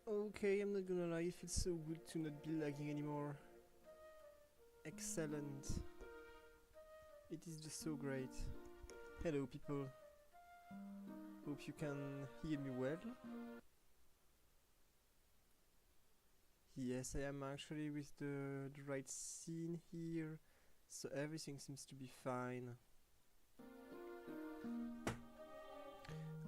Okay, I'm not gonna lie, it feels so good to not be lagging anymore. Excellent. It is just so great. Hello people. Hope you can hear me well. Yes, I am actually with the right scene here, so everything seems to be fine.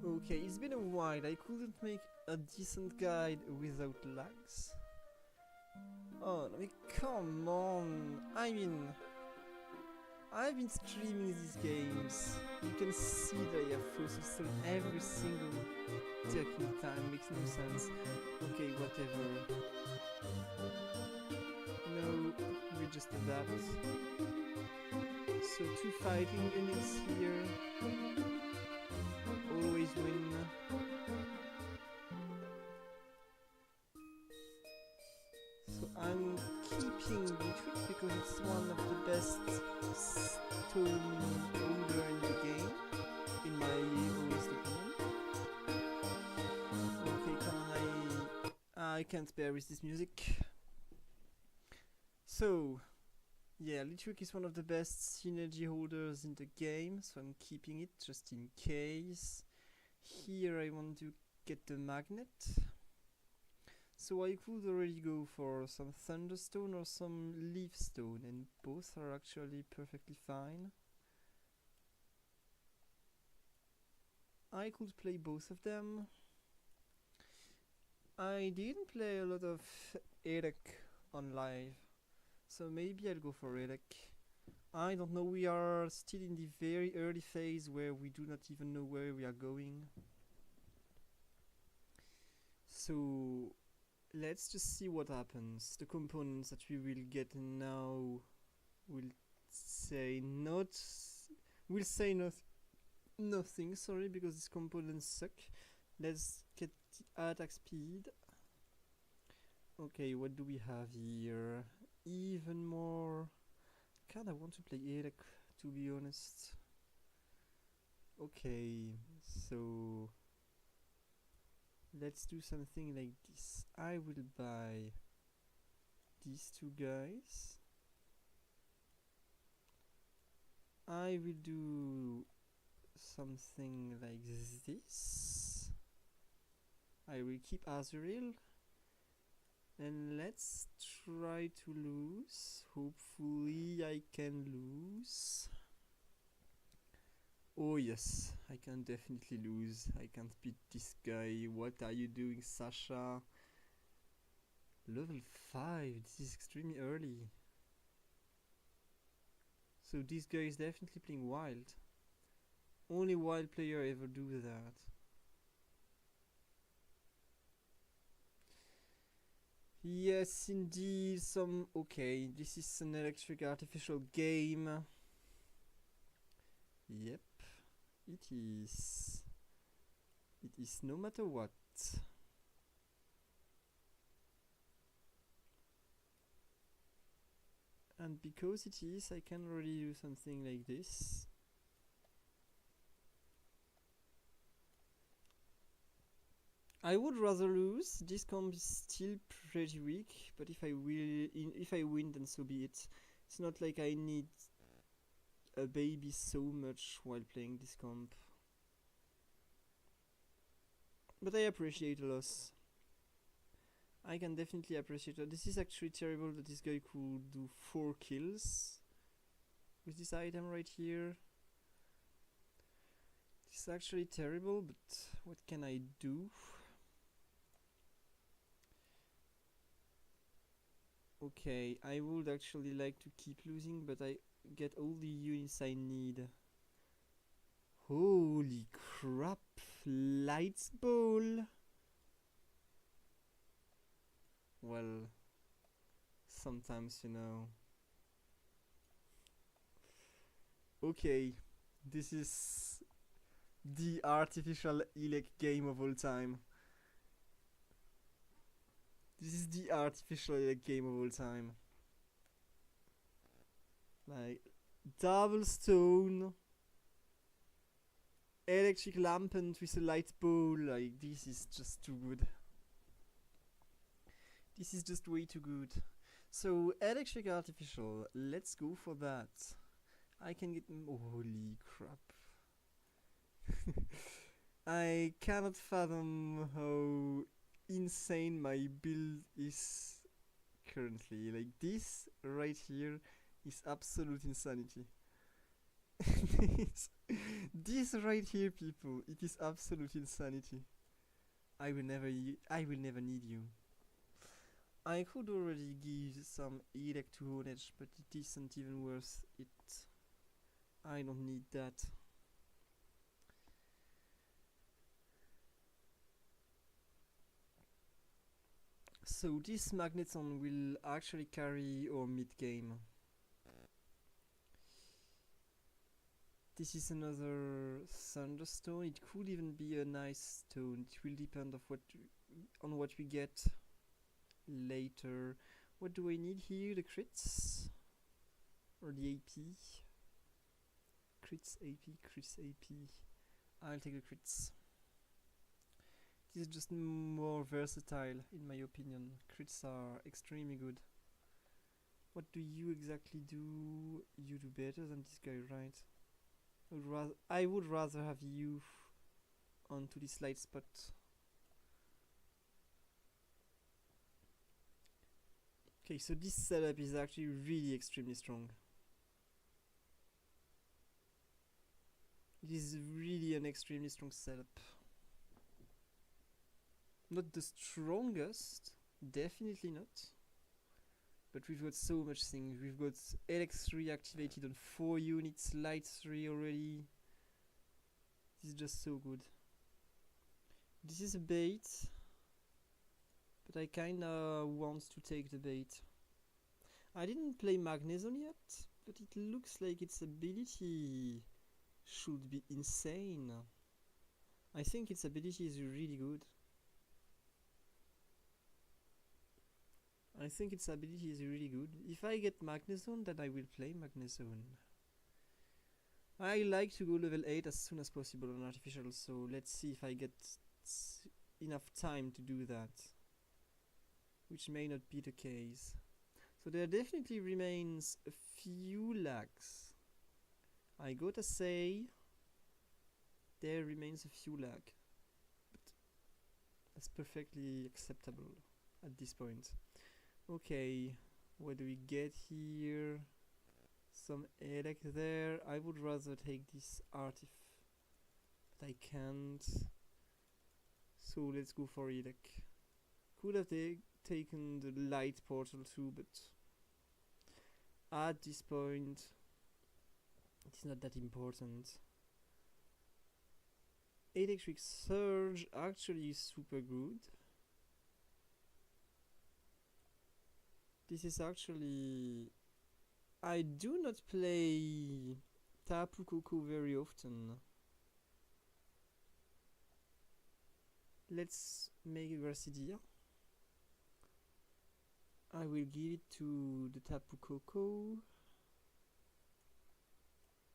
Okay, it's been a while, I couldn't make a decent guide without lags. Oh, I mean, come on! I mean, I've been streaming these games. You can see that I have first installed every single taking time, makes no sense. Okay, whatever. No, we just adapt. So 2 fighting units here. Always win. So I'm keeping Retreat because it's one of the best stone holder in the game, in my honest opinion. Okay, come on, I can't bear with this music. So, yeah, Litwick is one of the best synergy holders in the game, so I'm keeping it just in case. Here I want to get the magnet. So I could already go for some Thunderstone or some Leafstone, and both are actually perfectly fine. I could play both of them. I didn't play a lot of Eric on live, so maybe I'll go for Eric. I don't know, we are still in the very early phase where we do not even know where we are going. So let's just see what happens. The components that we will get now will say nothing, sorry, because these components suck. Let's get the attack speed. Okay, what do we have here? Even more. Kinda want to play Eric, to be honest. Okay, so let's do something like this. I will buy these two guys. I will do something like this. I will keep Azrael. And let's try to lose. Hopefully I can lose. Oh yes, I can definitely lose. I can't beat this guy. What are you doing, Sasha? Level 5, this is extremely early. So this guy is definitely playing wild. Only wild player ever do that. Yes, indeed, okay, this is an electric artificial game. Yep, it is. It is no matter what. And because it is, I can already do something like this. I would rather lose. This comp is still pretty weak, but if I win, then so be it. It's not like I need a baby so much while playing this comp. But I appreciate a loss. I can definitely appreciate it. This is actually terrible that this guy could do 4 kills with this item right here. This is actually terrible, but what can I do? Okay, I would actually like to keep losing, but I get all the units I need. Holy crap! Lights Bowl! Well, sometimes, you know. Okay, this is the artificial Elec game of all time. This is the artificial Elec game of all time. Like, double stone, electric lampant with a light bowl, like, this is just too good. This is just way too good. So, electric artificial, let's go for that. I can get... holy crap. I cannot fathom how insane my build is currently. Like, this right here is absolute insanity. this right here, people, it is absolute insanity. I will never need you. I could already give some elect to Honedge, but it isn't even worth it. I don't need that. So this Magneton will actually carry our mid-game. This is another Thunderstone. It could even be a nice stone. It will depend on what we get later. What do I need here? The crits? Or the AP? Crits AP, crits AP. I'll take the crits. This is just more versatile in my opinion. Crits are extremely good. What do you exactly do? You do better than this guy, right? I would rather have you onto this light spot. Okay, so this setup is actually really extremely strong. It is really an extremely strong setup. Not the strongest, definitely not. But we've got so much things. We've got LX3 activated on 4 units, Light 3 already. This is just so good. This is a bait, but I kinda want to take the bait. I didn't play Magnezone yet, but it looks like its ability should be insane. I think its ability is really good. I think its ability is really good. If I get Magnezone, then I will play Magnezone. I like to go level 8 as soon as possible on Artificial, so let's see if I get enough time to do that. Which may not be the case. So there definitely remains a few lags. I gotta say, there remains a few lag. But that's perfectly acceptable at this point. Okay, what do we get here? Some elect there. I would rather take this artif, but I can't. So let's go for elect. Could have taken the light portal too, but at this point, it's not that important. Electric Surge actually is super good. This is actually... I do not play Tapu Koko very often. Let's make a Gracidia. I will give it to the Tapu Koko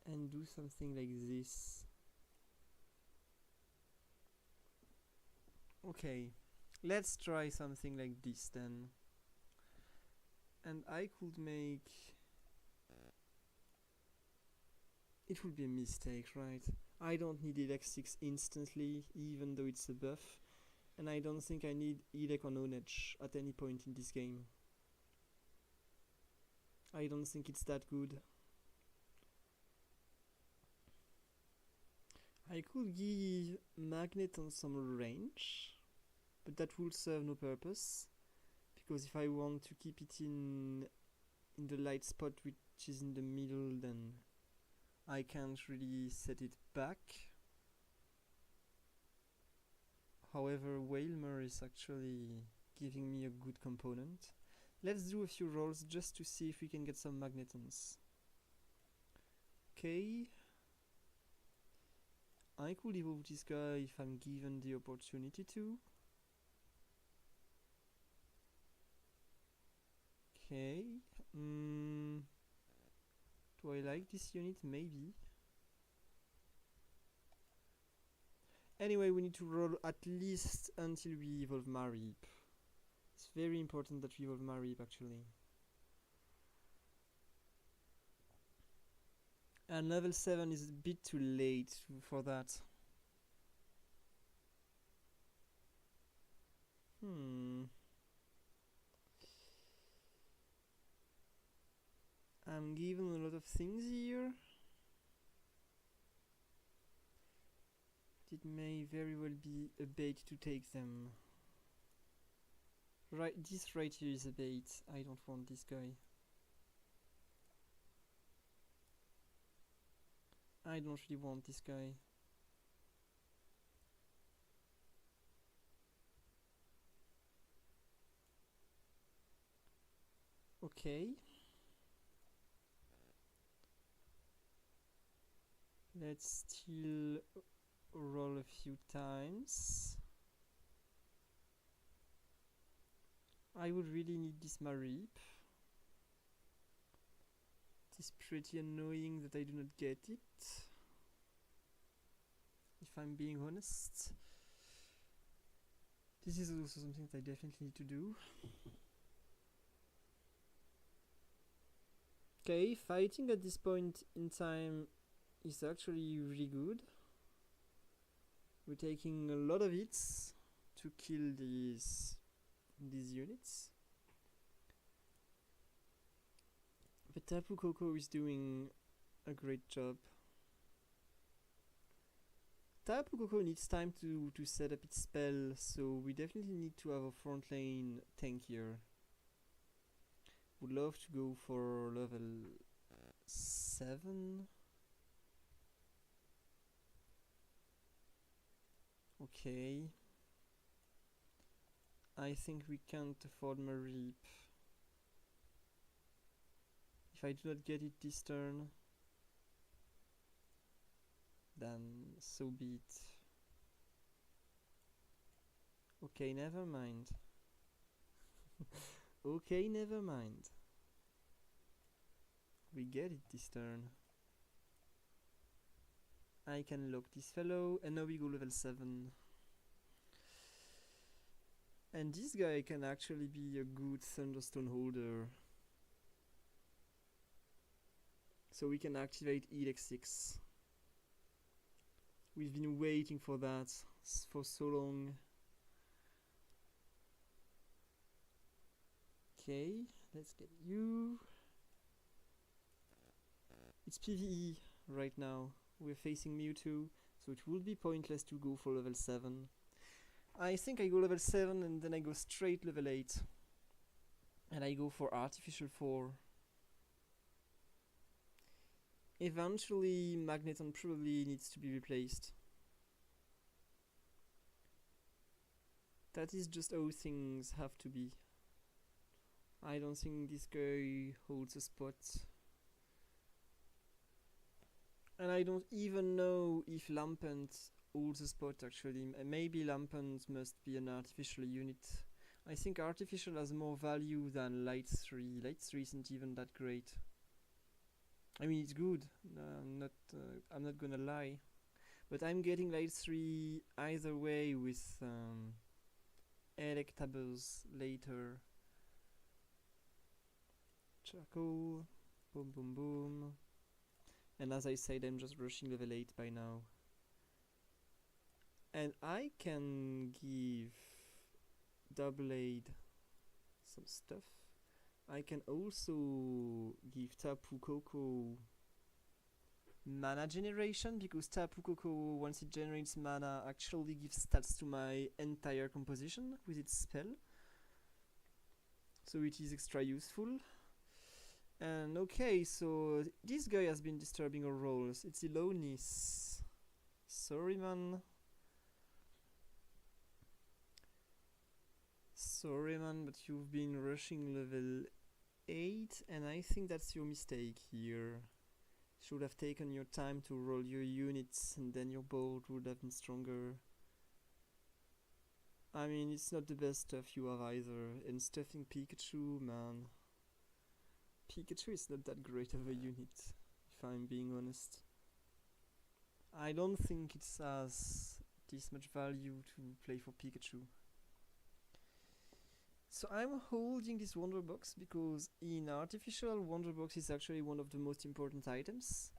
and do something like this. Okay, let's try something like this then. And I could make... It would be a mistake, right? I don't need Elec 6 instantly, even though it's a buff. And I don't think I need Elec on Honedge at any point in this game. I don't think it's that good. I could give Magneton some range, but that would serve no purpose. Because if I want to keep it in the light spot which is in the middle, then I can't really set it back. However, Wailmer is actually giving me a good component. Let's do a few rolls just to see if we can get some Magnetons. Okay. I could evolve this guy if I'm given the opportunity to. Okay. Do I like this unit? Maybe. Anyway, we need to roll at least until we evolve Marip. It's very important that we evolve Marip actually. And level 7 is a bit too late for that. I'm given a lot of things here. It may very well be a bait to take them. Right, this right here is a bait. I don't want this guy. I don't really want this guy. Okay. Let's still roll a few times. I would really need this Marip. It is pretty annoying that I do not get it, if I'm being honest. This is also something that I definitely need to do. Okay, fighting at this point in time is actually really good. We're taking a lot of hits to kill these units. But Tapu Koko is doing a great job. Tapu Koko needs time to set up its spell, so we definitely need to have a front lane tank here. Would love to go for level 7. Okay. I think we can't afford Marip. If I do not get it this turn, then so be it. Okay, never mind. Okay, never mind. We get it this turn. I can lock this fellow, and now we go level 7. And this guy can actually be a good Thunderstone holder. So we can activate Elex 6. We've been waiting for that for so long. Okay, let's get you. It's PvE right now. We're facing Mewtwo, so it would be pointless to go for level 7. I think I go level 7 and then I go straight level 8. And I go for Artificial 4. Eventually, Magneton probably needs to be replaced. That is just how things have to be. I don't think this guy holds a spot. And I don't even know if Lampent holds a spot actually. Maybe Lampent must be an artificial unit. I think artificial has more value than Light 3. Light 3 isn't even that great. I mean, it's good. I'm not gonna lie. But I'm getting Light 3 either way with Electabuzz later. Charcoal. Boom, boom, boom. And as I said, I'm just rushing level 8 by now. And I can give Doublade some stuff. I can also give Tapu Koko mana generation, because Tapu Koko, once it generates mana, actually gives stats to my entire composition with its spell. So it is extra useful. And okay, so this guy has been disturbing our rolls. It's Ilonis. Sorry, man. Sorry, man, but you've been rushing level 8, and I think that's your mistake here. Should have taken your time to roll your units, and then your board would have been stronger. I mean, it's not the best stuff you have either, and stuffing Pikachu, man. Pikachu is not that great of a unit, if I'm being honest. I don't think it has this much value to play for Pikachu. So I'm holding this wonder box because in artificial, wonder box is actually one of the most important items,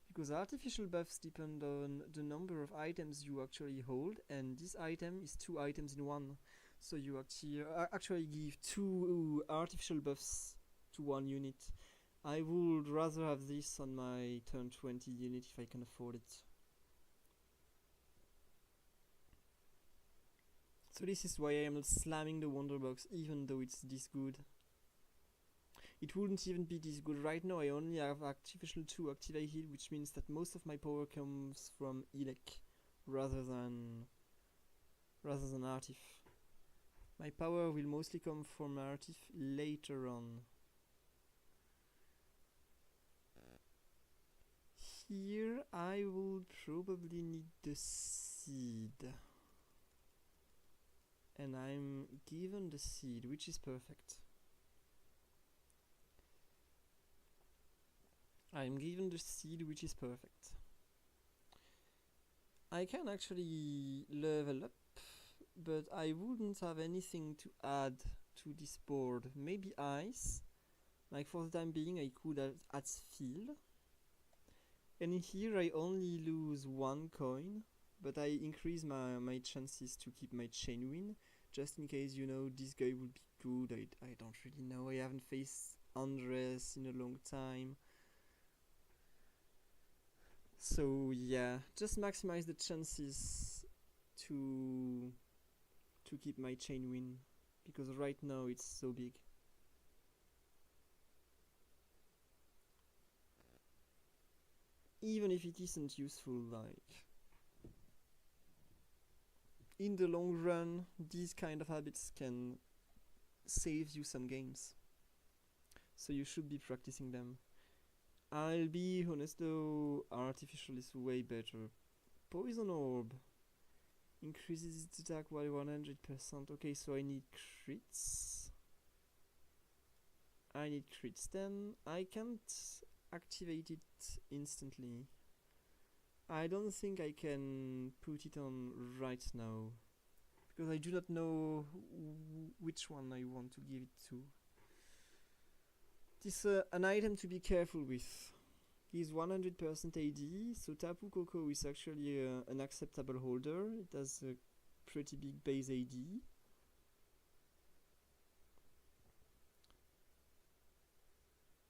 because artificial buffs depend on the number of items you actually hold, and this item is 2 items in one. So you actually give 2 artificial buffs to 1 unit. I would rather have this on my turn 20 unit if I can afford it. So this is why I am not slamming the wonder box even though it's this good. It wouldn't even be this good right now. I only have artificial 2 activated, which means that most of my power comes from elec rather than artif. My power will mostly come from artif later on. Here I will probably need the seed. And I'm given the seed, which is perfect. I'm given the seed, which is perfect. I can actually level up, but I wouldn't have anything to add to this board. Maybe ice. Like for the time being, I could add field. And here I only lose 1 coin, but I increase my chances to keep my chain win, just in case, you know, this guy would be good. I don't really know. I haven't faced Andres in a long time. So yeah, just maximize the chances to keep my chain win, because right now it's so big. Even if it isn't useful, like in the long run, these kind of habits can save you some games. So you should be practicing them. I'll be honest though, artificial is way better. Poison orb increases its attack by 100%. Okay, so I need crits. Then. I can't activate it instantly. I don't think I can put it on right now, because I do not know which one I want to give it to. This an item to be careful with. He's 100% AD, so Tapu Koko is actually an acceptable holder. It has a pretty big base AD.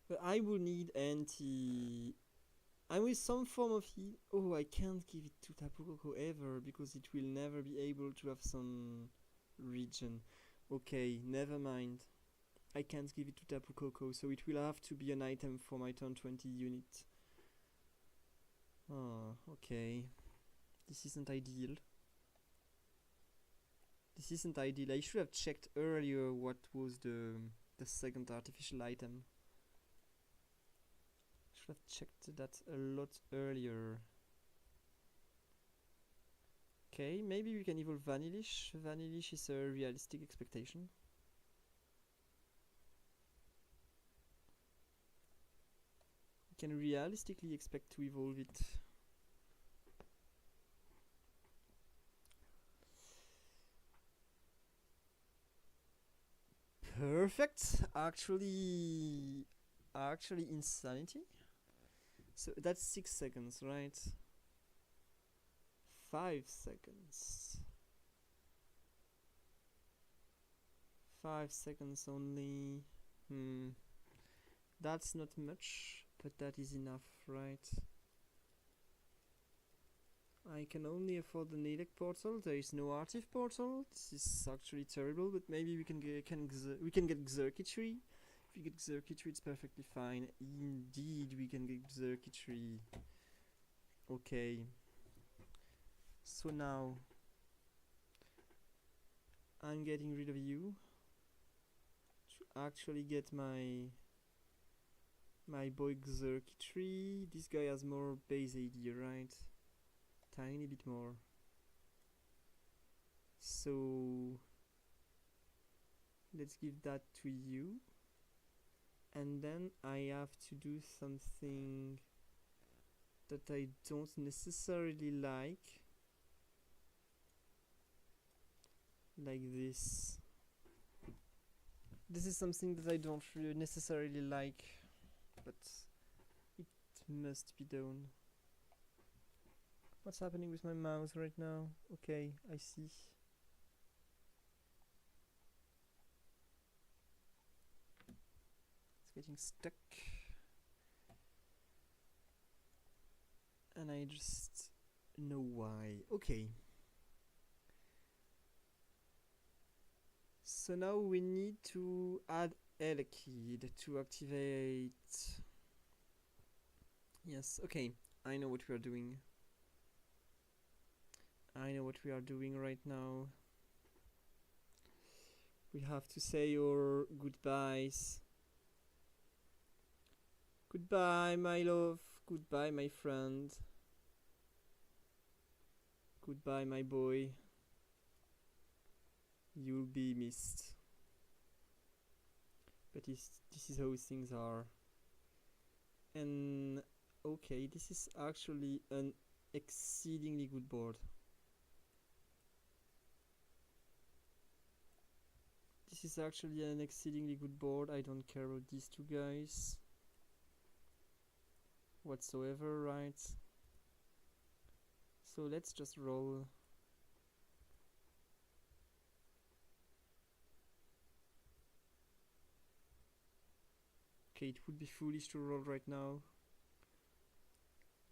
But I will need I'm with some form of heal. Oh, I can't give it to Tapu Koko ever, because it will never be able to have some regen. Okay, never mind. I can't give it to Tapu Koko, so it will have to be an item for my turn 20 unit. Oh, okay. This isn't ideal. I should have checked earlier what was the second artificial item. Should have checked that a lot earlier. Okay, maybe we can evolve Vanillish. Vanillish is a realistic expectation. We can realistically expect to evolve it. Perfect. Actually insanity. So that's 6 seconds, right? 5 seconds. 5 seconds only. That's not much, but that is enough, right? I can only afford the Nidec portal. There is no Artif portal. This is actually terrible, but maybe we can get Xurkitree. If we get Xurkitree, it's perfectly fine. Indeed, we can get Xurkitree. Okay. So now I'm getting rid of you to actually get my boy Xurkitree. This guy has more base AD, right? Tiny bit more. So let's give that to you. And then I have to do something that I don't necessarily like this. This is something that I don't really necessarily like, but it must be done. What's happening with my mouse right now? Okay, I see. It's getting stuck. And I just know why. Okay. So now we need to add Elekid to activate. Yes, okay. I know what we are doing. I know what we are doing right now. We have to say our goodbyes. Goodbye, my love. Goodbye, my friend. Goodbye, my boy. You'll be missed. But this is how things are. And okay, this is actually an exceedingly good board. This is actually an exceedingly good board. I don't care about these two guys whatsoever, right? So let's just roll. Okay, it would be foolish to roll right now.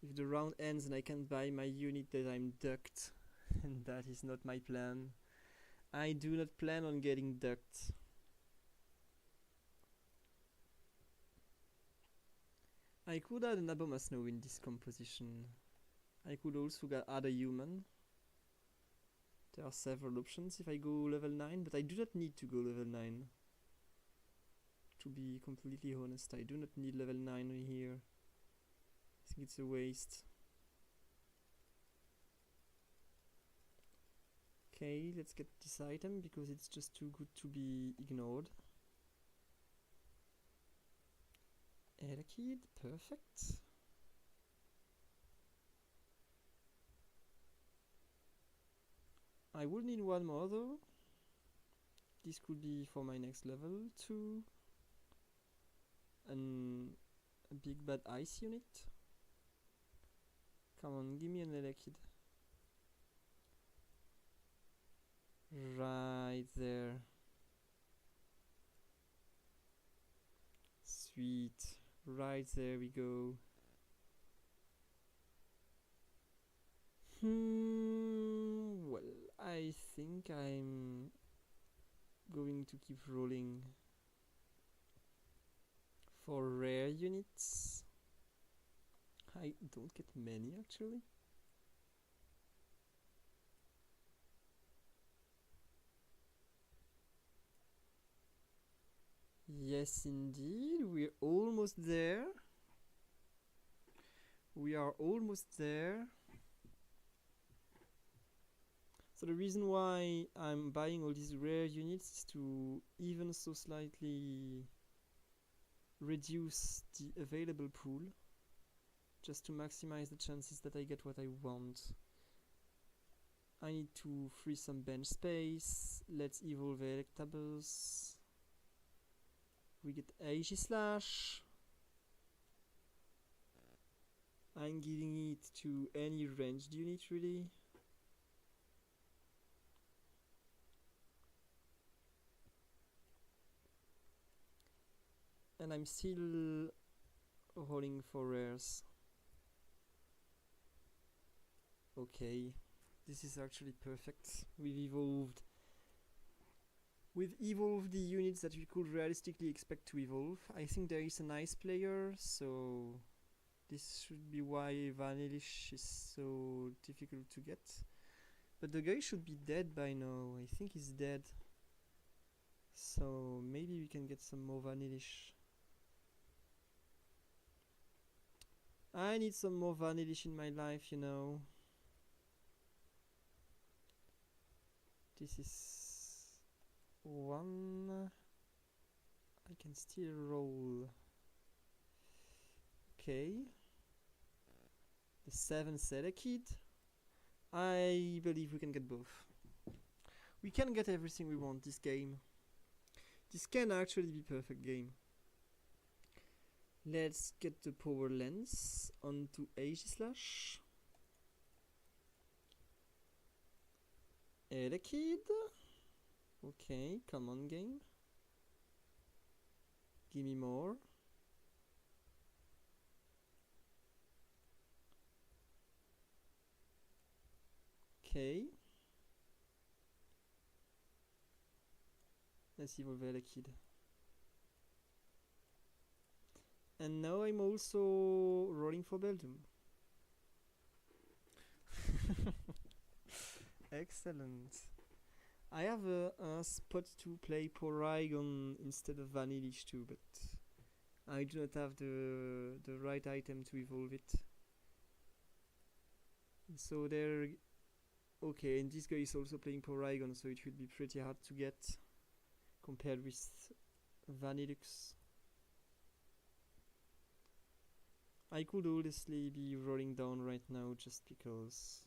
If the round ends and I can't buy my unit, that I'm ducked. And that is not my plan. I do not plan on getting ducked. I could add an Abomasnow in this composition. I could also add a human. There are several options if I go level 9, but I do not need to go level 9. To be completely honest, I do not need level 9 here. I think it's a waste. Okay, let's get this item because it's just too good to be ignored. Elekid, perfect. I would need one more though. This could be for my next level 2. And a big bad ice unit. Come on, give me an Elekid. Right there. Sweet. Right there we go. Well, I think I'm going to keep rolling for rare units. I don't get many actually. Yes, indeed, we're almost there. We are almost there. So the reason why I'm buying all these rare units is to even so slightly reduce the available pool, just to maximize the chances that I get what I want. I need to free some bench space. Let's evolve Electables. We get Aegislash. I'm giving it to any ranged unit really. And I'm still rolling for rares. Okay, this is actually perfect. We've evolved the units that we could realistically expect to evolve. I think there is a nice player, so this should be why Vanillish is so difficult to get. But the guy should be dead by now. I think he's dead. So maybe we can get some more Vanillish. I need some more Vanillish in my life, you know. This is one. I can still roll. Okay. The 7th Elekid. I believe we can get both. We can get everything we want this game. This can actually be perfect game. Let's get the power lens onto Aegislash. Elekid. Okay, come on game. Give me more. Okay. Let's evolve Elekid. And now I'm also rolling for Beldum. Excellent. I have a spot to play Porygon instead of Vanillish too, but I do not have the right item to evolve it. So there... Okay, and this guy is also playing Porygon, so it will be pretty hard to get compared with Vanillux. I could honestly be rolling down right now just because.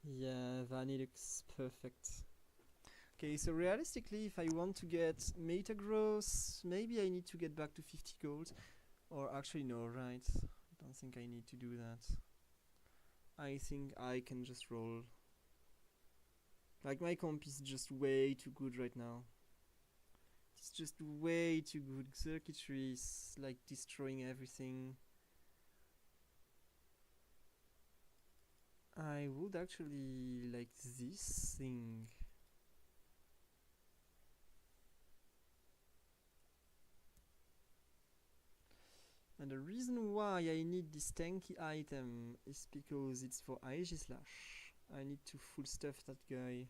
Yeah, Vanillux, perfect. Okay, so realistically, if I want to get Metagross, maybe I need to get back to 50 gold. Or actually, no, right? I don't think I need to do that. I think I can just roll. Like, my comp is just way too good right now. It's just way too good. Circuitry is like destroying everything. I would actually like this thing. And the reason why I need this tanky item is because it's for Aegislash. I need to full stuff that guy.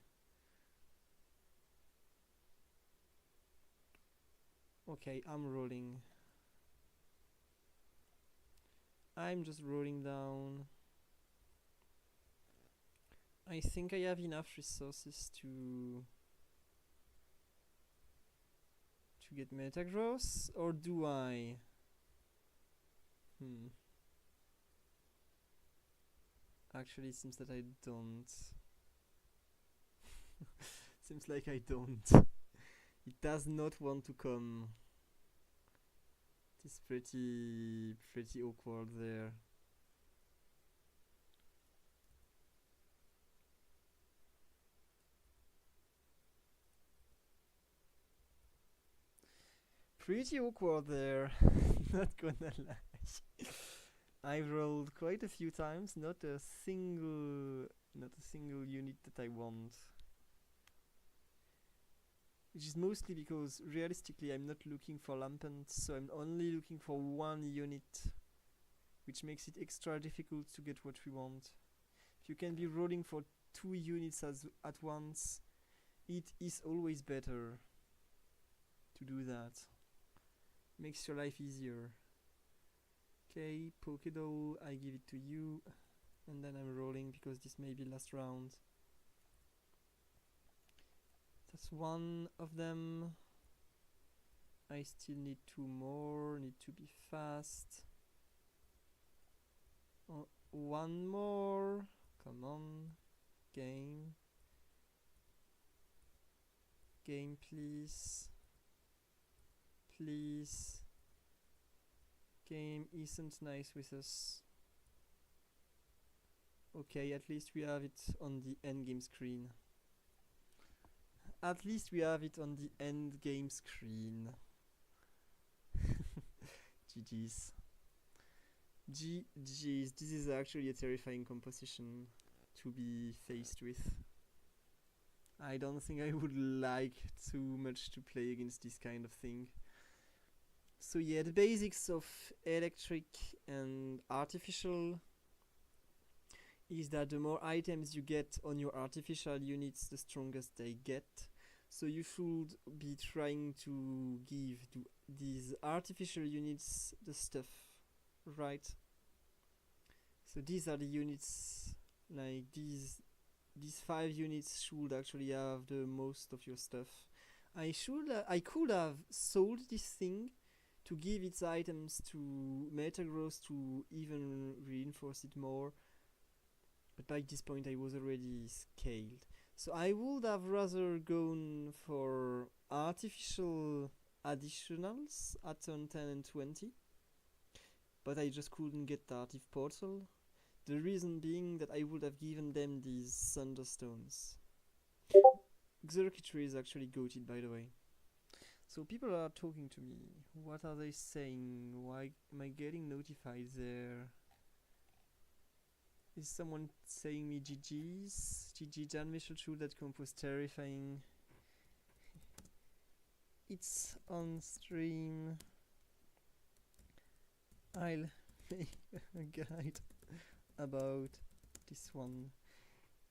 Okay, I'm rolling. I'm just rolling down. I think I have enough resources to get Metagross, or do I? Actually, it seems that I don't. Seems like I don't. It does not want to come. It is pretty awkward there. Pretty awkward there. Not gonna lie. I've rolled quite a few times, not a single unit that I want. Which is mostly because realistically I'm not looking for Lampent, so I'm only looking for one unit, which makes it extra difficult to get what we want. If you can be rolling for 2 units at once, it is always better to do that. Makes your life easier. Okay, Pokédoll, I give it to you, and then I'm rolling because this may be last round. That's one of them. I still need 2 more, need to be fast. Oh, 1 more, come on, game. Game, please. Please. Game isn't nice with us. Okay, at least we have it on the endgame screen. At least we have it on the endgame screen. GG's. GG's. This is actually a terrifying composition to be faced with. I don't think I would like too much to play against this kind of thing. So yeah, the basics of electric and artificial is that the more items you get on your artificial units, the strongest they get. So you should be trying to give these artificial units the stuff, right? So these are the units, like these 5 units should actually have the most of your stuff. I could have sold this thing to give its items to Metagross to even reinforce it more. But by this point I was already scaled. So I would have rather gone for artificial additionals at turn 10 and 20. But I just couldn't get the Artif Portal. The reason being that I would have given them these Thunderstones. Xerkitry is actually goated, by the way. So people are talking to me. What are they saying? Why am I getting notified there? Is someone saying me GG's? GG Jan Michel Chu, that comp was terrifying. It's on stream. I'll make a guide about this one.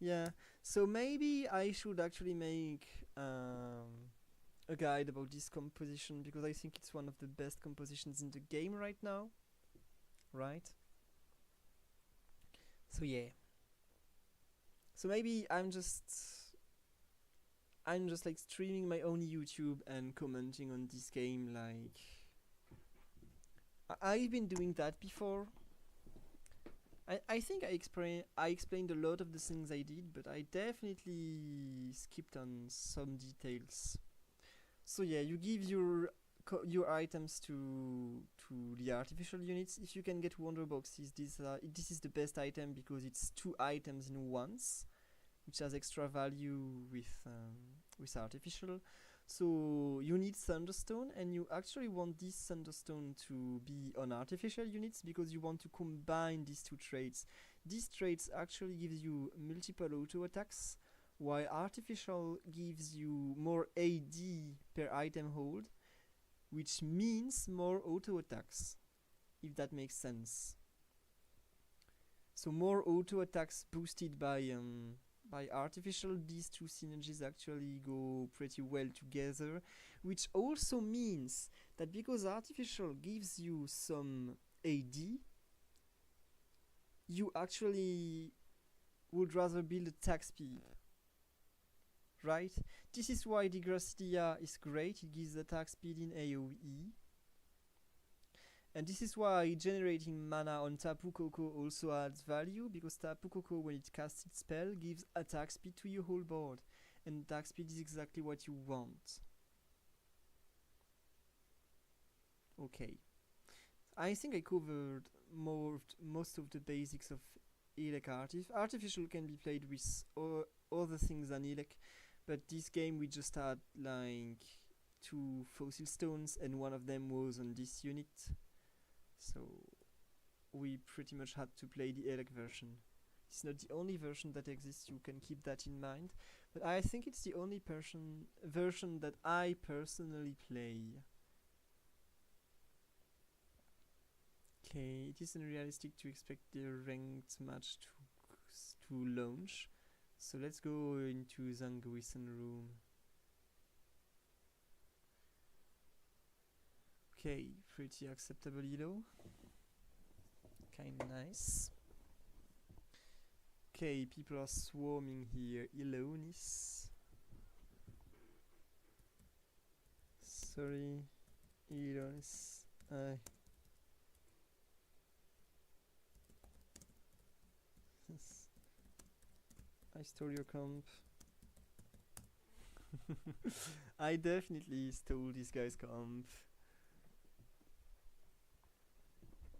Yeah, so maybe I should actually make a guide about this composition, because I think it's one of the best compositions in the game right now. Right? So yeah. So maybe I'm just like streaming my own YouTube and commenting on this game. Like, I've been doing that before. I think I explained a lot of the things I did, but I definitely skipped on some details. So yeah, you give your items to the artificial units. If you can get wonder boxes, this is the best item because it's 2 items in once, which has extra value with artificial. So you need Thunderstone, and you actually want this Thunderstone to be on artificial units because you want to combine these 2 traits. These traits actually gives you multiple auto attacks, while artificial gives you more AD per item hold, which means more auto attacks, if that makes sense. So more auto attacks boosted by artificial, these 2 synergies actually go pretty well together, which also means that because artificial gives you some AD, you actually would rather build attack speed, right? This is why the Gracidia is great, it gives attack speed in AoE. And this is why generating mana on Tapu Koko also adds value, because Tapu Koko, when it casts its spell, gives attack speed to your whole board. And attack speed is exactly what you want. Okay. I think I covered most of the basics of Elec Artif. Artificial can be played with other things than Elec, but this game we just had like 2 fossil stones, and one of them was on this unit. So we pretty much had to play the Elec version. It's not the only version that exists, you can keep that in mind, but I think it's the only version that I personally play. Okay, it is unrealistic to expect the ranked match to launch, so let's go into Zanguisen room. Okay, pretty acceptable elo. Kinda nice. Okay, people are swarming here. Elonis. Sorry, Elonis. I stole your comp. I definitely stole this guy's comp.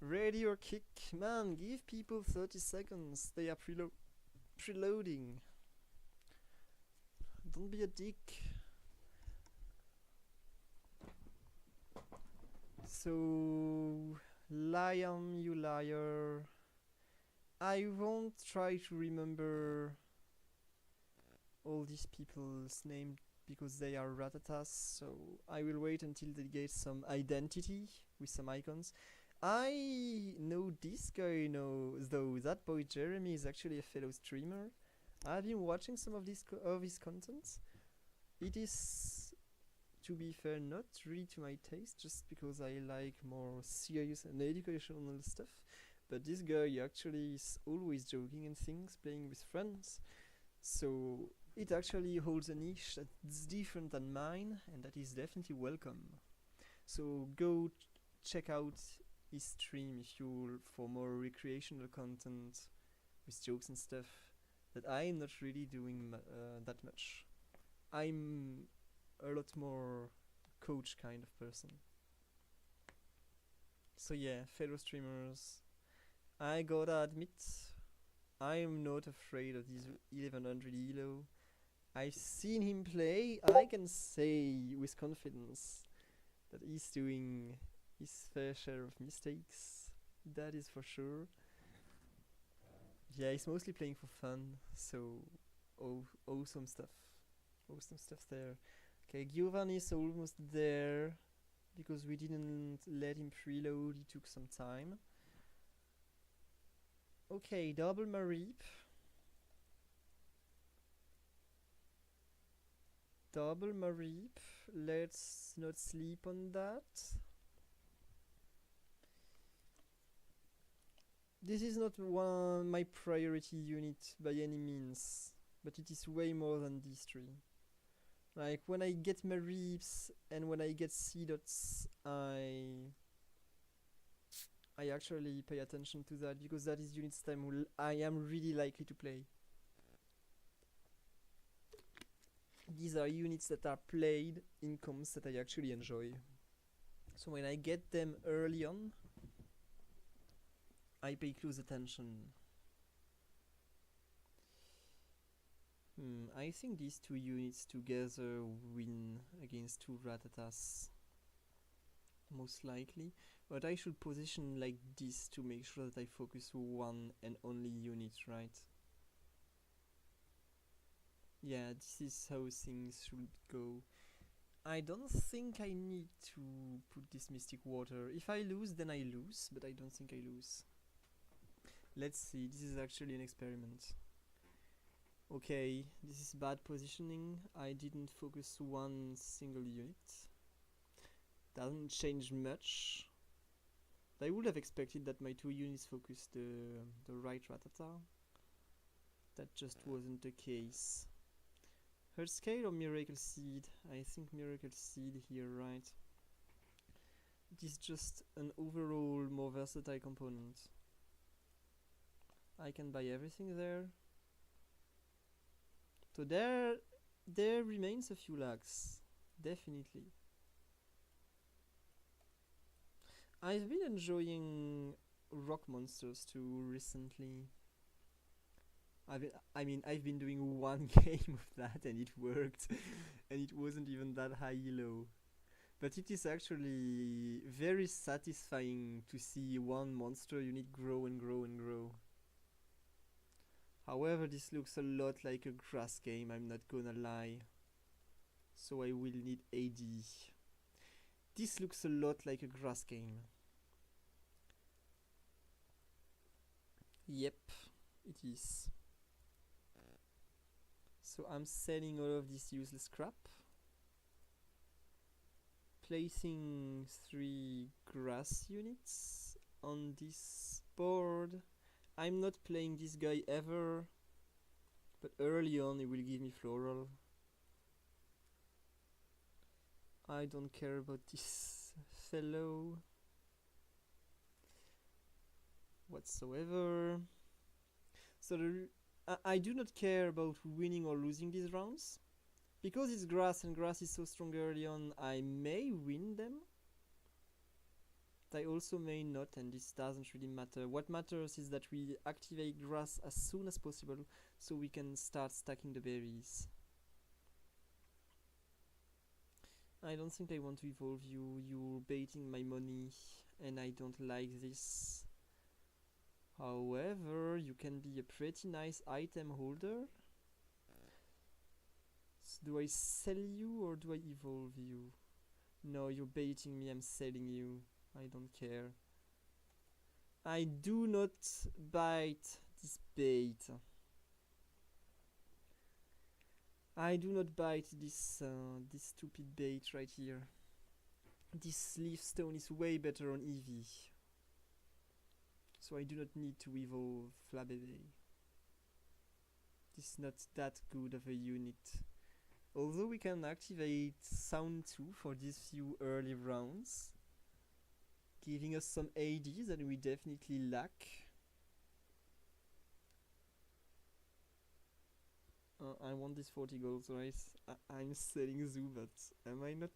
Ready or kick? Man, give people 30 seconds. They are preloading. Don't be a dick. So, Liam, you liar. I won't try to remember all these people's names because they are ratatas, so I will wait until they get some identity with some icons. I know this guy though. That boy Jeremy is actually a fellow streamer. I've been watching some of his content. It is, to be fair, not really to my taste, just because I like more serious and educational stuff. But this guy actually is always joking and things, playing with friends. So it actually holds a niche that's different than mine, and that is definitely welcome. So go check out his stream if you're for more recreational content with jokes and stuff that I'm not really doing that much. I'm a lot more coach kind of person. So yeah, fellow streamers, I gotta admit, I'm not afraid of this 1100 elo. I've seen him play. I can say with confidence that he's doing his fair share of mistakes. That is for sure. Yeah, he's mostly playing for fun, so awesome stuff. Awesome stuff there. Okay, Giovanni's almost there because we didn't let him preload, he took some time. Okay, double Marip. Double Marip. Let's not sleep on that. This is not my priority unit by any means, but it is way more than these three. Like when I get Marips and when I get C-dots, I actually pay attention to that because that is units that I am really likely to play. These are units that are played in comps that I actually enjoy. So when I get them early on, I pay close attention. I think these two units together win against two Ratatas. Most likely. But I should position like this to make sure that I focus one and only unit, right? Yeah, this is how things should go. I don't think I need to put this Mystic Water. If I lose, then I lose, but I don't think I lose. Let's see, this is actually an experiment. Okay, this is bad positioning. I didn't focus one single unit. Doesn't change much. I would have expected that my two units focused the right Ratata. That just wasn't the case. Hurt Scale or Miracle Seed? I think Miracle Seed here, right? It is just an overall more versatile component. I can buy everything there. So there remains a few lags, definitely. I've been enjoying rock monsters too recently. I've been doing one game of that and it worked, and it wasn't even that high elo. But it is actually very satisfying to see one monster unit grow and grow and grow. However, this looks a lot like a grass game, I'm not gonna lie. So I will need AD. This looks a lot like a grass game. Yep, it is. So I'm selling all of this useless crap. Placing 3 grass units on this board. I'm not playing this guy ever, but early on he will give me floral. I don't care about this fellow whatsoever. So I do not care about winning or losing these rounds. Because it's grass and grass is so strong early on, I may win them. I also may not, and this doesn't really matter. What matters is that we activate grass as soon as possible so we can start stacking the berries. I don't think I want to evolve you. You're baiting my money and I don't like this. However, you can be a pretty nice item holder. So do I sell you or do I evolve you? No, you're baiting me, I'm selling you. I don't care. I do not bite this bait. I do not bite this stupid bait right here. This leaf stone is way better on Eevee. So I do not need to evolve Flabébé. This is not that good of a unit. Although we can activate Sound 2 for these few early rounds. giving us some AD that we definitely lack. I want this 40 gold, right? I'm selling Zoo, but am I not?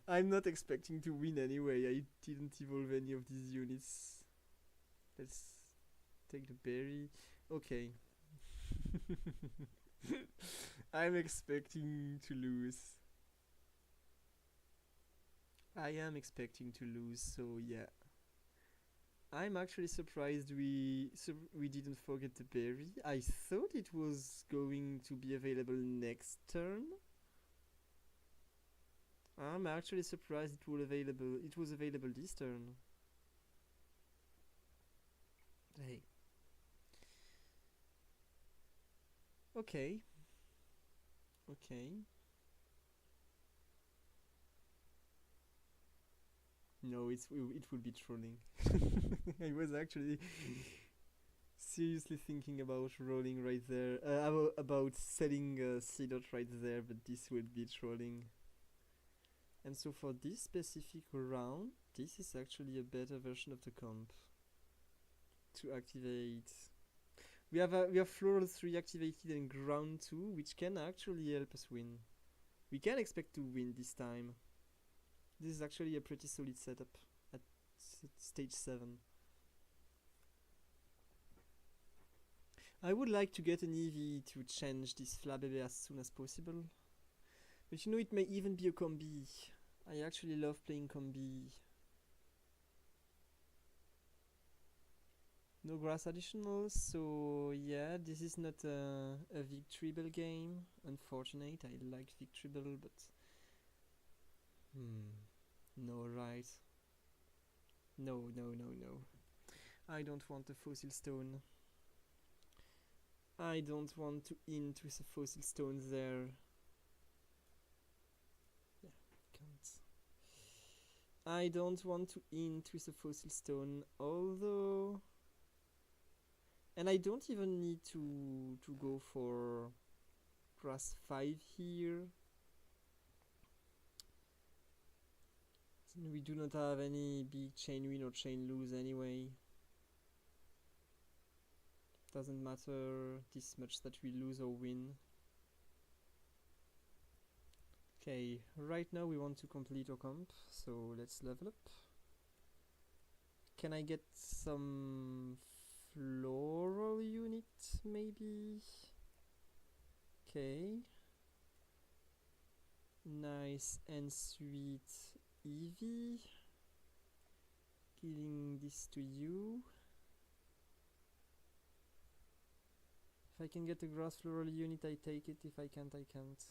I'm not expecting to win anyway. I didn't evolve any of these units. Let's take the berry. Okay. I'm expecting to lose. I am expecting to lose, so yeah. I'm actually surprised we didn't forget the berry. I thought it was going to be available next turn. I'm actually surprised it was available this turn. Hey. Okay. Okay. No, it would be trolling. I was actually seriously thinking about rolling right there. About selling C dot right there, but this would be trolling. And so for this specific round, this is actually a better version of the comp to activate. We have Floral 3 activated and Ground 2, which can actually help us win. We can expect to win this time. This is actually a pretty solid setup at stage 7. I would like to get an EV to change this Flabébé as soon as possible. But you know, it may even be a combi. I actually love playing combi. No grass additional, so yeah, this is not a Victreeable game. Unfortunate, I like Victreeable, but no, right? No. I don't want a fossil stone. I don't want to int with a fossil stone there. Yeah, can't. I don't want to int with a fossil stone, although... And I don't even need to go for grass 5 here. We do not have any big chain win or chain lose anyway. Doesn't matter this much that we lose or win. Okay, right now we want to complete our comp, so let's level up. Can I get some floral unit maybe? Okay. Nice and sweet Eevee. Giving this to you. If I can get a grass floral unit, I take it. If I can't, I can't.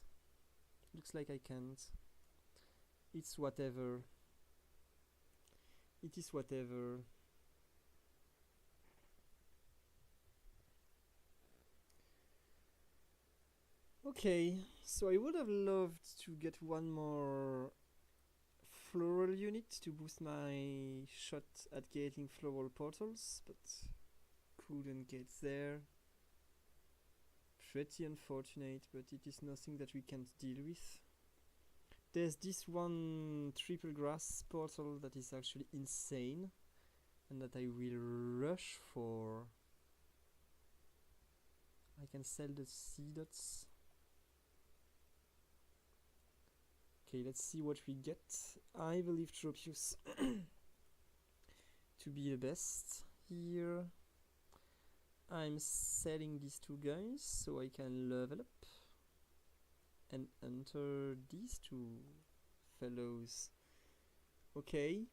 Looks like I can't. It's whatever. It is whatever. Okay, so I would have loved to get one more floral unit to boost my shot at getting floral portals, but couldn't get there. Pretty unfortunate, but it is nothing that we can't deal with. There's this one triple grass portal that is actually insane and that I will rush for. I can sell the C dots. Okay, let's see what we get. I believe Tropius to be the best here. I'm selling these two guys so I can level up and enter these two fellows. Okay.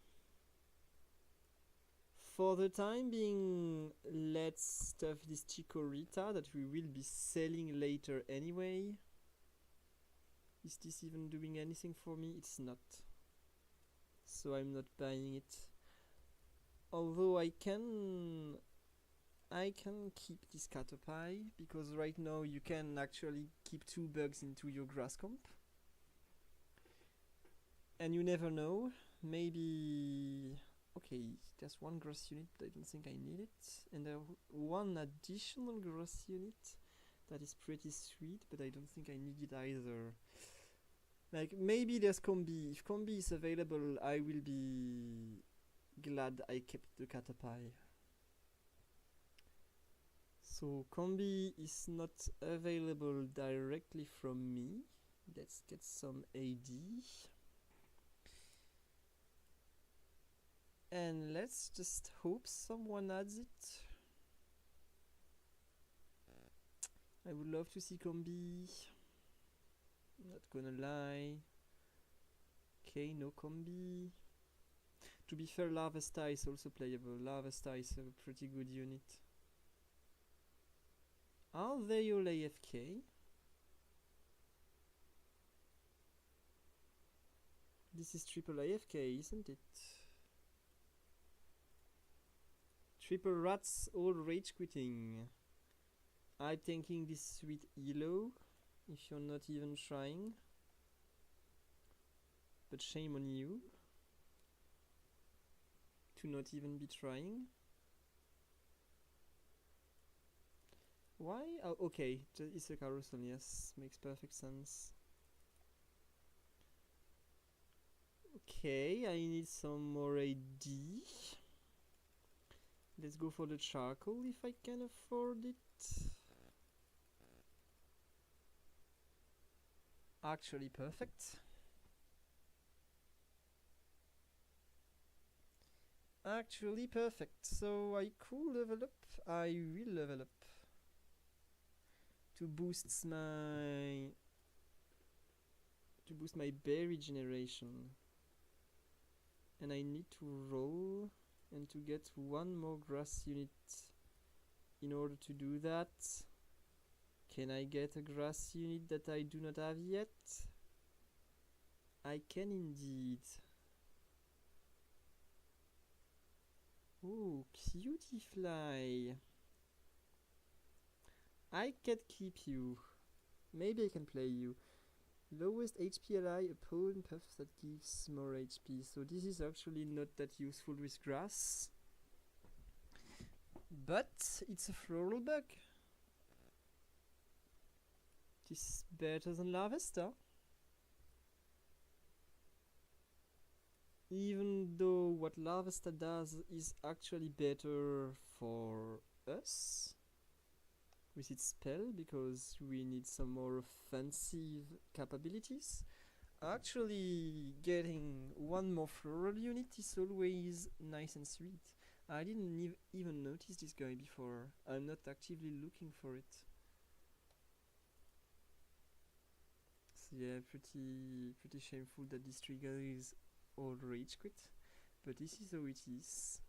For the time being, let's stuff this Chikorita that we will be selling later anyway. Is this even doing anything for me? It's not. So I'm not buying it. Although I can keep this Caterpie, because right now you can actually keep 2 bugs into your grass comp. And you never know, maybe... Okay, there's one grass unit, but I don't think I need it. And there's one additional grass unit that is pretty sweet, but I don't think I need it either. Like, maybe there's combi. If combi is available, I will be glad I kept the Caterpie. So combi is not available directly from me. Let's get some AD. And let's just hope someone adds it. I would love to see combi. Not gonna lie. Okay, no combi. To be fair, Larvesta is also playable. Larvesta is a pretty good unit. Are they all AFK? This is triple AFK, isn't it? Triple rats all rage quitting. I'm thinking this with Elo, if you're not even trying. But shame on you to not even be trying. Why? Oh, okay, it's a carousel, yes, makes perfect sense. Okay, I need some more AD. Let's go for the charcoal if I can afford it. Actually perfect. Actually perfect. So I could level up. I will level up to boost my berry generation. And I need to roll and to get one more grass unit in order to do that. Can I get a grass unit that I do not have yet? I can indeed. Ooh, cutie fly. I can keep you. Maybe I can play you. Lowest HP ally, a pollen puff that gives more HP. So this is actually not that useful with grass. But it's a floral bug. This is better than Larvesta. Even though what Larvesta does is actually better for us with its spell, because we need some more offensive capabilities. Actually, getting one more floral unit is always nice and sweet. I didn't even notice this guy before. I'm not actively looking for it. So yeah, pretty shameful that this trigger is all rage quit, but this is how it is.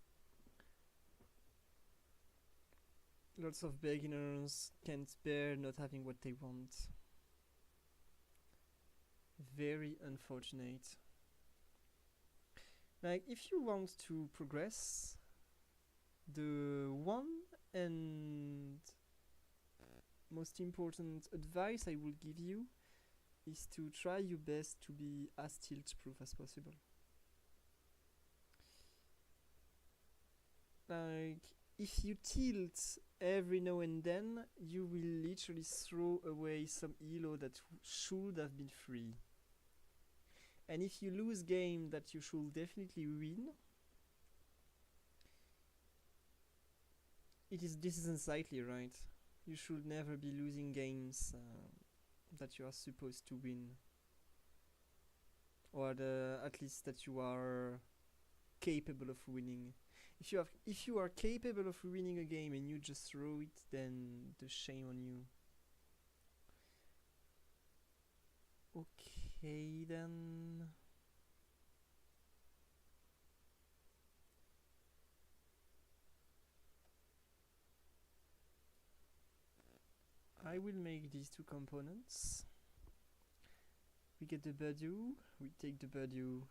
Lots of beginners can't bear not having what they want. Very unfortunate. Like, if you want to progress, the one and most important advice I will give you is to try your best to be as tilt proof as possible. Like, if you tilt every now and then, you will literally throw away some elo that should have been free. And if you lose game that you should definitely win, this is unsightly, right? You should never be losing games that you are supposed to win, or at least that you are capable of winning. If you are capable of winning a game and you just throw it, then the shame on you. Okay then. I will make these two components. We get the Badoo, we take the Badoo.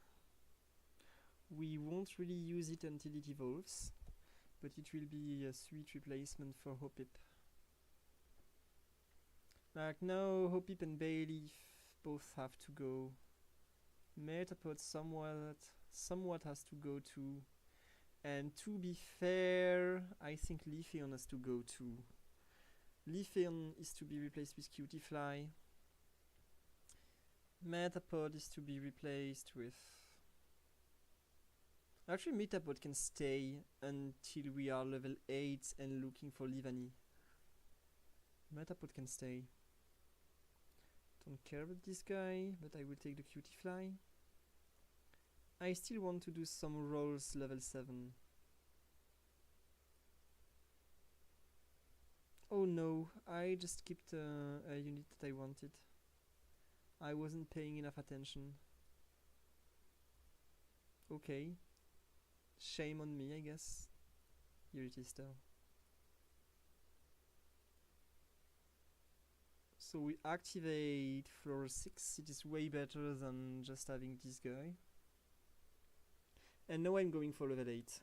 We won't really use it until it evolves, but it will be a sweet replacement for Hoppip. Like, now Hoppip and Bayleaf both have to go. Metapod somewhat has to go too. And to be fair, I think Leafeon has to go too. Leafeon is to be replaced with Cutie Fly. Metapod is to be replaced with... Actually, Metapod can stay until we are level 8 and looking for Livani. Metapod can stay. Don't care about this guy, but I will take the cutie fly. I still want to do some rolls level 7. Oh no, I just skipped a unit that I wanted. I wasn't paying enough attention. Okay. Shame on me, I guess. Here it is though. So we activate floor 6. It is way better than just having this guy. And now I'm going for level 8.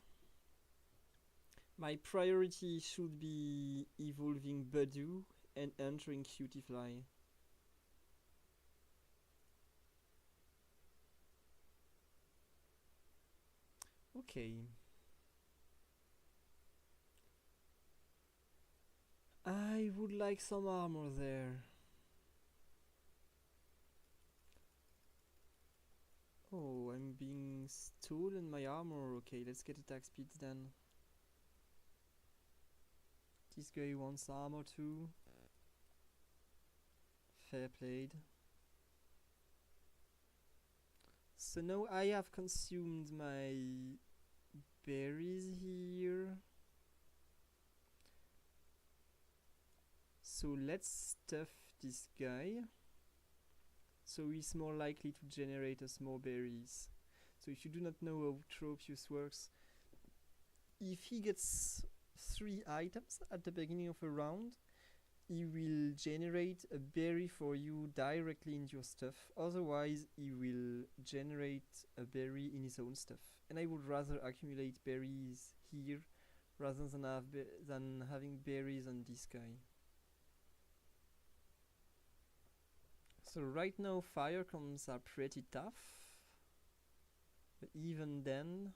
My priority should be evolving Budu and entering Cutie Fly. Okay. I would like some armor there. Oh, I'm being stolen my armor. Okay, let's get attack speed then. This guy wants armor too. Fair played. So now I have consumed my berries here. So let's stuff this guy. So he's more likely to generate us more berries. So if you do not know how Tropius works, if he gets 3 items at the beginning of a round, he will generate a berry for you directly into your stuff. Otherwise, he will generate a berry in his own stuff. And I would rather accumulate berries here rather than having berries on this guy. So right now fire comms are pretty tough, but even then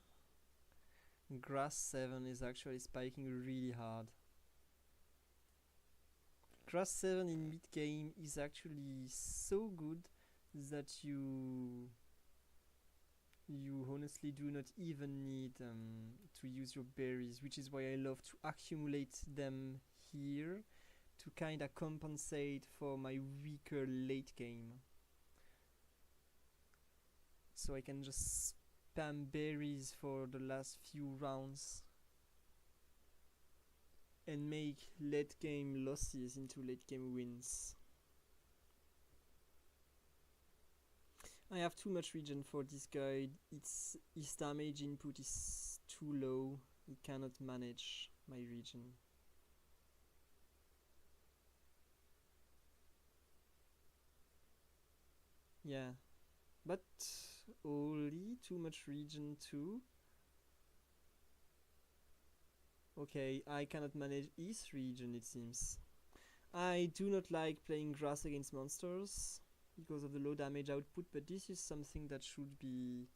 grass 7 is actually spiking really hard. Grass 7 in mid game is actually so good that you honestly do not even need to use your berries, which is why I love to accumulate them here to kinda compensate for my weaker late game. So I can just spam berries for the last few rounds and make late game losses into late game wins. I have too much regen for this guy. His damage input is too low. He cannot manage my regen. Yeah, but only too much regen too. Okay, I cannot manage his regen, it seems. I do not like playing grass against monsters because of the low damage output, but this is something that should be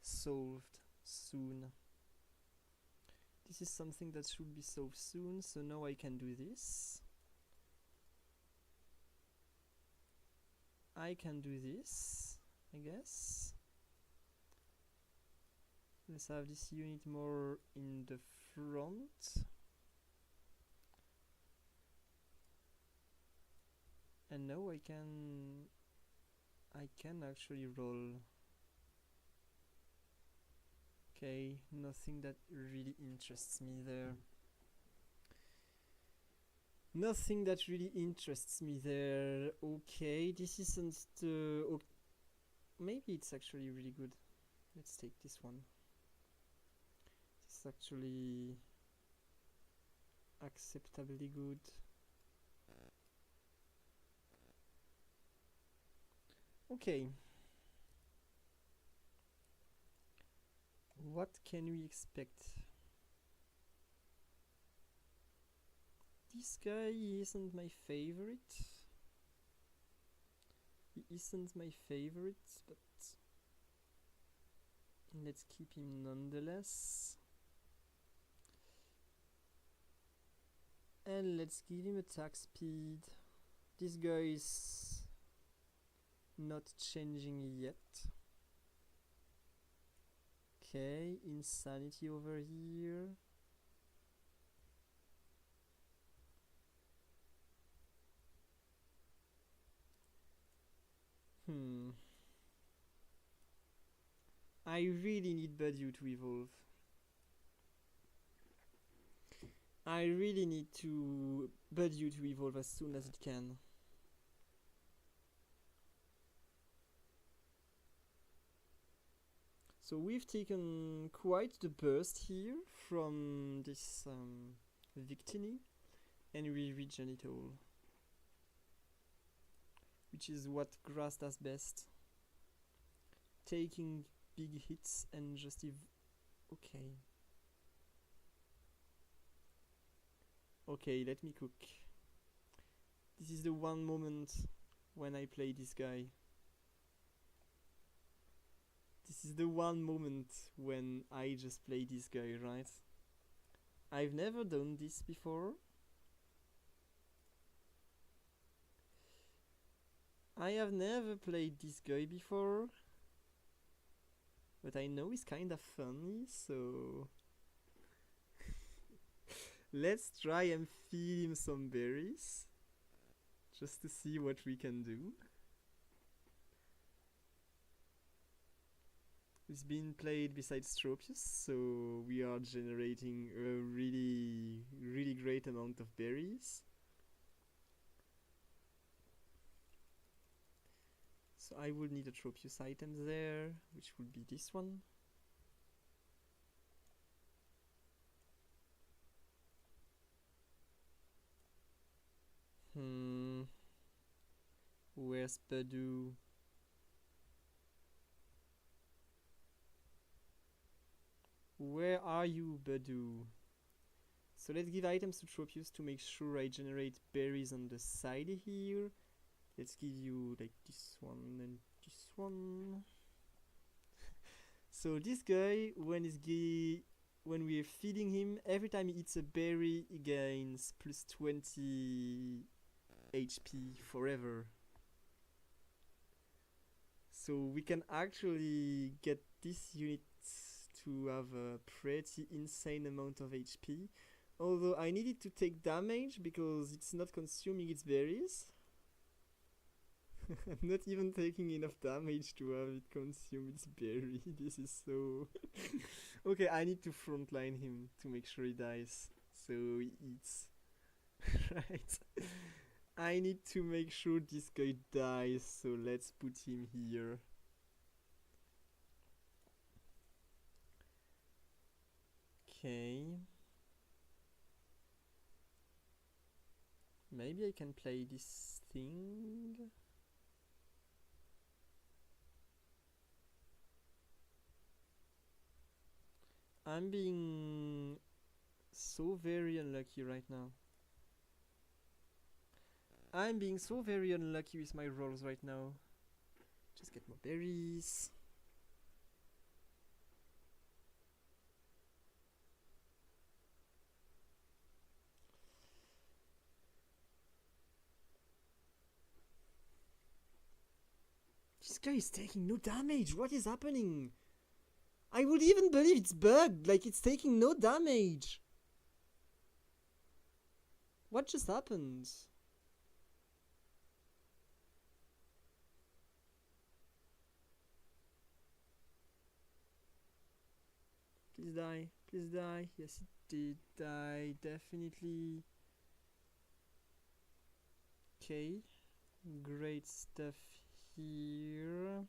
solved soon. This is something that should be solved soon, so now I can do this. I can do this, I guess. Let's have this unit more in the front. And now I can actually roll. Okay, nothing that really interests me there. Nothing that really interests me there. Okay, this isn't the... maybe it's actually really good. Let's take this one. This is actually acceptably good. Okay. What can we expect? This guy isn't my favorite. He isn't my favorite, but let's keep him nonetheless. And let's give him attack speed. This guy is Not changing yet. Okay, insanity over here. I really need Badu to evolve. I really need Badu to evolve as soon as it can. So we've taken quite the burst here from this Victini, and we regen it all, which is what Grass does best. Taking big hits and just okay. Okay, let me cook. This is the one moment when I play this guy. This is the one moment when I just play this guy, right? I've never done this before. I have never played this guy before. But I know he's kind of funny, so... Let's try and feed him some berries. Just to see what we can do. It's been played besides Tropius, so we are generating a really great amount of berries. So I would need a Tropius item there, which would be this one. Where's Badu? Where are you, Badu? So let's give items to Tropius to make sure I generate berries on the side here. Let's give you like this one and this one. So this guy, when we're feeding him, every time he eats a berry, he gains plus 20 HP forever. So we can actually get this unit to have a pretty insane amount of HP. Although I need it to take damage because it's not consuming its berries. I'm not even taking enough damage to have it consume its berry. This is so... Okay, I need to frontline him to make sure he dies. So he eats. Right. I need to make sure this guy dies, so let's put him here. Okay. Maybe I can play this thing. I'm being so very unlucky right now. I'm being so very unlucky with my rolls right now. Just get more berries. This guy is taking no damage. What is happening? I would even believe it's bugged. Like it's taking no damage. What just happened? Please die. Please die. Yes, it did die. Definitely. Okay. Great stuff here.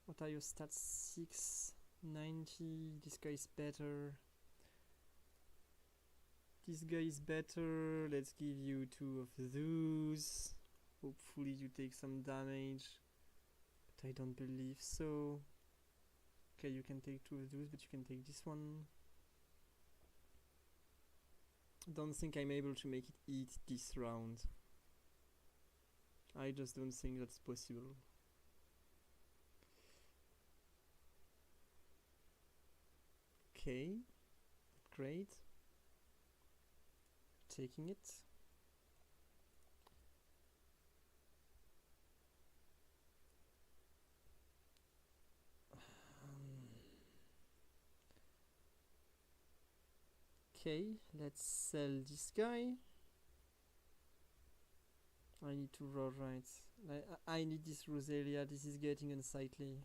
What are your stats? 690. This guy is better. This guy is better. Let's give you 2 of those. Hopefully you take some damage. But I don't believe so. Okay, you can take 2 of those, but you can take this one. Don't think I'm able to make it eat this round. I just don't think that's possible. Okay, great. Taking it. Okay, let's sell this guy. I need to roll right. I need this Roselia. This is getting unsightly.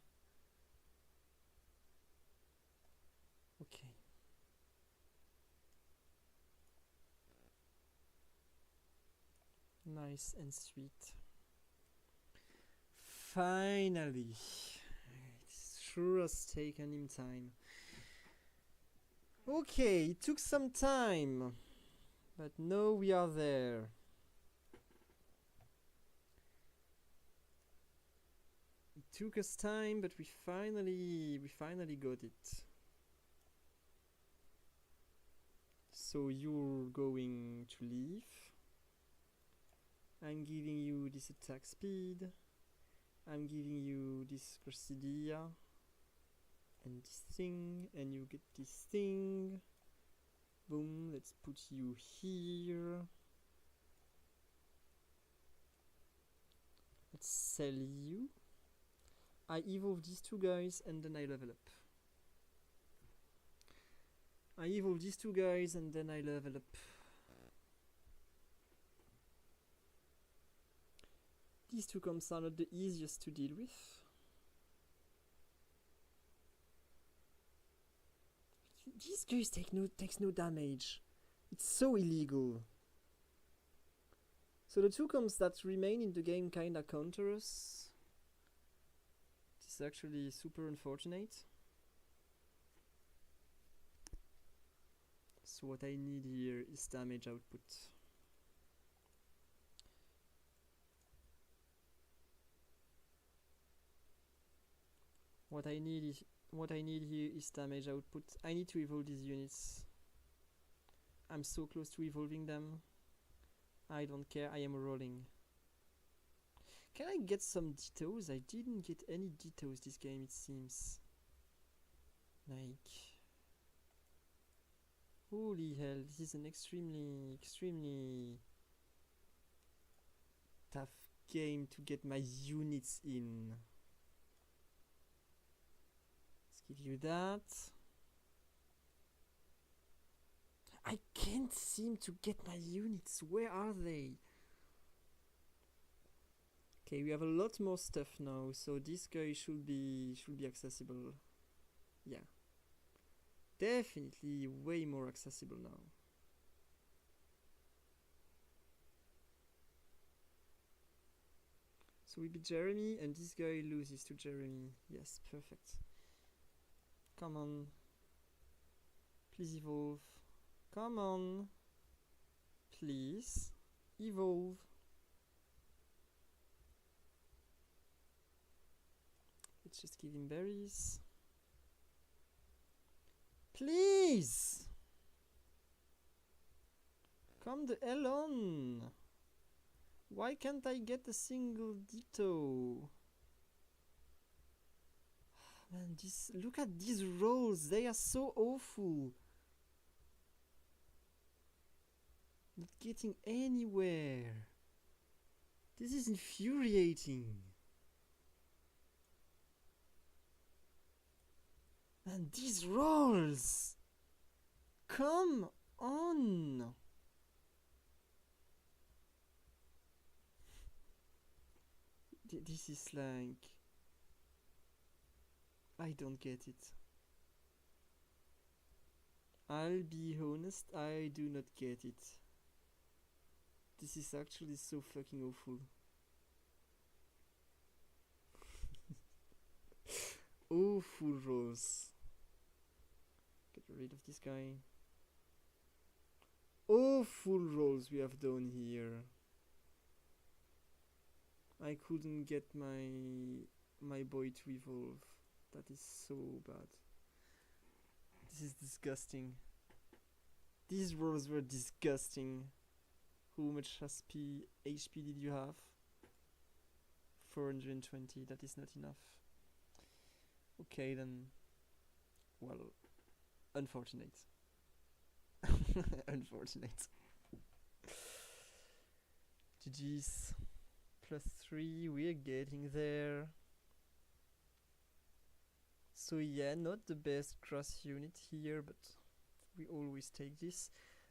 Okay. Nice and sweet. Finally. It sure has taken him time. Okay, it took some time. But now we are there. It took us time, but we finally got it. So you're going to leave. I'm giving you this attack speed. I'm giving you this Gracidia. And this thing. And you get this thing. Boom, let's put you here. Let's sell you. I evolve these two guys and then I level up. I evolve these two guys and then I level up. These two comps are not the easiest to deal with. These guys takes no damage. It's so illegal. So the two comps that remain in the game kinda counter us. This is actually super unfortunate. So what I need here is damage output. What I need here is damage output. I need to evolve these units. I'm so close to evolving them. I don't care, I am rolling. Can I get some Dittos? I didn't get any Dittos this game, it seems. Like... Holy hell, this is an extremely tough game to get my units in. Let's give you that. I can't seem to get my units. Where are they? Okay, we have a lot more stuff now, so this guy should be accessible. Yeah. Definitely way more accessible now. So we beat Jeremy and this guy loses to Jeremy. Yes, perfect. Come on. Please evolve. Come on. Please. Evolve. Let's just give him berries. Please! Come the hell on! Why can't I get a single Ditto? Man, look at these rolls, they are so awful. Not getting anywhere. This is infuriating. Man, these rolls! Come on! This is like... I don't get it. I'll be honest, I do not get it. This is actually so fucking awful. Awful rolls. Get rid of this guy. Awful rolls we have done here. I couldn't get my boy to evolve. That is so bad. This is disgusting. These rolls were disgusting. How much HP did you have? 420, that is not enough. Okay then. Well, unfortunate. Unfortunate. GG's. +3, we're getting there. So yeah, not the best cross unit here, but We always take this.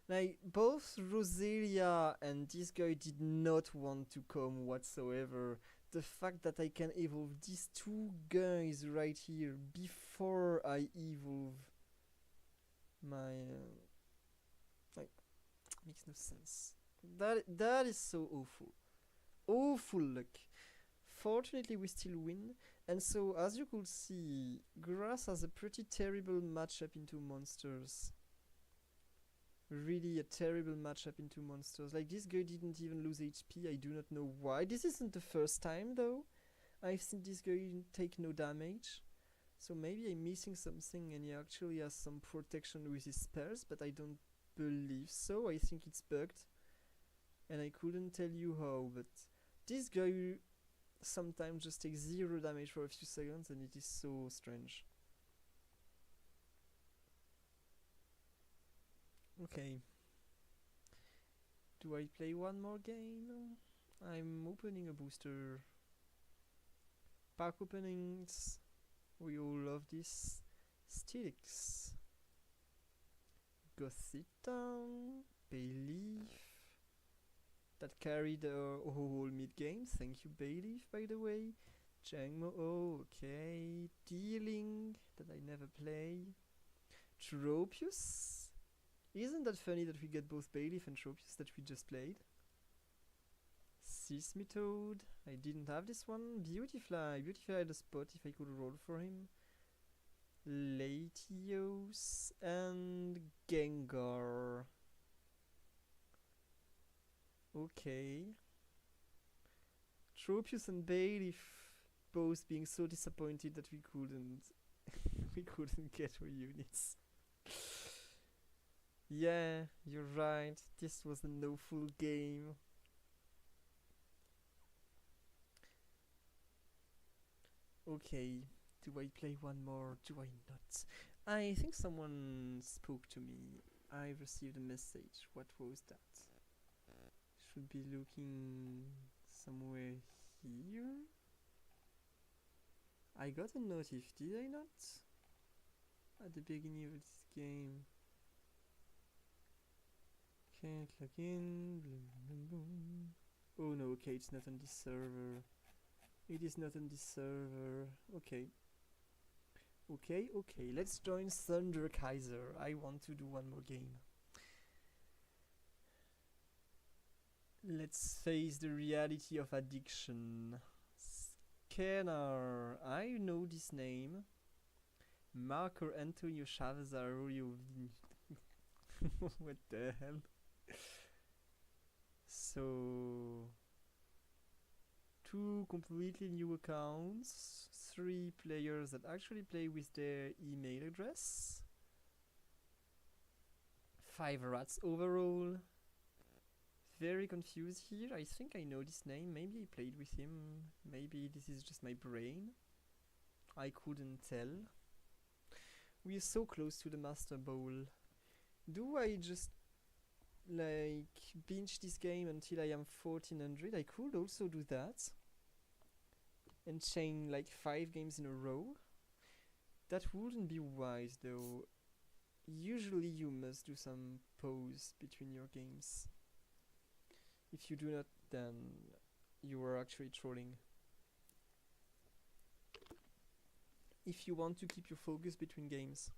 Like, both Roselia and this guy did not want to come whatsoever. The fact that I can evolve these two guys right here before I evolve my... like, makes no sense. That is so awful. Awful luck. Fortunately, we still win. And so, as you could see, Grass has a pretty terrible matchup into monsters. Really a terrible matchup into monsters. Like, this guy didn't even lose HP. I do not know why. This isn't the first time, though. I've seen this guy take no damage. So maybe I'm missing something and he actually has some protection with his spells, but I don't believe so. I think it's bugged. And I couldn't tell you how, but this guy sometimes just takes 0 damage for a few seconds and it is so strange. Okay. Do I play one more game? I'm opening a booster. Pack openings. We all love this. Stilix. Gothita. Bayleaf. That carried a whole mid-game. Thank you, Bayleaf, by the way. Jangmo, oh, okay. Dealing, that I never play. Tropius. Isn't that funny that we get both Bayleaf and Tropius that we just played? Seismitoad. I didn't have this one. Beautifly. Beautifly had a spot if I could roll for him. Latios and Gengar. Okay. Tropius and Bayleaf both being so disappointed that we couldn't we couldn't get our units. Yeah, you're right. This was a no full game. Okay, do I play one more? Do I not? I think someone spoke to me. I received a message. What was that? Should be looking somewhere here. I got a notif, did I not? At the beginning of this game. Can't log in. Oh no, okay, it's not on this server. It is not on this server. Okay. Okay, okay, let's join Thunder Kaiser. I want to do one more game. Let's face the reality of addiction. Scanner. I know this name. Marco Antonio Chavez Arroyo. What the hell? So, 2 completely new accounts. 3 players that actually play with their email address. 5 rats overall. Very confused here. I think I know this name. Maybe I played with him. Maybe this is just my brain. I couldn't tell. We are so close to the Master Bowl. Do I just like binge this game until I am 1400? I could also do that. And chain like 5 games in a row. That wouldn't be wise though. Usually you must do some pause between your games. If you do not, then you are actually trolling. If you want to keep your focus between games,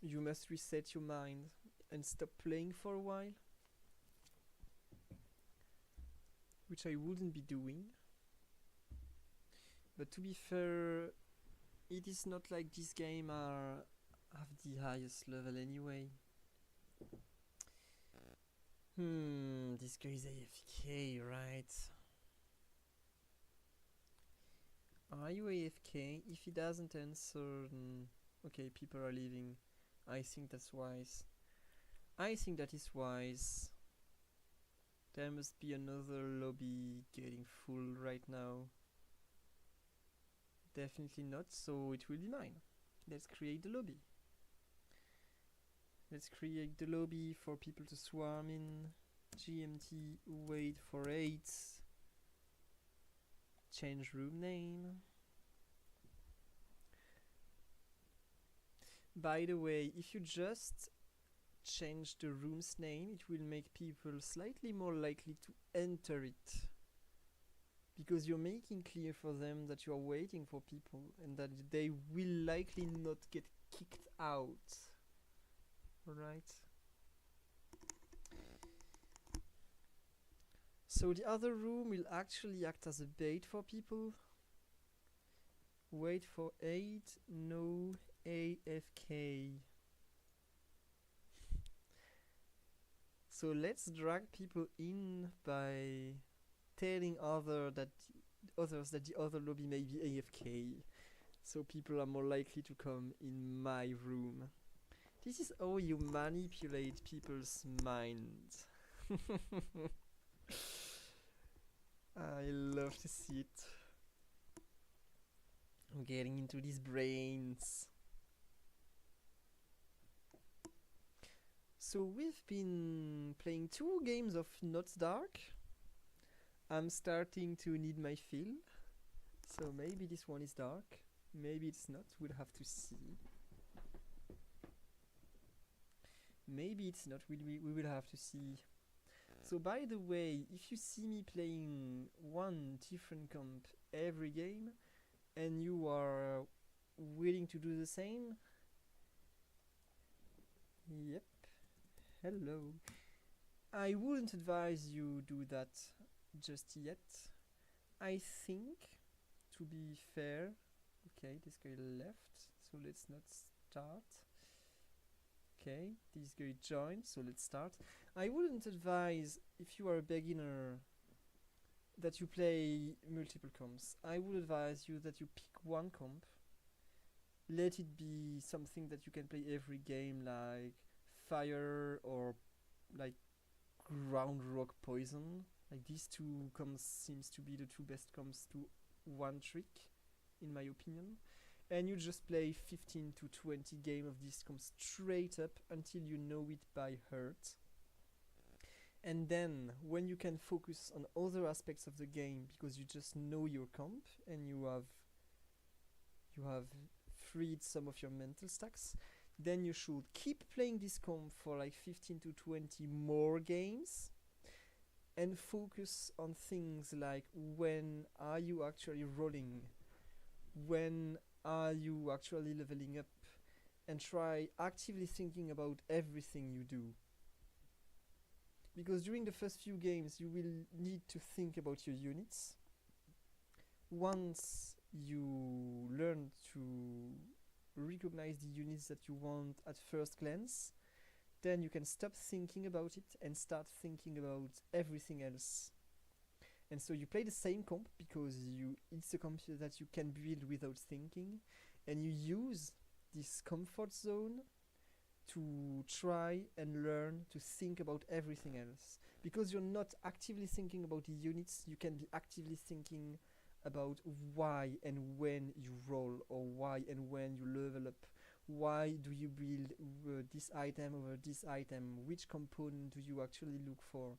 you must reset your mind and stop playing for a while. Which I wouldn't be doing. But to be fair, it is not like this game have the highest level anyway. This guy is AFK, right? Are you AFK? If he doesn't answer, okay, people are leaving. I think that's wise. I think that is wise. There must be another lobby getting full right now. Definitely not, so it will be mine. Let's create the lobby. Let's create the lobby for people to swarm in. GMT, wait for 8. Change room name. By the way, if you just change the room's name, it will make people slightly more likely to enter it. Because you're making clear for them that you are waiting for people and that they will likely not get kicked out. Alright? So the other room will actually act as a bait for people. Wait for 8, no AFK. So let's drag people in by telling others that the other lobby may be AFK. So people are more likely to come in my room. This is how you manipulate people's minds. I love to see it. I'm getting into these brains. So we've been playing 2 games of Not Dark. I'm starting to need my fill. So maybe this one is dark. Maybe it's not. We'll have to see. Maybe it's not. We will have to see. So by the way, if you see me playing one different comp every game and you are willing to do the same, yep, hello. I wouldn't advise you do that just yet. I think, to be fair, okay, this guy left, so let's not start. Okay, this guy joined, so let's start. I wouldn't advise, if you are a beginner, that you play multiple comps. I would advise you that you pick one comp. Let it be something that you can play every game, like Fire or like Ground Rock Poison. Like these 2 comps seems to be the 2 best comps to one trick, in my opinion. And you just play 15 to 20 game of this comp straight up until you know it by heart. And then when you can focus on other aspects of the game because you just know your comp and you have freed some of your mental stacks, then you should keep playing this comp for like 15 to 20 more games and focus on things like when are you actually rolling, when are you actually leveling up, and try actively thinking about everything you do. Because during the first few games you will need to think about your units. Once you learn to recognize the units that you want at first glance, then you can stop thinking about it and start thinking about everything else. And so you play the same comp because it's a comp that you can build without thinking, and you use this comfort zone to try and learn to think about everything else. Because you're not actively thinking about the units, you can be actively thinking about why and when you roll, or why and when you level up. Why do you build this item over this item? Which component do you actually look for?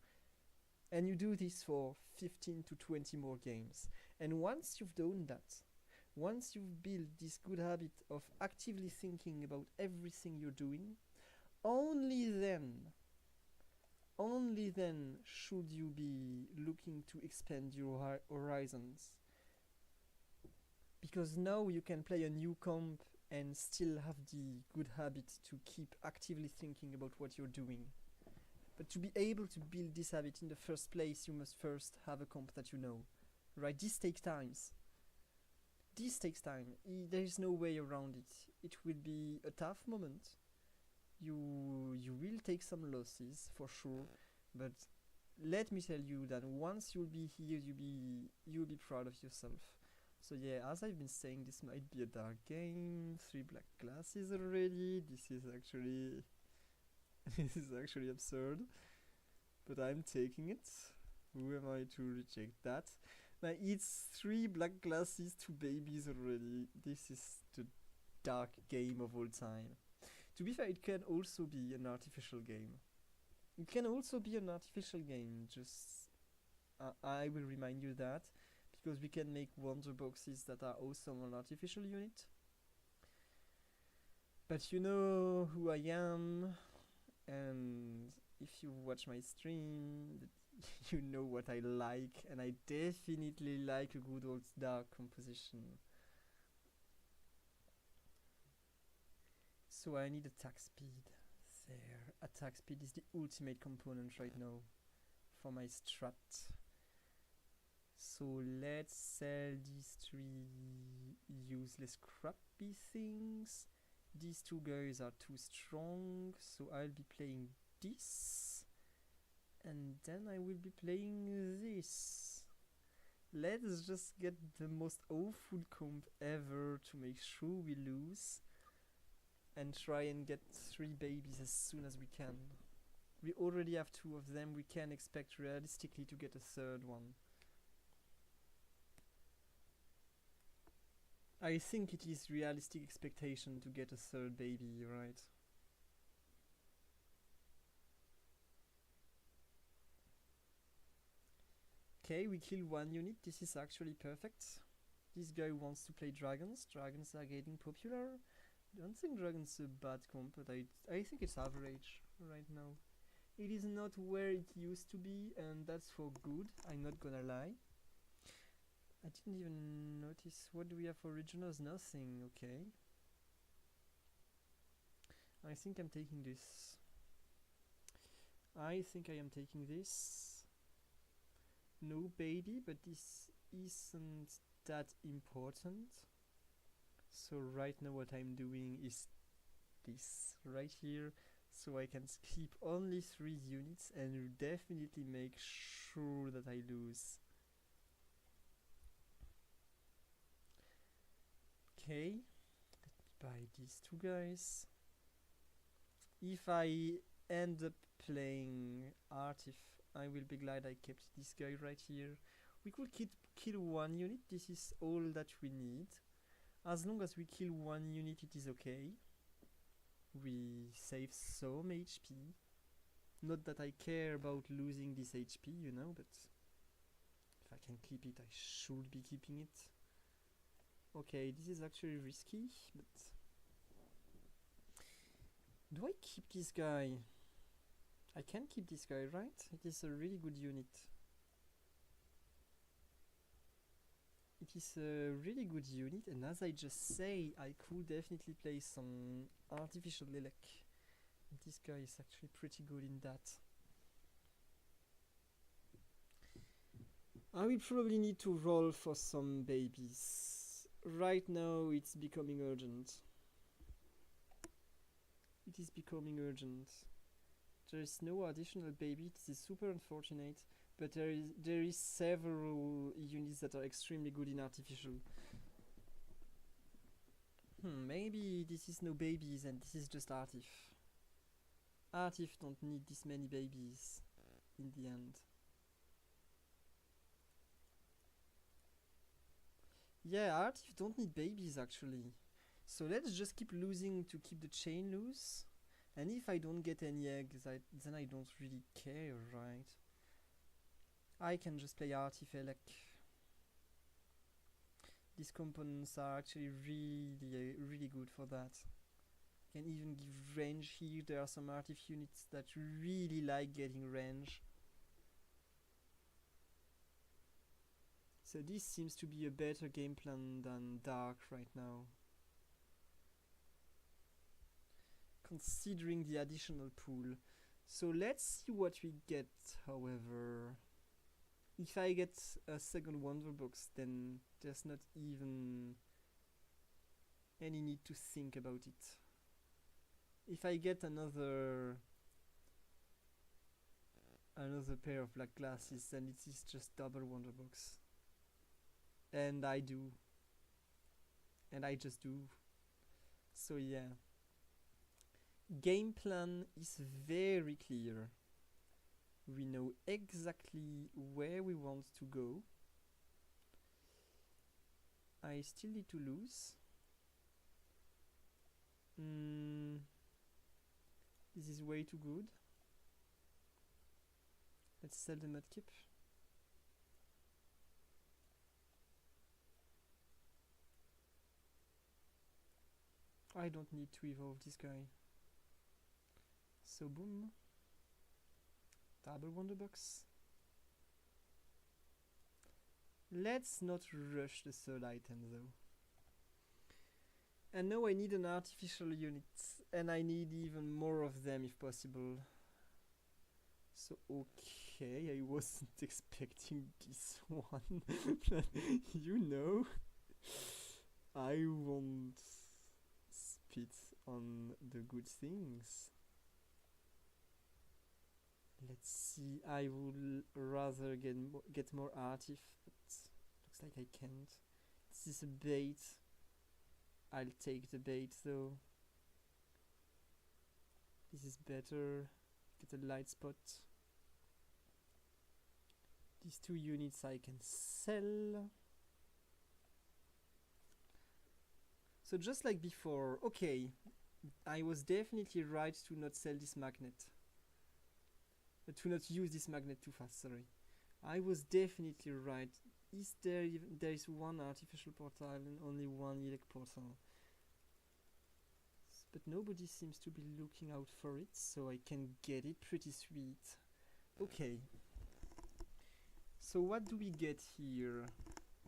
And you do this for 15 to 20 more games. And once you've done that, once you've built this good habit of actively thinking about everything you're doing, only then should you be looking to expand your horizons. Because now you can play a new comp and still have the good habit to keep actively thinking about what you're doing. But to be able to build this habit in the first place, you must first have a comp that you know. Right? This takes time. There is no way around it. It will be a tough moment. You will take some losses for sure, but let me tell you that once you'll be here, you'll be proud of yourself. So yeah, as I've been saying, this might be a dark game. 3 black classes already. This is actually absurd, but I'm taking it. Who am I to reject that? Now it's 3 black glasses, 2 babies already. This is the dark game of all time. To be fair, it can also be an artificial game. Just I will remind you that, because we can make wonder boxes that are also an artificial unit. But you know who I am, and if you watch my stream, you know what I like, and I definitely like a good old dark composition. So I need attack speed. There, attack speed is the ultimate component right now for my strat. So let's sell these 3 useless crappy things. These 2 guys are too strong, so I'll be playing this. And then I will be playing this. Let's just get the most awful comp ever to make sure we lose. And try and get 3 babies as soon as we can. We already have 2 of them, we can expect realistically to get a 3rd one. I think it is realistic expectation to get a 3rd baby, right? Okay, we kill 1 unit, this is actually perfect. This guy wants to play dragons, dragons are getting popular. I don't think dragons a bad comp, but I think it's average right now. It is not where it used to be, and that's for good, I'm not gonna lie. I didn't even notice. What do we have for originals? Nothing. Okay. I think I'm taking this. I think I am taking this. No baby, but this isn't that important. So right now what I'm doing is this right here. So I can keep only 3 units and definitely make sure that I lose. Okay, let me buy these 2 guys. If I end up playing Artif, I will be glad I kept this guy right here. We could kill 1 unit, this is all that we need. As long as we kill 1 unit, it is okay. We save some HP. Not that I care about losing this HP, you know, but if I can keep it, I should be keeping it. Okay, this is actually risky, but do I keep this guy? I can keep this guy, right? It is a really good unit. It is a really good unit, and as I just say, I could definitely play some artificial lilac. This guy is actually pretty good in that. I will probably need to roll for some babies. Right now it's becoming urgent. It is becoming urgent. There is no additional baby, this is super unfortunate, but there is several units that are extremely good in artificial. Maybe this is no babies and this is just Artif. Artif don't need this many babies in the end. Yeah, Artif don't need babies actually. So let's just keep losing to keep the chain loose. And if I don't get any eggs, then I don't really care, right? I can just play Artifelec. These components are actually really good for that. Can even give range here. There are some Artif units that really like getting range. So this seems to be a better game plan than Dark right now. Considering the additional pool. So let's see what we get, however. If I get a second Wonder Box, then there's not even any need to think about it. If I get another pair of black glasses, then it is just double Wonder Box. And I do. And I just do. So yeah. Game plan is very clear. We know exactly where we want to go. I still need to lose. This is way too good. Let's sell the Mudkip. I don't need to evolve this guy. So boom. Double Wonderbox. Let's not rush the third item though. And now I need an artificial unit, and I need even more of them if possible. So okay, I wasn't expecting this one, but you know, I won't spit on the good things. Let's see, I would rather get more artif, but looks like I can't. This is a bait. I'll take the bait though. This is better. Get a light spot. These 2 units I can sell. So just like before, okay, I was definitely right to not sell this magnet. To not use this magnet too fast, sorry. I was definitely right. Is there even, there is 1 artificial portal and only 1 elect portal. But nobody seems to be looking out for it, so I can get it. Pretty sweet. Okay. So what do we get here?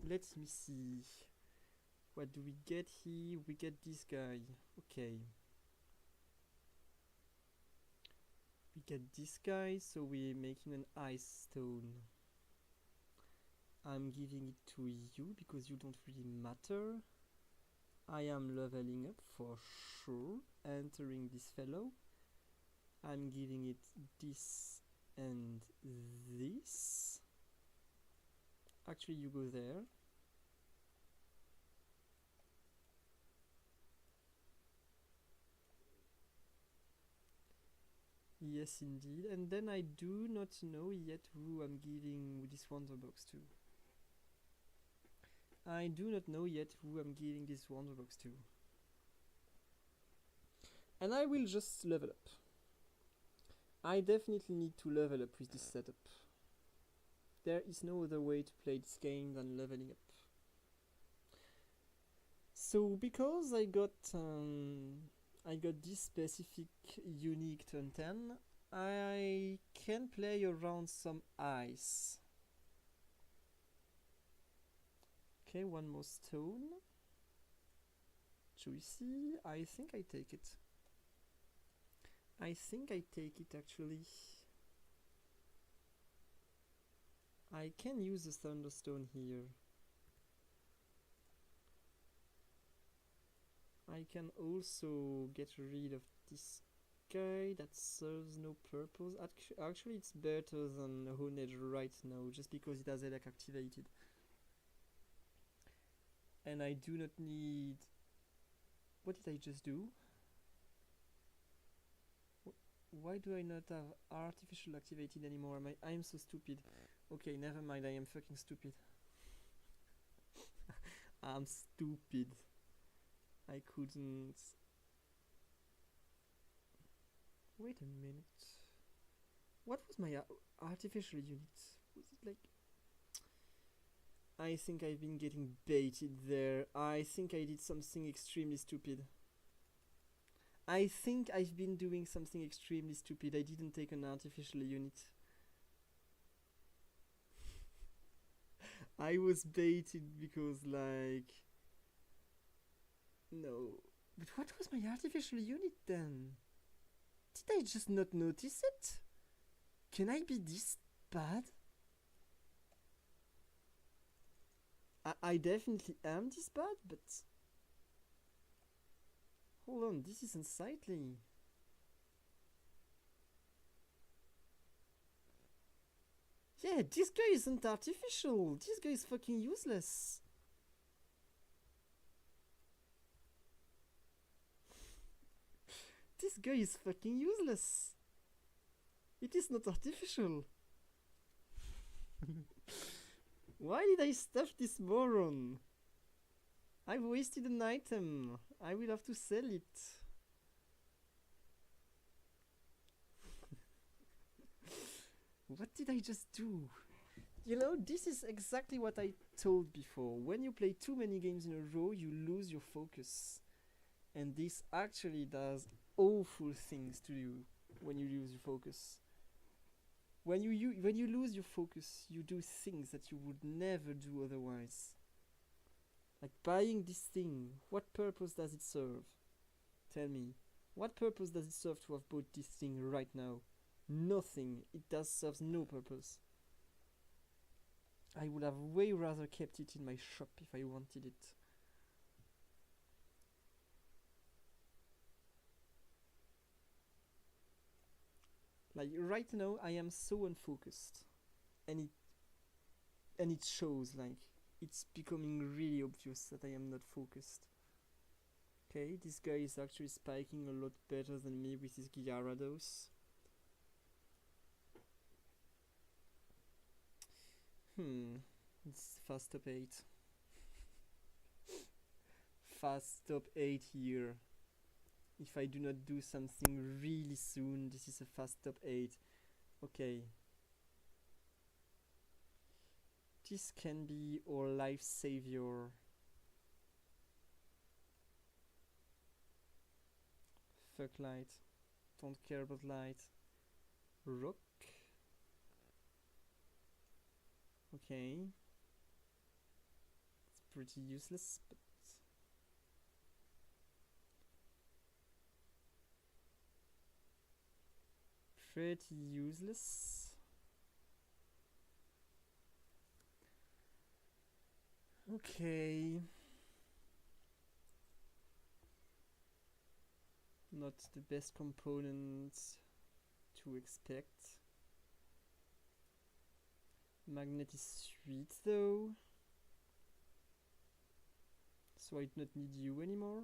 Let me see. What do we get here? We get this guy. Okay. We get this guy, so we're making an ice stone. I'm giving it to you because you don't really matter. I am leveling up for sure, entering this fellow. I'm giving it this and this. Actually, you go there. Yes, indeed. And then I do not know yet who I'm giving this Wonderbox to. I do not know yet who I'm giving this Wonderbox to. And I will just level up. I definitely need to level up with this setup. There is no other way to play this game than leveling up. So because I got this specific unique turn 10, I can play around some ice. Okay, 1 more stone. Juicy. I think I take it. I think I take it actually. I can use the Thunderstone here. I can also get rid of this guy that serves no purpose. Actually, it's better than Honedge right now, just because it has Elec activated. And I do not need... What did I just do? Why do I not have artificial activated anymore? I'm so stupid. Okay, never mind, I am fucking stupid. I'm stupid. I couldn't... Wait a minute. What was my artificial unit? Was it like... I think I've been getting baited there. I think I did something extremely stupid. I think I've been doing something extremely stupid. I didn't take an artificial unit. I was baited because like... No. But what was my artificial unit then? Did I just not notice it? Can I be this bad? I definitely am this bad, but... Hold on, this is unsightly. Yeah, this guy isn't artificial. This guy is fucking useless. This guy is fucking useless. It is not artificial. Why did I stuff this moron? I've wasted an item. I will have to sell it. What did I just do? You know, this is exactly what I told before. When you play too many games in a row, you lose your focus. And this actually does awful things to you when you lose your focus. When you lose your focus, you do things that you would never do otherwise. Like buying this thing, what purpose does it serve? Tell me, what purpose does it serve to have bought this thing right now? Nothing. It does serves no purpose. I would have way rather kept it in my shop if I wanted it. Like right now I am so unfocused, and it shows. Like it's becoming really obvious that I am not focused. Okay, this guy is actually spiking a lot better than me with his Gyarados. It's fast top 8. Fast top 8 here. If I do not do something really soon, this is a fast top 8. Okay. This can be our life savior. Fuck light. Don't care about light. Rock. Okay. It's pretty useless, but pretty useless. Okay. Not the best components to expect. Magnet is sweet though, so I do not need you anymore.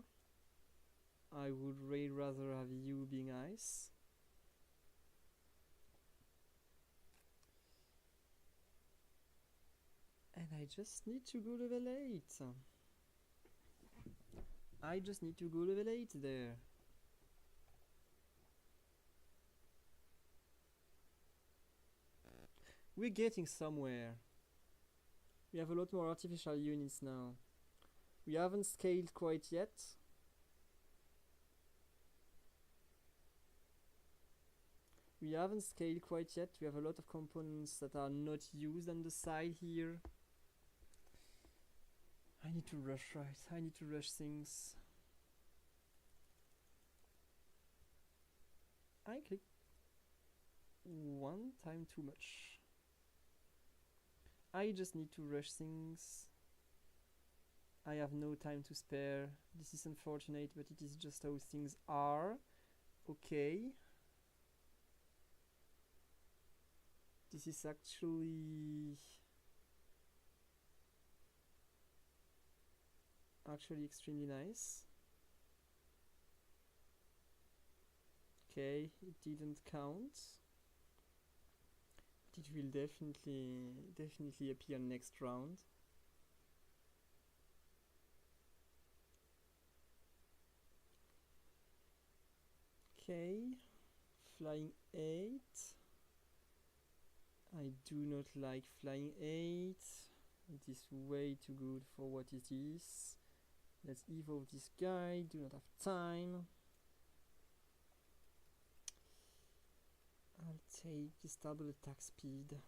I would way rather have you being ice. And I just need to go level 8. I just need to go level 8 there. We're getting somewhere. We have a lot more artificial units now. We haven't scaled quite yet. We have a lot of components that are not used on the side here. I need to rush, right? I need to rush things. I clicked one time too much. I just need to rush things. I have no time to spare. This is unfortunate, but it is just how things are. Okay. This is actually extremely nice. Okay, it didn't count. It will definitely appear next round. Okay, flying 8. I do not like flying 8. It is way too good for what it is. Let's evolve this guy, do not have time. I'll take this double attack speed.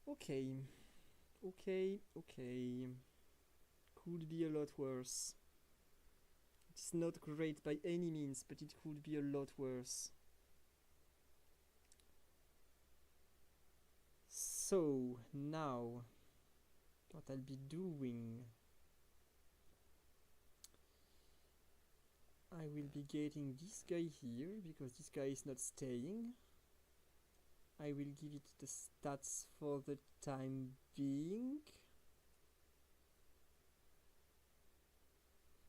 Okay. Could be a lot worse. It's not great by any means, but it could be a lot worse. So, now, what I'll be doing, I will be getting this guy here, because this guy is not staying. I will give it the stats for the time being,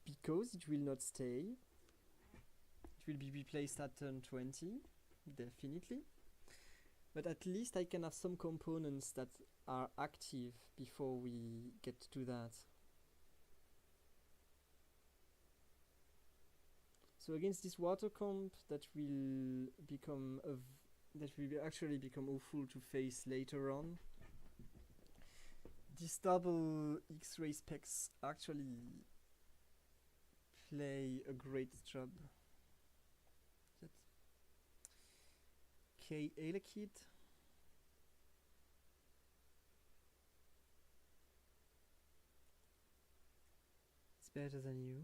because it will not stay. It will be replaced at turn 20, definitely. But at least I can have some components that are active before we get to that. So against this water comp, that will actually become awful to face later on. These double X-ray specs actually play a great job. Okay, Elekid. It's better than you.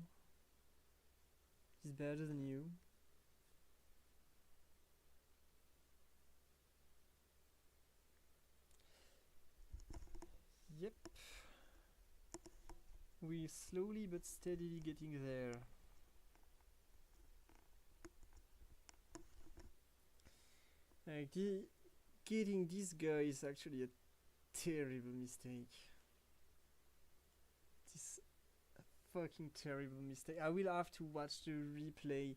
It's better than you. Yep. We're slowly but steadily getting there. Like, getting this guy is actually a terrible mistake. This fucking terrible mistake. I will have to watch the replay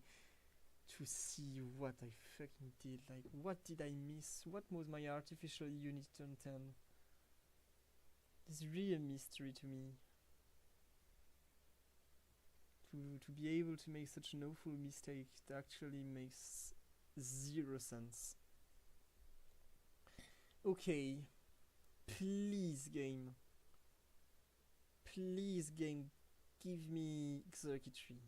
to see what I fucking did. Like, what did I miss? What was my artificial unit on 10? It's really a mystery to me. To be able to make such an awful mistake, it actually makes zero sense. Okay, please game, give me circuitry.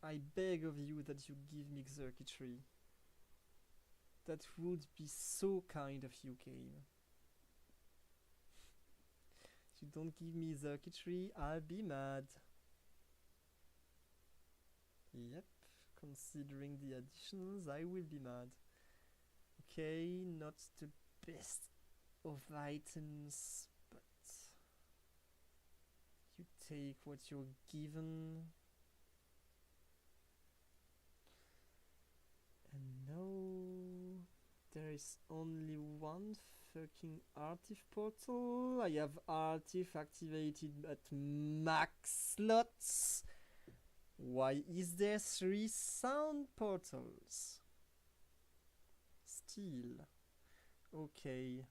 I beg of you that you give me circuitry. That would be so kind of you, game. If you don't give me circuitry, I'll be mad. Yep, considering the additions, I will be mad. Okay, not the best of items, but you take what you're given. And no, there is only one fucking artif portal. I have artif activated at max slots. Why is there 3 sound portals? Still. Okay.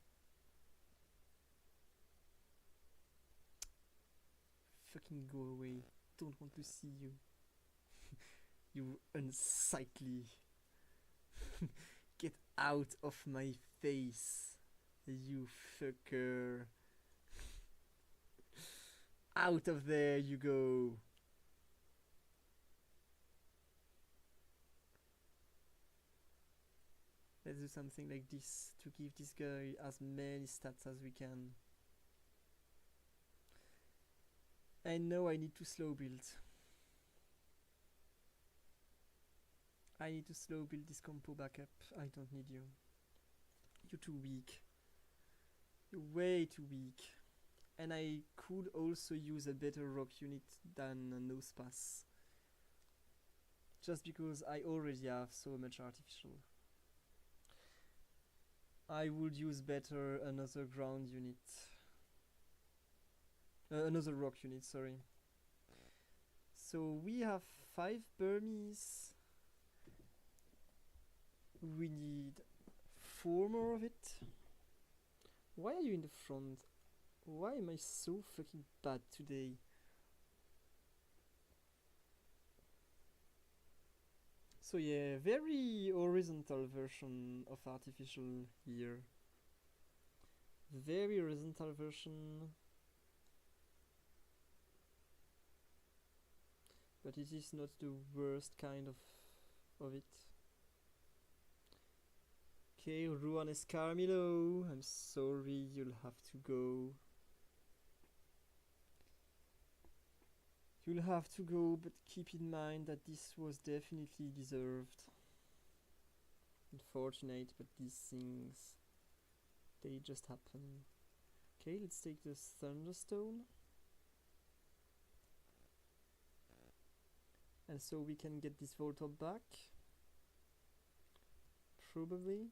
Fucking go away. Don't want to see you. You unsightly. Get out of my face, you fucker. Out of there you go. Let's do something like this to give this guy as many stats as we can. I know I need to slow build. I need to slow build this compo back up. I don't need you. You're too weak. You're way too weak. And I could also use a better rock unit than a no spas. Just because I already have so much artificial. I would use better another ground unit. Another rock unit, sorry. So we have 5 Burmese. We need 4 more of it. Why are you in the front? Why am I so fucking bad today? So yeah, very horizontal version of artificial here. Very horizontal version. But it is not the worst kind of it. Okay, Ruan Escarmilo, I'm sorry, you'll have to go. You'll have to go, but keep in mind that this was definitely deserved. Unfortunate, but these things, they just happen. Okay, let's take this Thunderstone. And so we can get this Voltop back. Probably.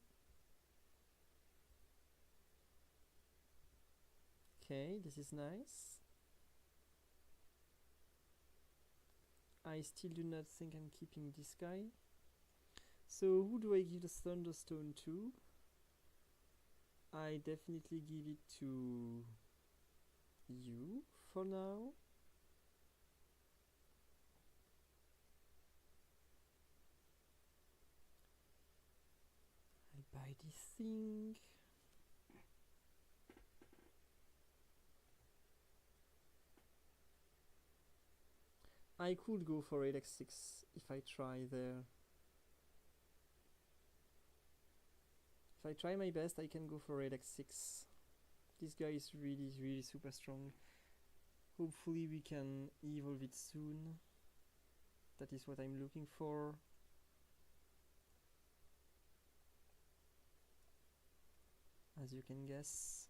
Okay, this is nice. I still do not think I'm keeping this guy. So who do I give the Thunderstone to? I definitely give it to you for now. I buy this thing. I could go for 8x6 if I try there. If I try my best, I can go for 8x6. This guy is really super strong. Hopefully we can evolve it soon. That is what I'm looking for. As you can guess.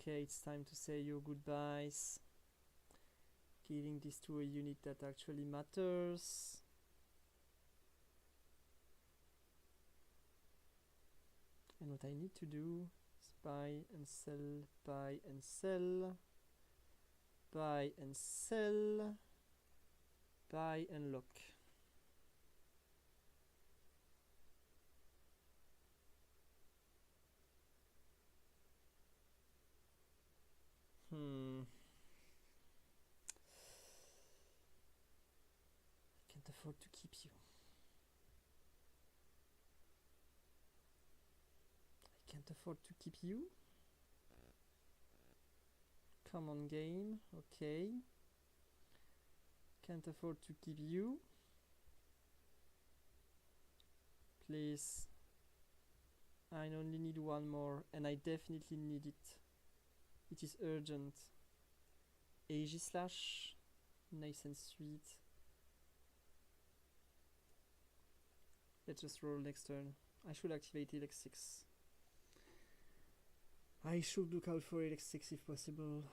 Okay, it's time to say your goodbyes. Giving this to a unit that actually matters. And what I need to do is buy and sell, buy and sell, buy and sell, buy and lock. I can't afford to keep you. I can't afford to keep you. Come on, game. Okay. Can't afford to keep you. Please. I only need one more, and I definitely need it. It is urgent. Aegislash. Nice and sweet. Let's just roll next turn. I should activate Elex6. I should look out for Elex6 if possible.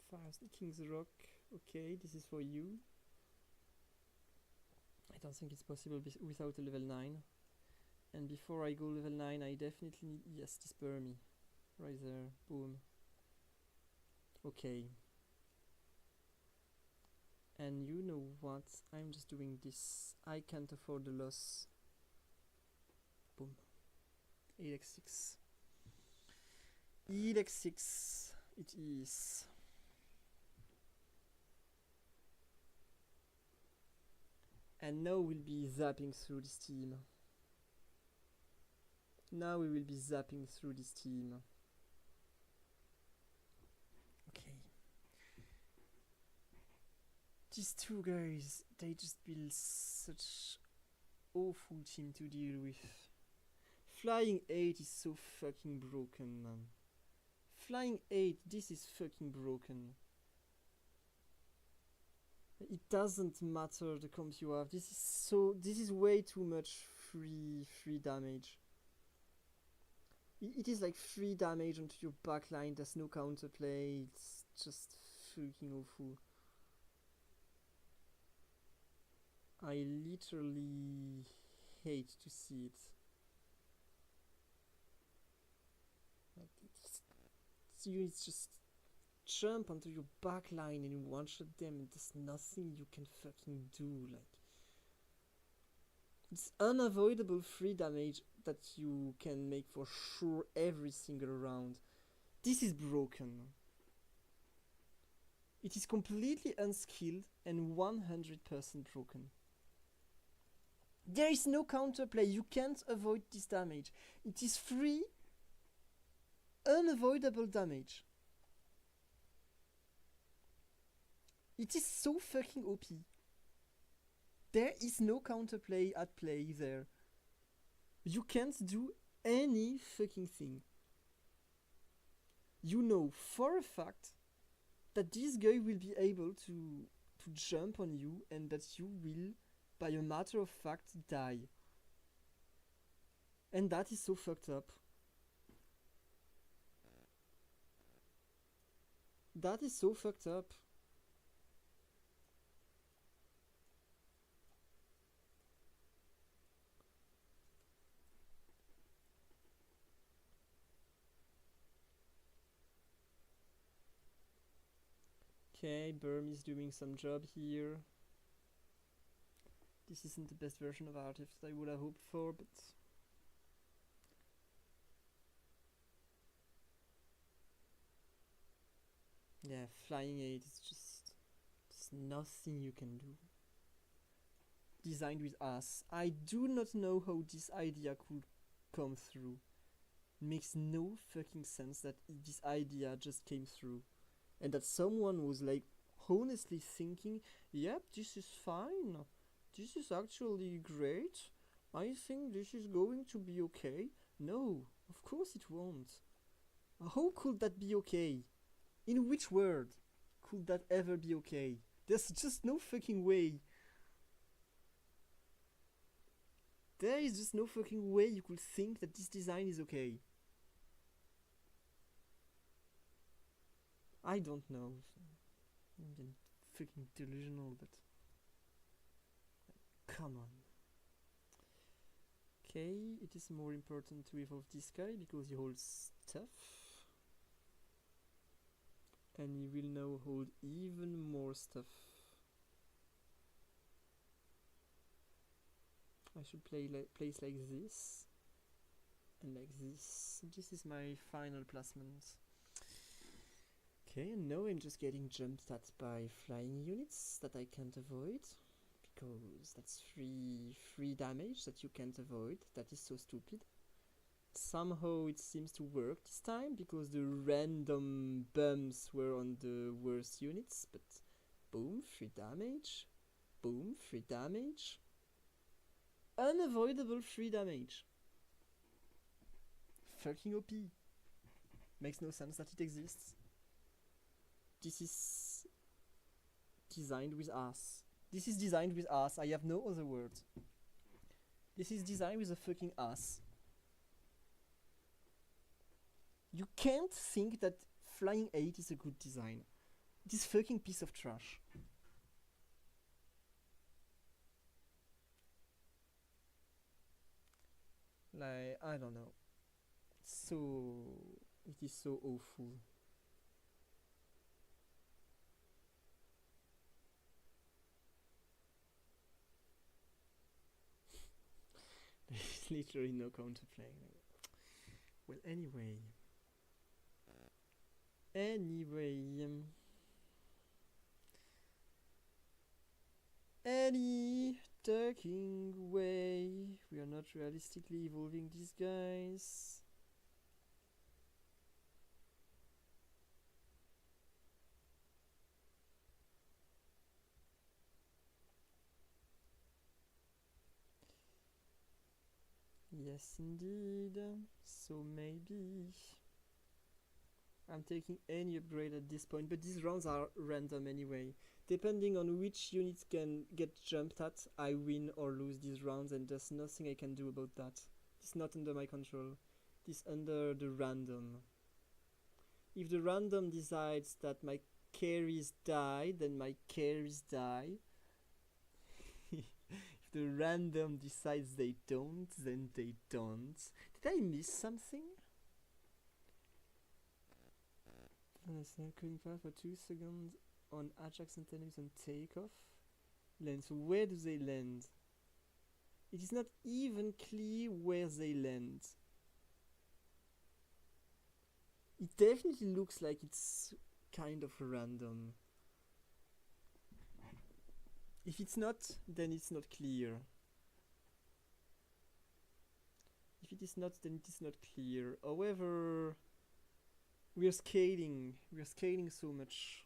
Fires the King's Rock. Okay, this is for you. I don't think it's possible without a level 9. And before I go level 9, I definitely need... Yes, this Burmy. Right there. Boom. Okay. And you know what? I'm just doing this. I can't afford the loss. Boom. Elex6. Elex6 it is. And now we'll be zapping through this team. Now we will be zapping through this team. Okay. These two guys, they just build such awful team to deal with. Flying 8 is so fucking broken, man. Flying 8, this is fucking broken. It doesn't matter the comps you have. This is way too much free damage. It is like 3 damage onto your backline. There's no counterplay. It's just freaking awful. I literally hate to see it. It's just jump onto your backline and one-shot them, and there's nothing you can fucking do. Like, it's unavoidable free damage that you can make for sure every single round. This is broken. It is completely unskilled and 100% broken. There is no counterplay. You can't avoid this damage. It is free, unavoidable damage. It is so fucking OP. There is no counterplay at play there. You can't do any fucking thing. You know for a fact that this guy will be able to jump on you and that you will, by a matter of fact, die. And that is so fucked up. That is so fucked up. Okay, Burm is doing some job here. This isn't the best version of Artifact I would have hoped for, but... yeah, flying 8 is just... there's nothing you can do. Designed with us. I do not know how this idea could come through. It makes no fucking sense that this idea just came through. And that someone was like honestly thinking, yep, this is fine. This is actually great. I think this is going to be okay. No, of course it won't. How could that be okay? In which world could that ever be okay? There's just no fucking way. There is just no fucking way you could think that this design is okay. I don't know. I'm getting fucking delusional, but come on. Okay, it is more important to evolve this guy because he holds stuff. And he will now hold even more stuff. I should place like this. And like this. This is my final placement. Okay, and now I'm just getting jumped at by flying units that I can't avoid. Because that's free damage that you can't avoid. That is so stupid. Somehow it seems to work this time because the random bumps were on the worst units, but boom, free damage. Boom, free damage. Unavoidable free damage. Fucking OP. Makes no sense that it exists. This is designed with ass. This is designed with ass. I have no other word. This is designed with a fucking ass. You can't think that Flying 8 is a good design. This fucking piece of trash. Like, I don't know. It is so awful. There's literally no counterplay. Well, anyway. Any ducking way. We are not realistically evolving these guys. Yes, indeed. So maybe I'm taking any upgrade at this point, but these rounds are random anyway. Depending on which units can get jumped at, I win or lose these rounds, and there's nothing I can do about that. It's not under my control. It's under the random. If the random decides that my carries die, then my carries die. If the random decides they don't, then they don't. Did I miss something? Cooling power for 2 seconds on adjacent enemies on takeoff. Land. So where do they land? It is not even clear where they land. It definitely looks like it's kind of random. If it's not, then it's not clear. If it is not, then it is not clear. However, we are scaling so much.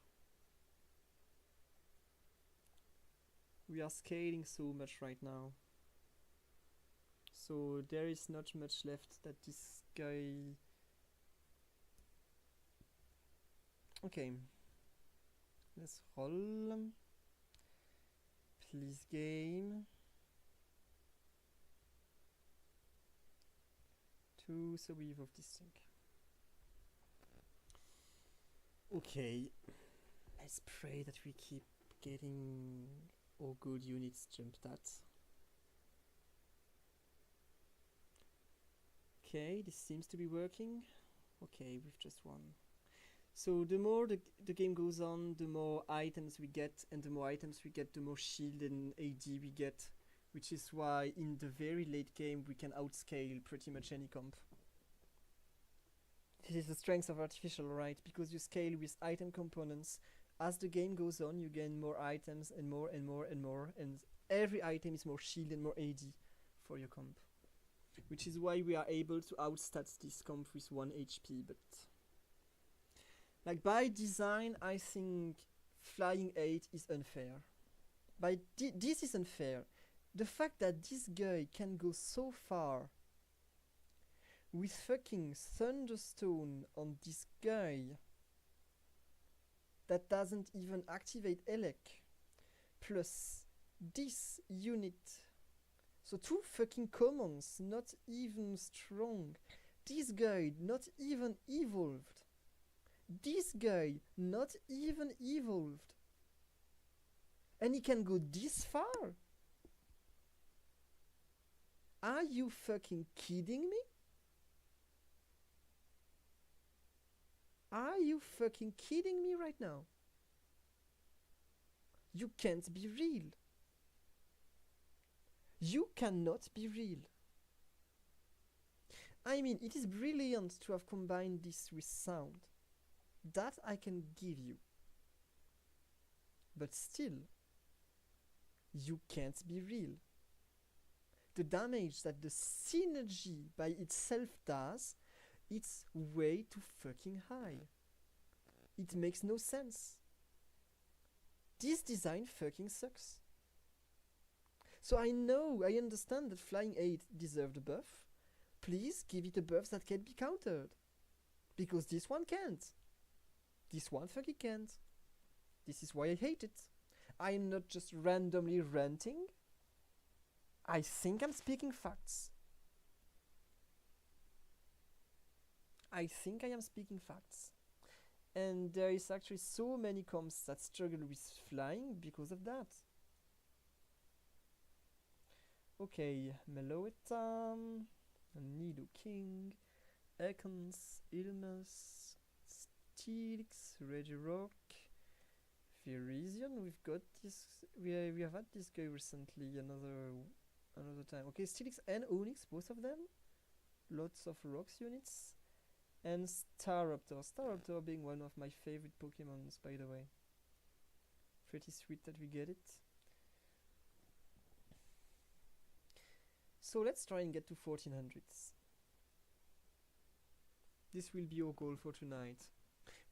We are scaling so much right now. So there is not much left that this guy... Okay. Let's roll. Please game. 2, so we evolve this thing. Okay. Let's pray that we keep getting all good units jumped at. Okay, this seems to be working. Okay, we've just won. So the more the game goes on, the more items we get, and the more items we get, the more shield and AD we get, which is why in the very late game we can outscale pretty much any comp. This is the strength of artificial, right? Because you scale with item components. As the game goes on, you gain more items and more and more and more, and every item is more shield and more AD for your comp. which is why we are able to outstat this comp with 1 HP, but like by design I think flying 8 is unfair. This is unfair. The fact that this guy can go so far with fucking Thunderstone on this guy that doesn't even activate Elec, plus this unit, so 2 fucking commons, not even strong, this guy not even evolved, this guy not even evolved, and he can go this far? Are you fucking kidding me? Are you fucking kidding me right now? You can't be real. You cannot be real. I mean, it is brilliant to have combined this with sound. That I can give you. But still, you can't be real. The damage that the synergy by itself does, it's way too fucking high. It makes no sense. This design fucking sucks. So I understand that Flying 8 deserved a buff. Please give it a buff that can be countered. Because this one can't. This one fucking can't. This is why I hate it. I'm not just randomly ranting. I think I'm speaking facts. I think I am speaking facts. And there is actually so many comps that struggle with flying because of that. Okay, Meloetta, Nidoking, Ekans, Ilmas, Steelix, Regirock, Virizion. We've got this. We have had this guy recently. Another time. Okay, Steelix and Onix, both of them. Lots of rocks units. And Staraptor. Staraptor being one of my favorite Pokemons, by the way. Pretty sweet that we get it. So let's try and get to 1400s. This will be our goal for tonight.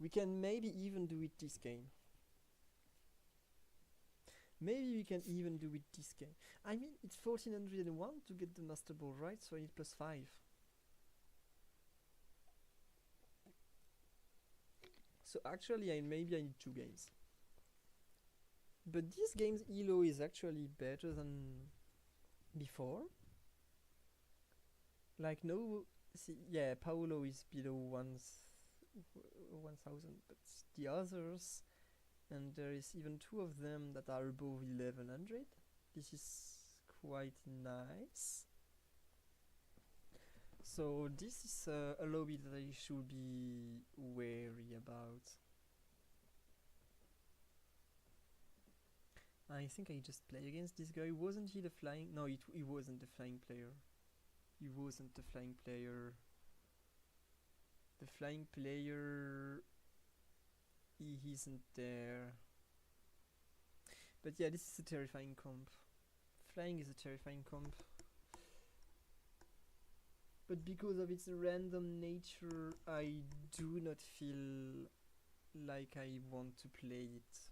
We can maybe even do it this game. Maybe we can even do it this game. I mean, it's 1401 to get the Master Ball, right? So I need +5. So actually, maybe I need 2 games. But this game's elo is actually better than before. Like no, see, yeah, Paolo is below 1000, but the others, and there is even 2 of them that are above 1100. This is quite nice. So this is a lobby that I should be wary about. I think I just play against this guy. Wasn't he the flying? No, he wasn't the flying player. He wasn't the flying player. The flying player, he isn't there. But yeah, this is a terrifying comp. Flying is a terrifying comp. But because of its random nature, I do not feel like I want to play it.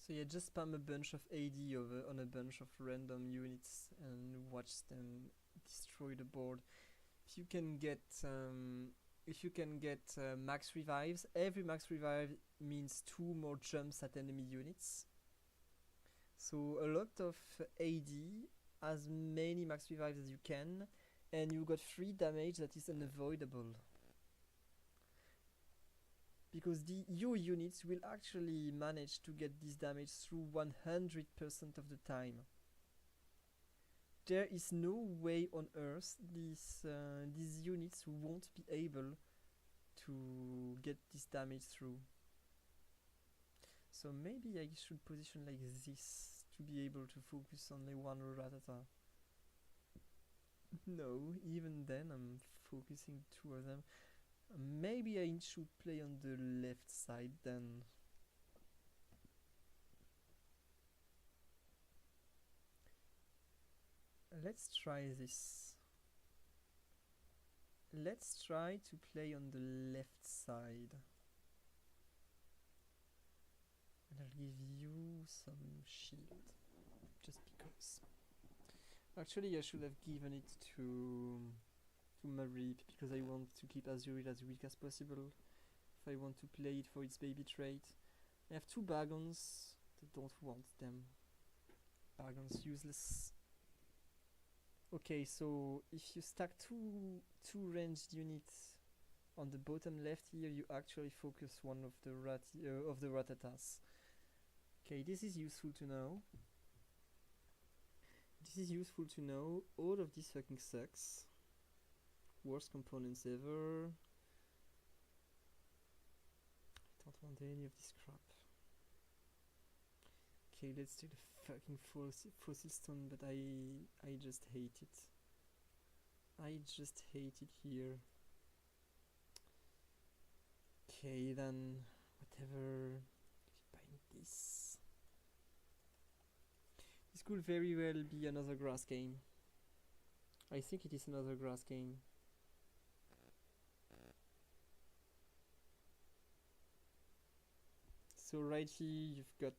So yeah, just spam a bunch of AD on a bunch of random units and watch them destroy the board. If you can get max revives, every max revive means 2 more jumps at enemy units. So a lot of AD, as many max revives as you can, and you got 3 damage that is unavoidable. Because your units will actually manage to get this damage through 100% of the time. There is no way on earth these units won't be able to get this damage through. So maybe I should position like this to be able to focus only one Rattata. No, even then I'm focusing 2 of them. Maybe I should play on the left side then. let's try this. Let's try to play on the left side. And I'll give you some shield. Just because. Actually, I should have given it to Marie because I want to keep Azurill as weak as possible. If I want to play it for its baby trait. I have 2 Bargons. I don't want them. Bargons useless. Okay, so if you stack two ranged units on the bottom left here, you actually focus one of the Ratatas. Okay, this is useful to know. This is useful to know. All of this fucking sucks. Worst components ever. I don't want any of this crap. Okay, let's take the fucking fossil stone, but I just hate it. I just hate it here. Okay, then whatever. Buying this. This could very well be another grass game. I think it is another grass game. So right here you've got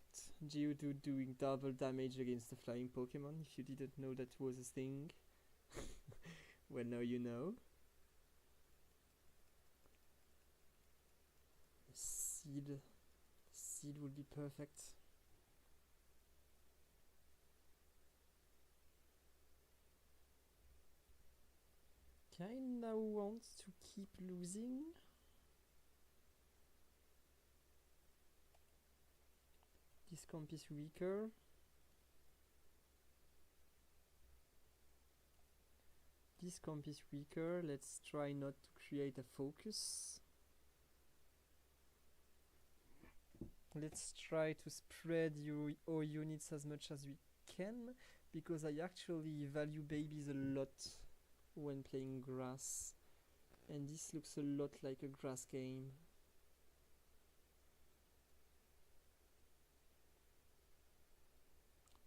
Geodude doing double damage against the flying Pokemon, if you didn't know that was a thing. Well, now you know. Seed would be perfect. Kinda want to keep losing. This comp is weaker. This comp is weaker. Let's try not to create a focus. Let's try to spread our units as much as we can, because I actually value babies a lot when playing grass, and this looks a lot like a grass game.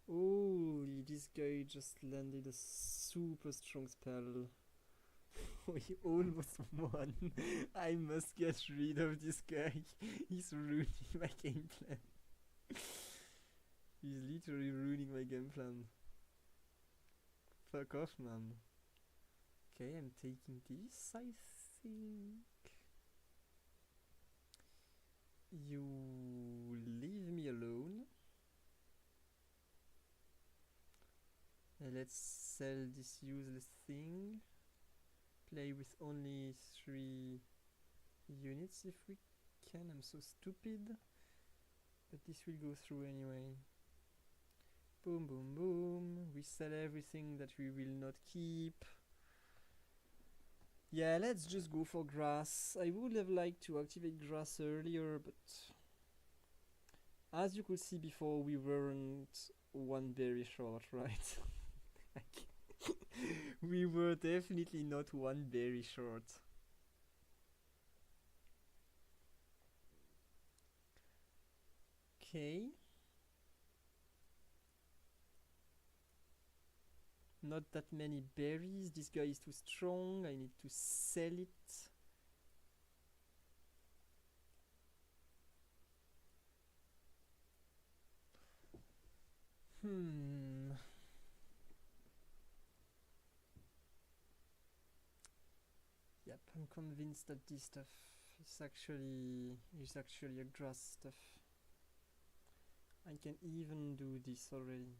Holy, this guy just landed a super strong spell. He almost won. I must get rid of this guy. He's ruining my game plan. He's literally ruining my game plan. Fuck off, man. Okay, I'm taking this, I think. You leave me alone. Let's sell this useless thing. Play with only 3 units if we can. I'm so stupid. But this will go through anyway. Boom, boom, boom. We sell everything that we will not keep. Yeah, let's just go for grass. I would have liked to activate grass earlier, but as you could see before, we weren't one berry short, right? We were definitely not one berry short. Okay. Not that many berries. This guy is too strong. I need to sell it. Yep, I'm convinced that this stuff is actually a grass stuff. I can even do this already.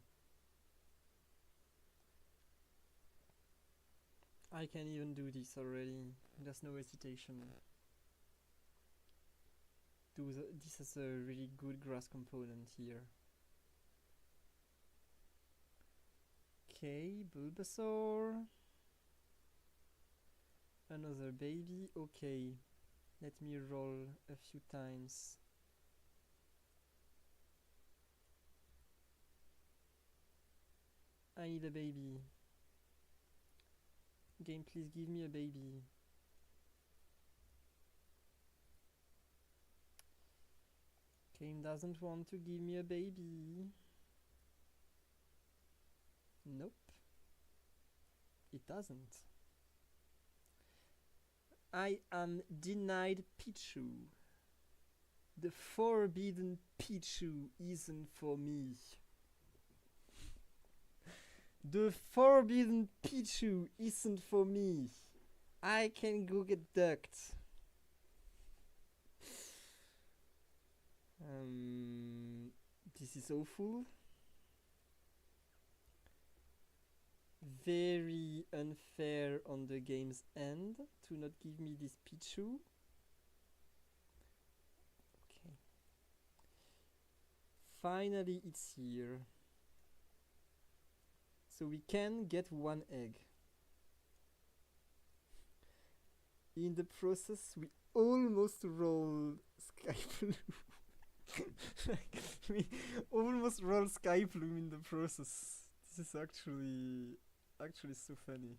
I can even do this already. There's no hesitation. This is a really good grass component here. Okay, Bulbasaur. Another baby. Okay, let me roll a few times. I need a baby. Game, please give me a baby. Game doesn't want to give me a baby. Nope. doesn't. I am denied Pichu. The forbidden Pichu isn't for me. The forbidden Pichu isn't for me. I can go get ducked. This is awful. Very unfair on the game's end to not give me this Pichu. Okay. Finally, it's here. So we can get one egg. In the process, we almost rolled Sky Bloom. We almost rolled Sky Bloom in the process. This is actually so funny.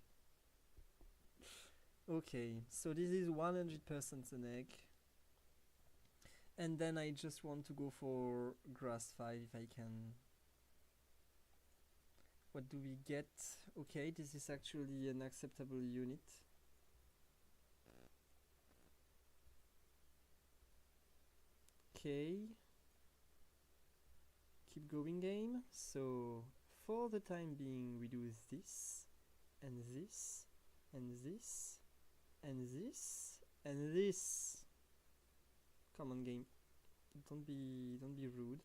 Okay, so this is 100% an egg. And then I just want to go for grass 5 if I can. What do we get? Okay, this is actually an acceptable unit. Okay. Keep going, game. So for the time being we do this and this and this and this and this. Come on, game. Don't be rude.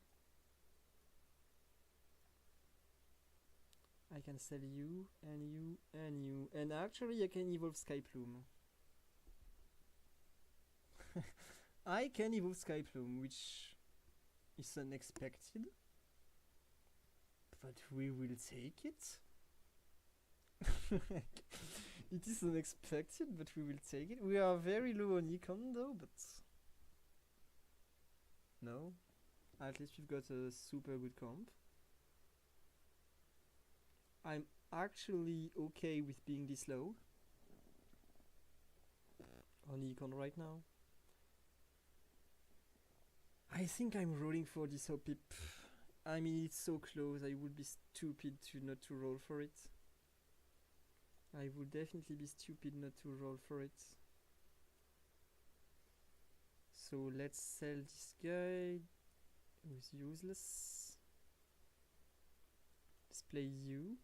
I can sell you and you and you, and actually I can evolve Sky Plume. I can evolve Sky Plume, which is unexpected, but we will take it. It is unexpected, but we will take it. We are very low on econ though, but no, at least we've got a super good comp. I'm actually okay with being this low on econ right now. I think I'm rolling for this OPIP. I mean, it's so close, I would be stupid not to roll for it. I would definitely be stupid not to roll for it. So let's sell this guy who's useless. Let's play you.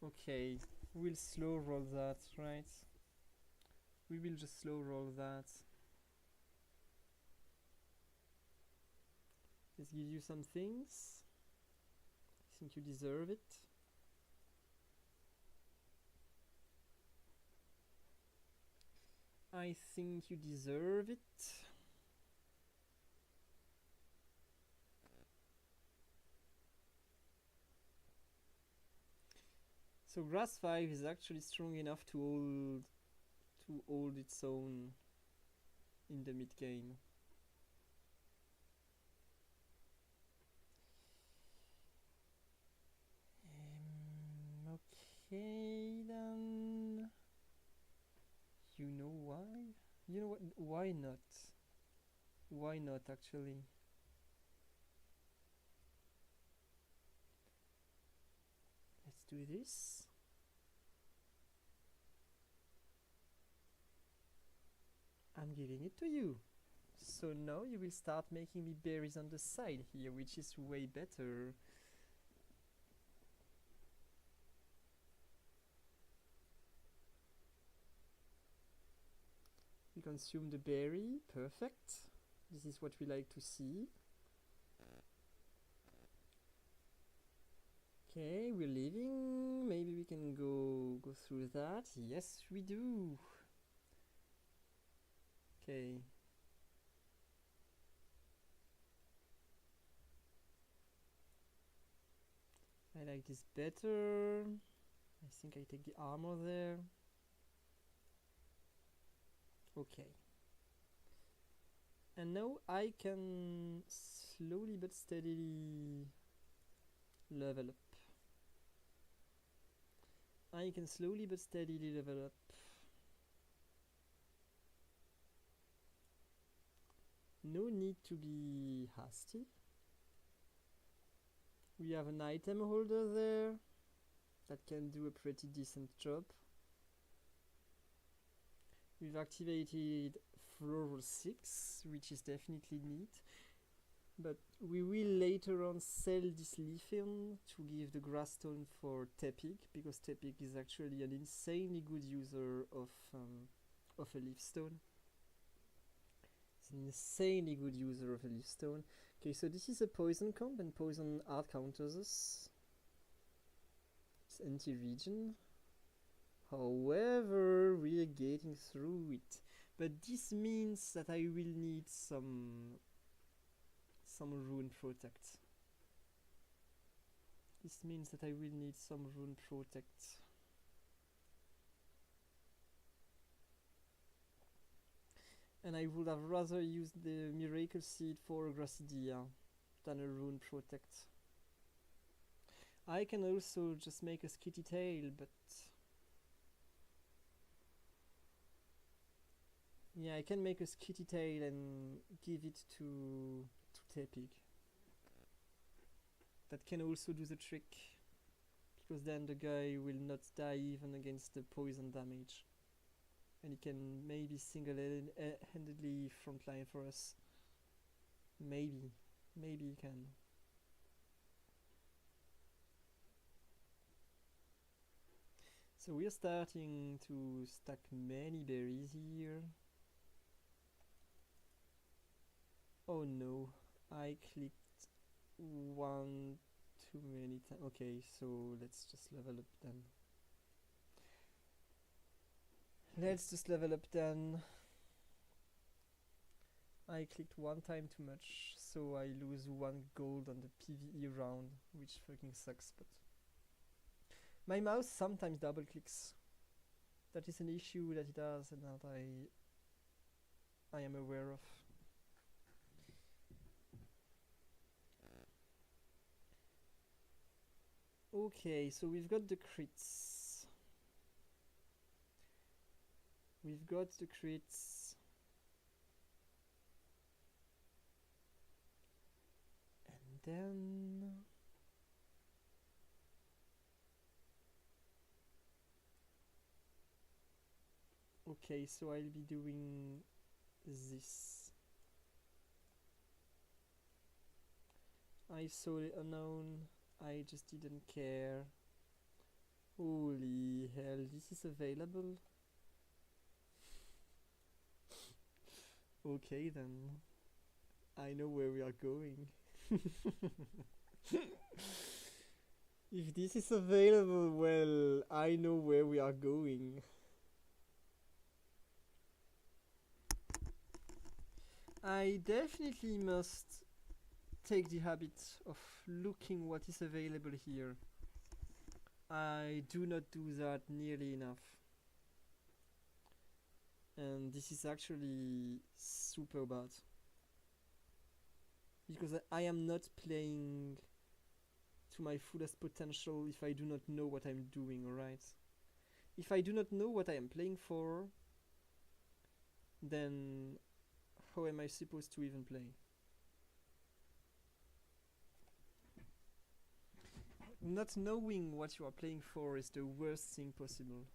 Okay, we'll slow roll that, right? We will just slow roll that. Let's give you some things. I think you deserve it. I think you deserve it. So grass 5 is actually strong enough to hold its own in the mid game. Okay then. You know why? You know what? Why not? Why not actually? Let's do this. I'm giving it to you. So now you will start making me berries on the side here, which is way better. We consume the berry, perfect. This is what we like to see. Okay, we're leaving. Maybe we can go through that. Yes, we do. Okay. I like this better. I think I take the armor there. Okay. And now I can slowly but steadily level up. I can slowly but steadily level up. No need to be hasty. We have an item holder there that can do a pretty decent job. We've activated floral 6, which is definitely neat. But we will later on sell this Lithium to give the grass stone for Tepig, because Tepig is actually an insanely good user of a leaf stone. It's an insanely good user of a leaf stone. Okay, so this is a poison comp, and poison hard counters us. It's anti-regen. However, we are getting through it. But this means that I will need some rune protect. This means that I will need some rune protect. And I would have rather used the miracle seed for Gracidia than a rune protect. I can also just make a skitty tail, but yeah, I can make a skitty tail and give it to Tepig. That can also do the trick, because then the guy will not die even against the poison damage, and he can maybe single-handedly frontline for us. Maybe he can. So we are starting to stack many berries here. Oh no, I clicked one too many times. Okay, so let's just level up then. I clicked one time too much, so I lose 1 gold on the PvE round, which fucking sucks, but my mouse sometimes double clicks. That is an issue that it has and that I am aware of. Okay, so we've got the crits. And then okay, so I'll be doing this. I saw the unknown. I just didn't care. Holy hell, this is available? Okay then. I know where we are going. If this is available, well, I know where we are going. I definitely must take the habit of looking what is available here. I do not do that nearly enough. And this is actually super bad. Because I am not playing to my fullest potential if I do not know what I'm doing, alright? If I do not know what I am playing for, then how am I supposed to even play? Not knowing what you are playing for is the worst thing possible.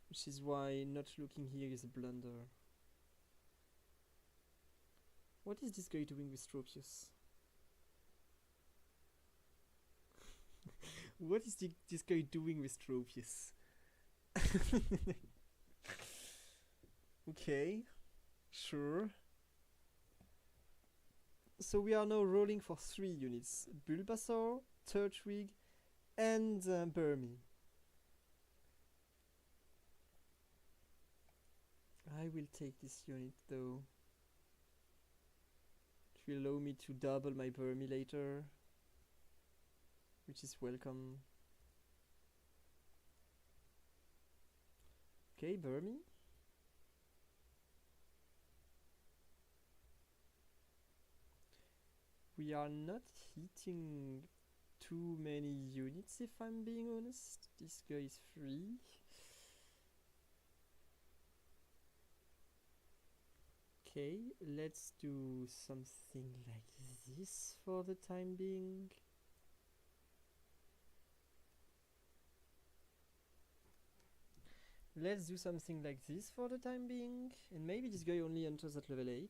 Which is why not looking here is a blunder. What is this guy doing with Tropius? What is this guy doing with Tropius? Okay, sure. So we are now rolling for 3 units. Bulbasaur, Turtwig, and Burmy. I will take this unit though. It will allow me to double my Burmy later, which is welcome. Okay, Burmy. We are not hitting too many units, if I'm being honest. This guy is free. Okay, let's do something like this for the time being. Let's do something like this for the time being, and maybe this guy only enters at level 8,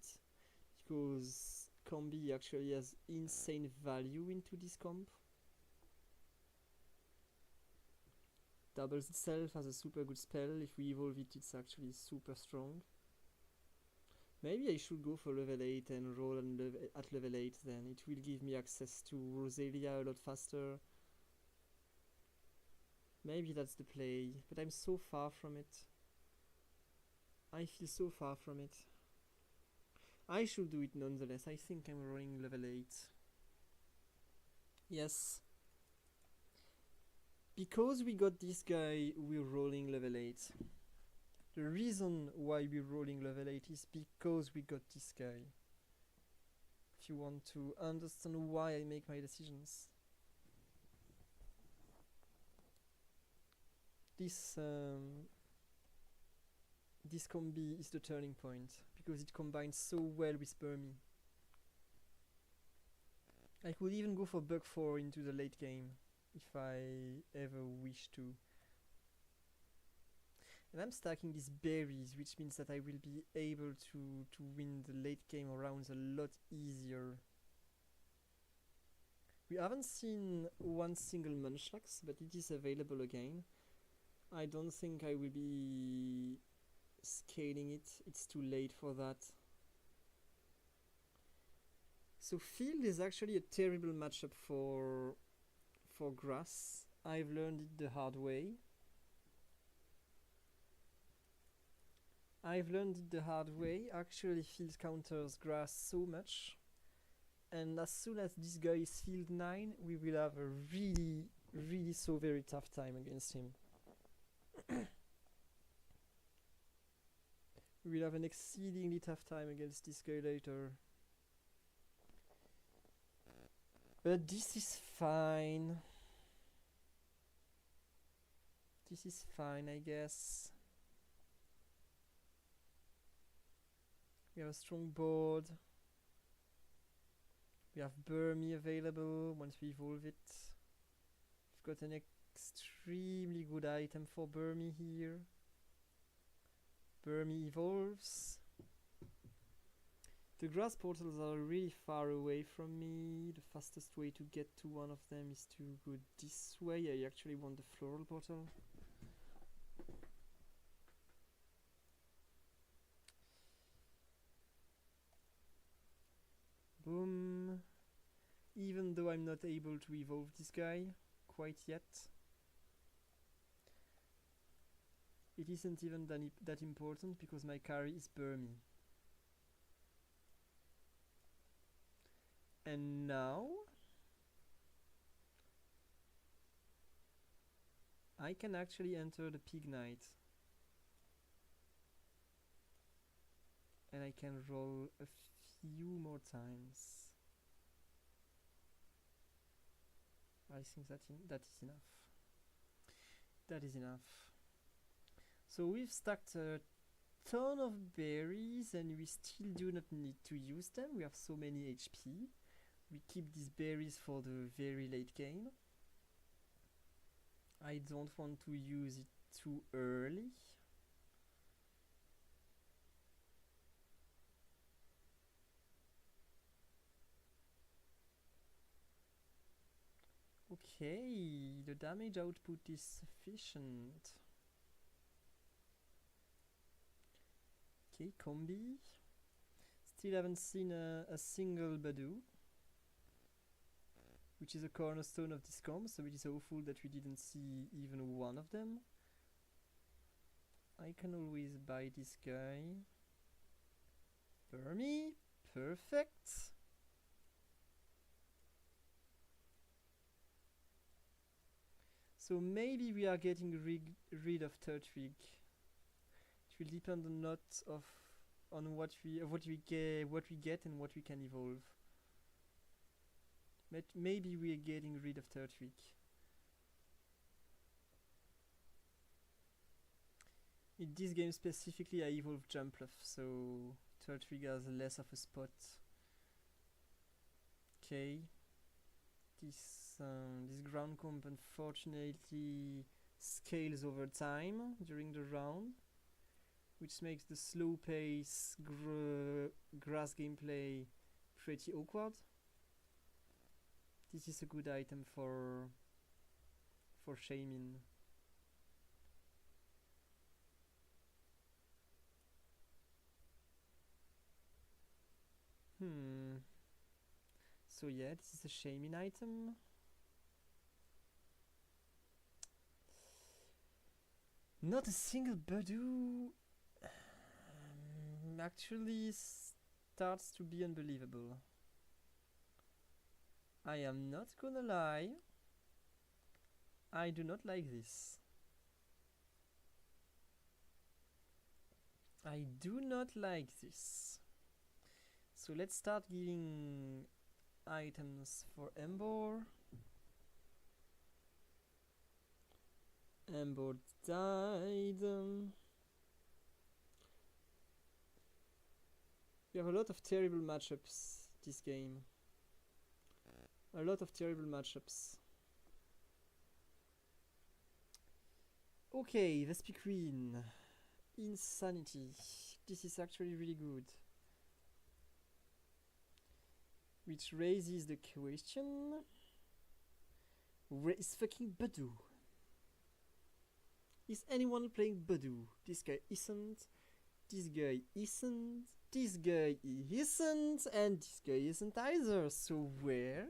because combi actually has insane value into this comp. Doubles itself as a super good spell. If we evolve it, it's actually super strong. Maybe I should go for level 8 and roll at level 8 then. It will give me access to Roselia a lot faster. Maybe that's the play, but I'm so far from it. I feel so far from it. I should do it nonetheless. I think I'm rolling level 8. Yes. Because we got this guy, we're rolling level 8. The reason why we're rolling level 8 is because we got this guy. If you want to understand why I make my decisions. This combi is the turning point, because it combines so well with Burmy. I could even go for Bug 4 into the late game, if I ever wish to. And I'm stacking these berries, which means that I will be able to win the late game rounds a lot easier. We haven't seen one single Munchlax, but it is available again. I don't think I will be scaling it, it's too late for that. So field is actually a terrible matchup for grass. I've learned it the hard way. Actually field counters grass so much, and as soon as this guy is field 9, we will have a really so very tough time against him. We will have an exceedingly tough time against this guy later. But this is fine. This is fine, I guess. We have a strong board. We have Burmy available once we evolve it. We've got an extremely good item for Burmy here. Burmy evolves. The grass portals are really far away from me. The fastest way to get to one of them is to go this way. I actually want the floral portal. Boom. Even though I'm not able to evolve this guy quite yet, it isn't even that important because my carry is Burmy. And now I can actually enter the Pig Knight. And I can roll a few more times. I think that is enough. That is enough. So we've stacked a ton of berries and we still do not need to use them. We have so many HP. We keep these berries for the very late game. I don't want to use it too early. Okay, the damage output is sufficient. Okay, combi. Still haven't seen a single Badoo, which is a cornerstone of this comp, so it is awful that we didn't see even one of them. I can always buy this guy. Burmy, perfect. So maybe we are getting rid of Turtwig. It will depend a lot on what we get and what we can evolve. But maybe we are getting rid of Turtwig. In this game specifically, I evolved Jumpluff, so Third trigger has less of a spot. Okay. This ground comp unfortunately scales over time during the round, which makes the slow pace grass gameplay pretty awkward. This is a good item for Shamin. So yeah, this is a Shamin item. Not a single Badoo actually starts to be unbelievable. I am not gonna lie, I do not like this. I do not like this. So let's start giving items for Embor. Embor died. We have a lot of terrible matchups this game. A lot of terrible matchups. Okay, Vespi Queen. Insanity. This is actually really good. Which raises the question, where is fucking Badoo? Is anyone playing Badoo? This guy isn't. This guy isn't. This guy isn't. And this guy isn't either. So where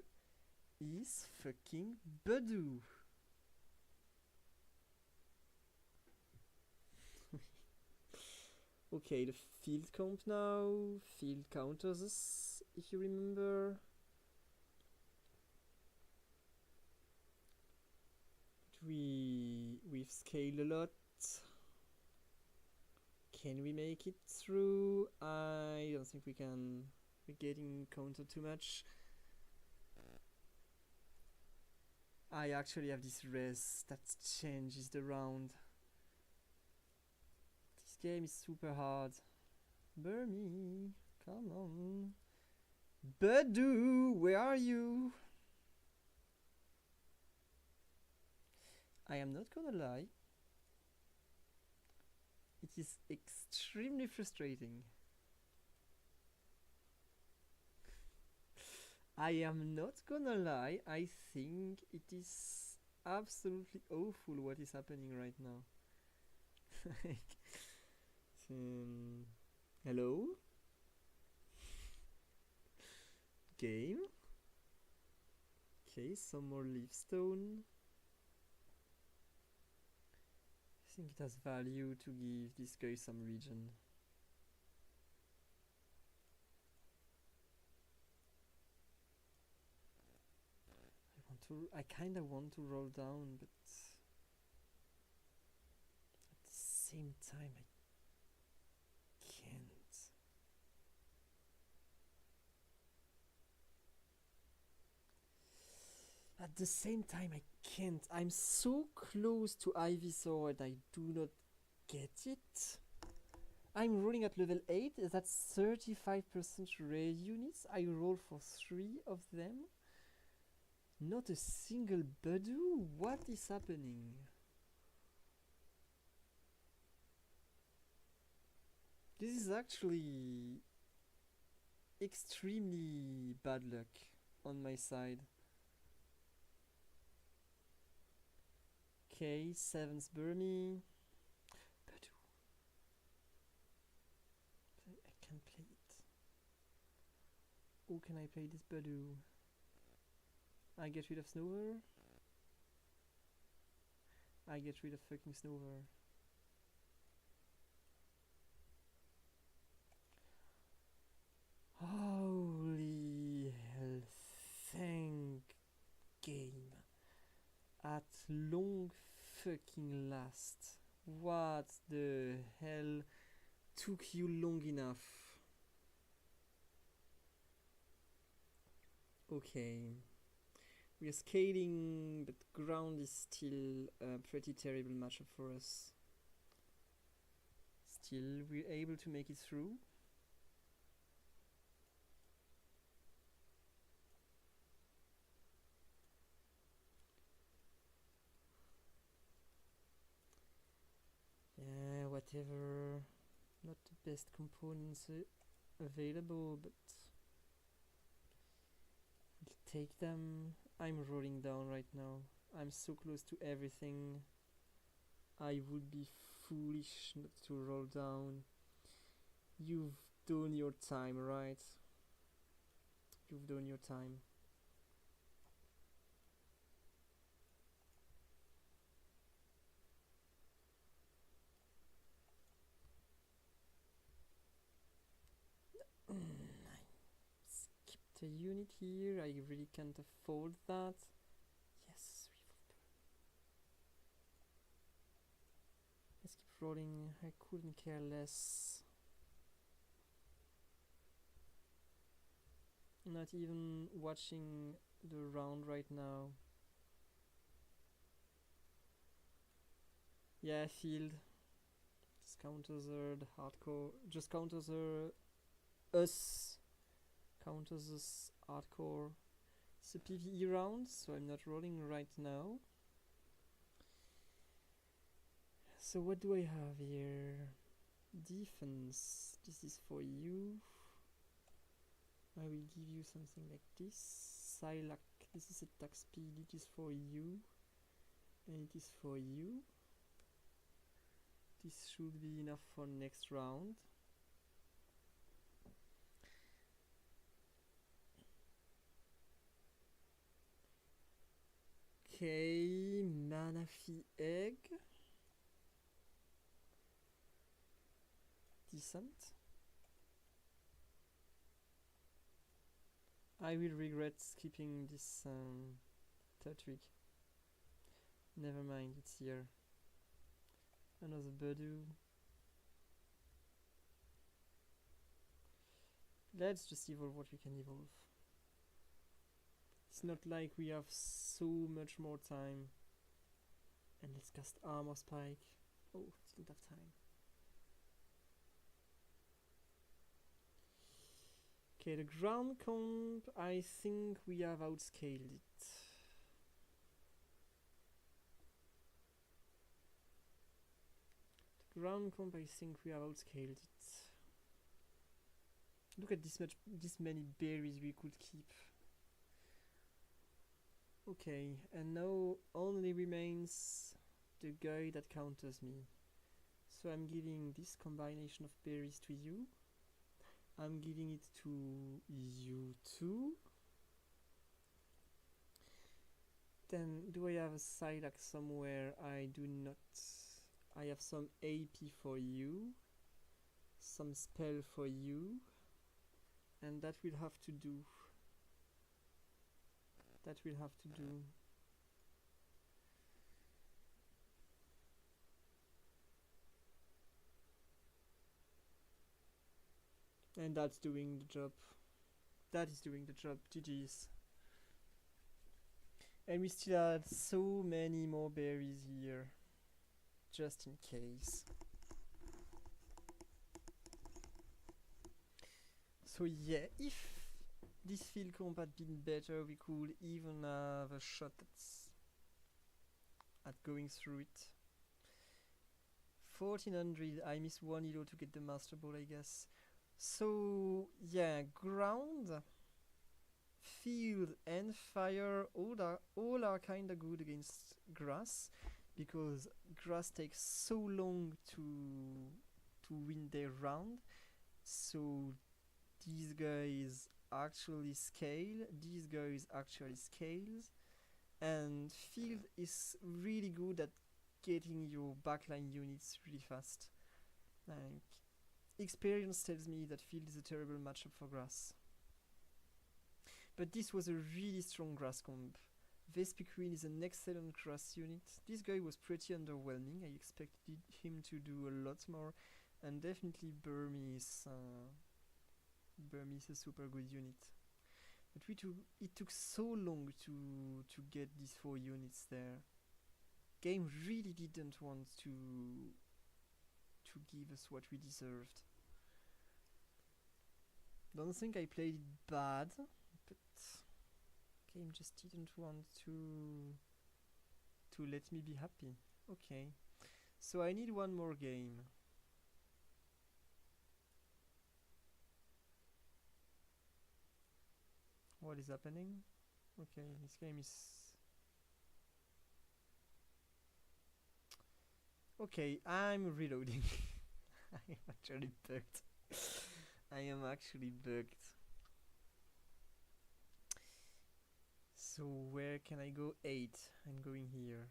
is fucking Badoo? Okay, the field comp now. Field counters us, if you remember. We've scaled a lot. Can we make it through? I don't think we can. We're getting countered too much. I actually have this res that changes the round. This game is super hard. Burmy, come on. Badoo, where are you? I am not gonna lie. It is extremely frustrating. I am not gonna lie, I think it is absolutely awful what is happening right now. Hello? Game? Okay, some more leafstone. I think it has value to give this guy some regen. I kinda want to roll down, but at the same time I can't. At the same time I can't. I'm so close to Ivysaur and I do not get it. I'm rolling at level 8, that's 35% rare units. I roll for 3 of them. Not a single Badoo? What is happening? This is actually extremely bad luck on my side. Okay, 7th Burmy. Badoo. I can't play it. Oh, can I play this Badoo? I get rid of Snover. I get rid of fucking Snover. Holy hell, thank game. At long fucking last. What the hell took you long enough? Okay. We are scaling, but ground is still a pretty terrible matchup for us. Still, we're able to make it through. whatever. Not the best components available, but we'll take them. I'm rolling down right now. I'm so close to everything. I would be foolish not to roll down. You've done your time, right? You've done your time. I skipped a unit here. I really can't afford that. Yes, let's keep rolling. I couldn't care less. Not even watching the round right now. Yeah, field. Just counters the hardcore. Just counters us. Counters us hardcore. It's a PvE round, so I'm not rolling right now. So what do I have here? Defense. This is for you. I will give you something like this. Silac. This is attack speed. It is for you. And it is for you. This should be enough for next round. Okay, Manafi egg. Decent. I will regret skipping this third trick. Never mind, it's here. Another Budu. Let's just evolve what we can evolve. It's not like we have so much more time. And let's cast Armor Spike. Oh, didn't have time. Okay, the ground comp, I think we have outscaled it. The ground comp, I think we have outscaled it. Look at this many berries we could keep. Okay, and now only remains the guy that counters me. So I'm giving this combination of berries to you. I'm giving it to you too. Then do I have a Psylocke somewhere? I do not. I have some AP for you, some spell for you, and that will have to do. That will have to do. And that's doing the job. That is doing the job. GG's. And we still had so many more berries here. Just in case. So yeah, if this field comp had been better, we could even have a shot at going through it. 1400, I miss one elo to get the Master Ball, I guess. So yeah, ground, field and fire all are kinda good against grass, because grass takes so long to win their round. So these guys actually scale, these guys actually scales, and field is really good at getting your backline units really fast. Like, experience tells me that field is a terrible matchup for grass. But this was a really strong grass comp. Vespiquen is an excellent grass unit. This guy was pretty underwhelming. I expected him to do a lot more, and definitely Burmese a super good unit. But it took so long to get these 4 units there. Game really didn't want to give us what we deserved. Don't think I played it bad, but game just didn't want to let me be happy. Okay, so I need one more game. What is happening? Okay, this game is... Okay, I'm reloading. I am actually bugged. I am actually bugged. So where can I go? 8. I'm going here.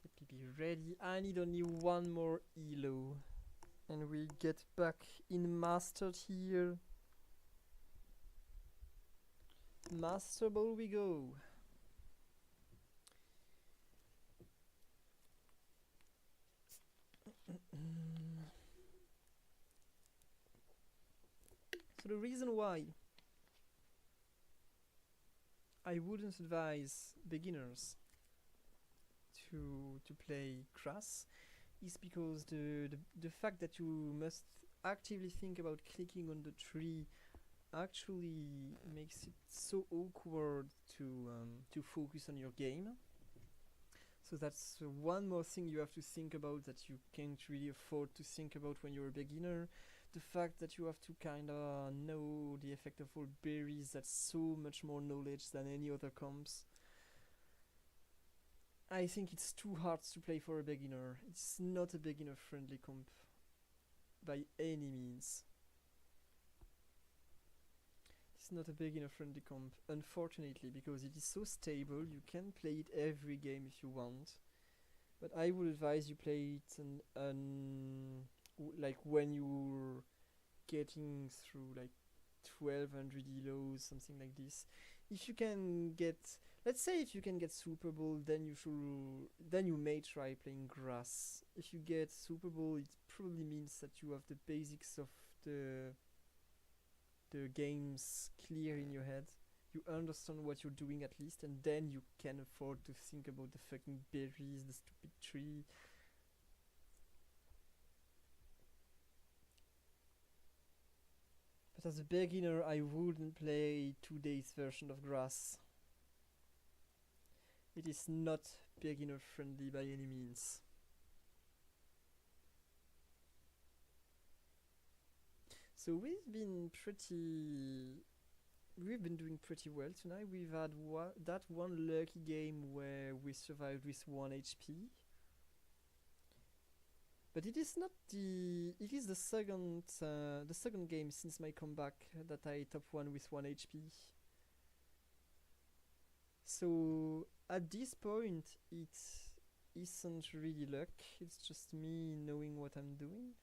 Let me be ready. I need only one more elo. And we get back in mastered here. Master ball we go. So the reason why I wouldn't advise beginners to play grass is because the fact that you must actively think about clicking on the tree actually makes it so awkward to focus on your game. So that's one more thing you have to think about that you can't really afford to think about when you're a beginner. The fact that you have to kinda know the effect of all berries, that's so much more knowledge than any other comps. I think it's too hard to play for a beginner. It's not a beginner friendly comp by any means. It's not a beginner friendly comp, unfortunately, because it is so stable. You can play it every game if you want, but I would advise you play it like when you're getting through like 1200 elos, something like this. If you can get, let's say if you can get Super Bowl, then you may try playing grass. If you get Super Bowl, it probably means that you have the basics of the games clear in your head. You understand what you're doing at least, and then you can afford to think about the fucking berries, the stupid tree. But as a beginner, I wouldn't play today's version of grass. It is not beginner friendly by any means. So we've been doing pretty well tonight. We've had that one lucky game where we survived with 1 HP. But it is not it is the second game since my comeback that I top 1 with 1 HP. So at this point it isn't really luck, it's just me knowing what I'm doing.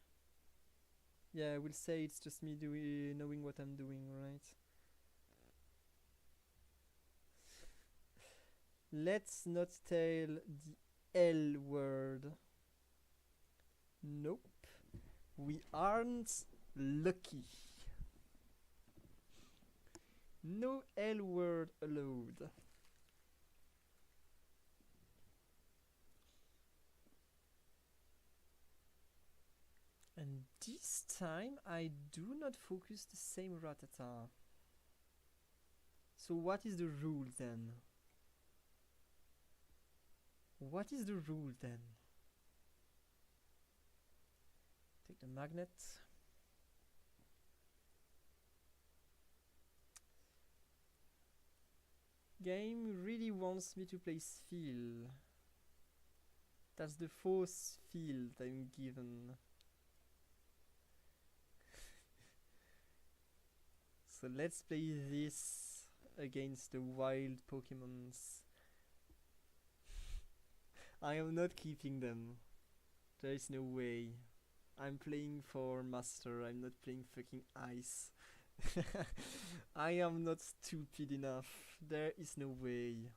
Yeah, I will say it's just me knowing what I'm doing, right? Let's not tell the L word. Nope. We aren't lucky. No L word allowed. And this time I do not focus the same Ratata. So what is the rule then? What is the rule then? Take the magnet. Game really wants me to play Spheal. That's the fourth field I'm given. So let's play this against the wild Pokemons. I am not keeping them. There is no way. I'm playing for Master, I'm not playing fucking Ice. I am not stupid enough. There is no way.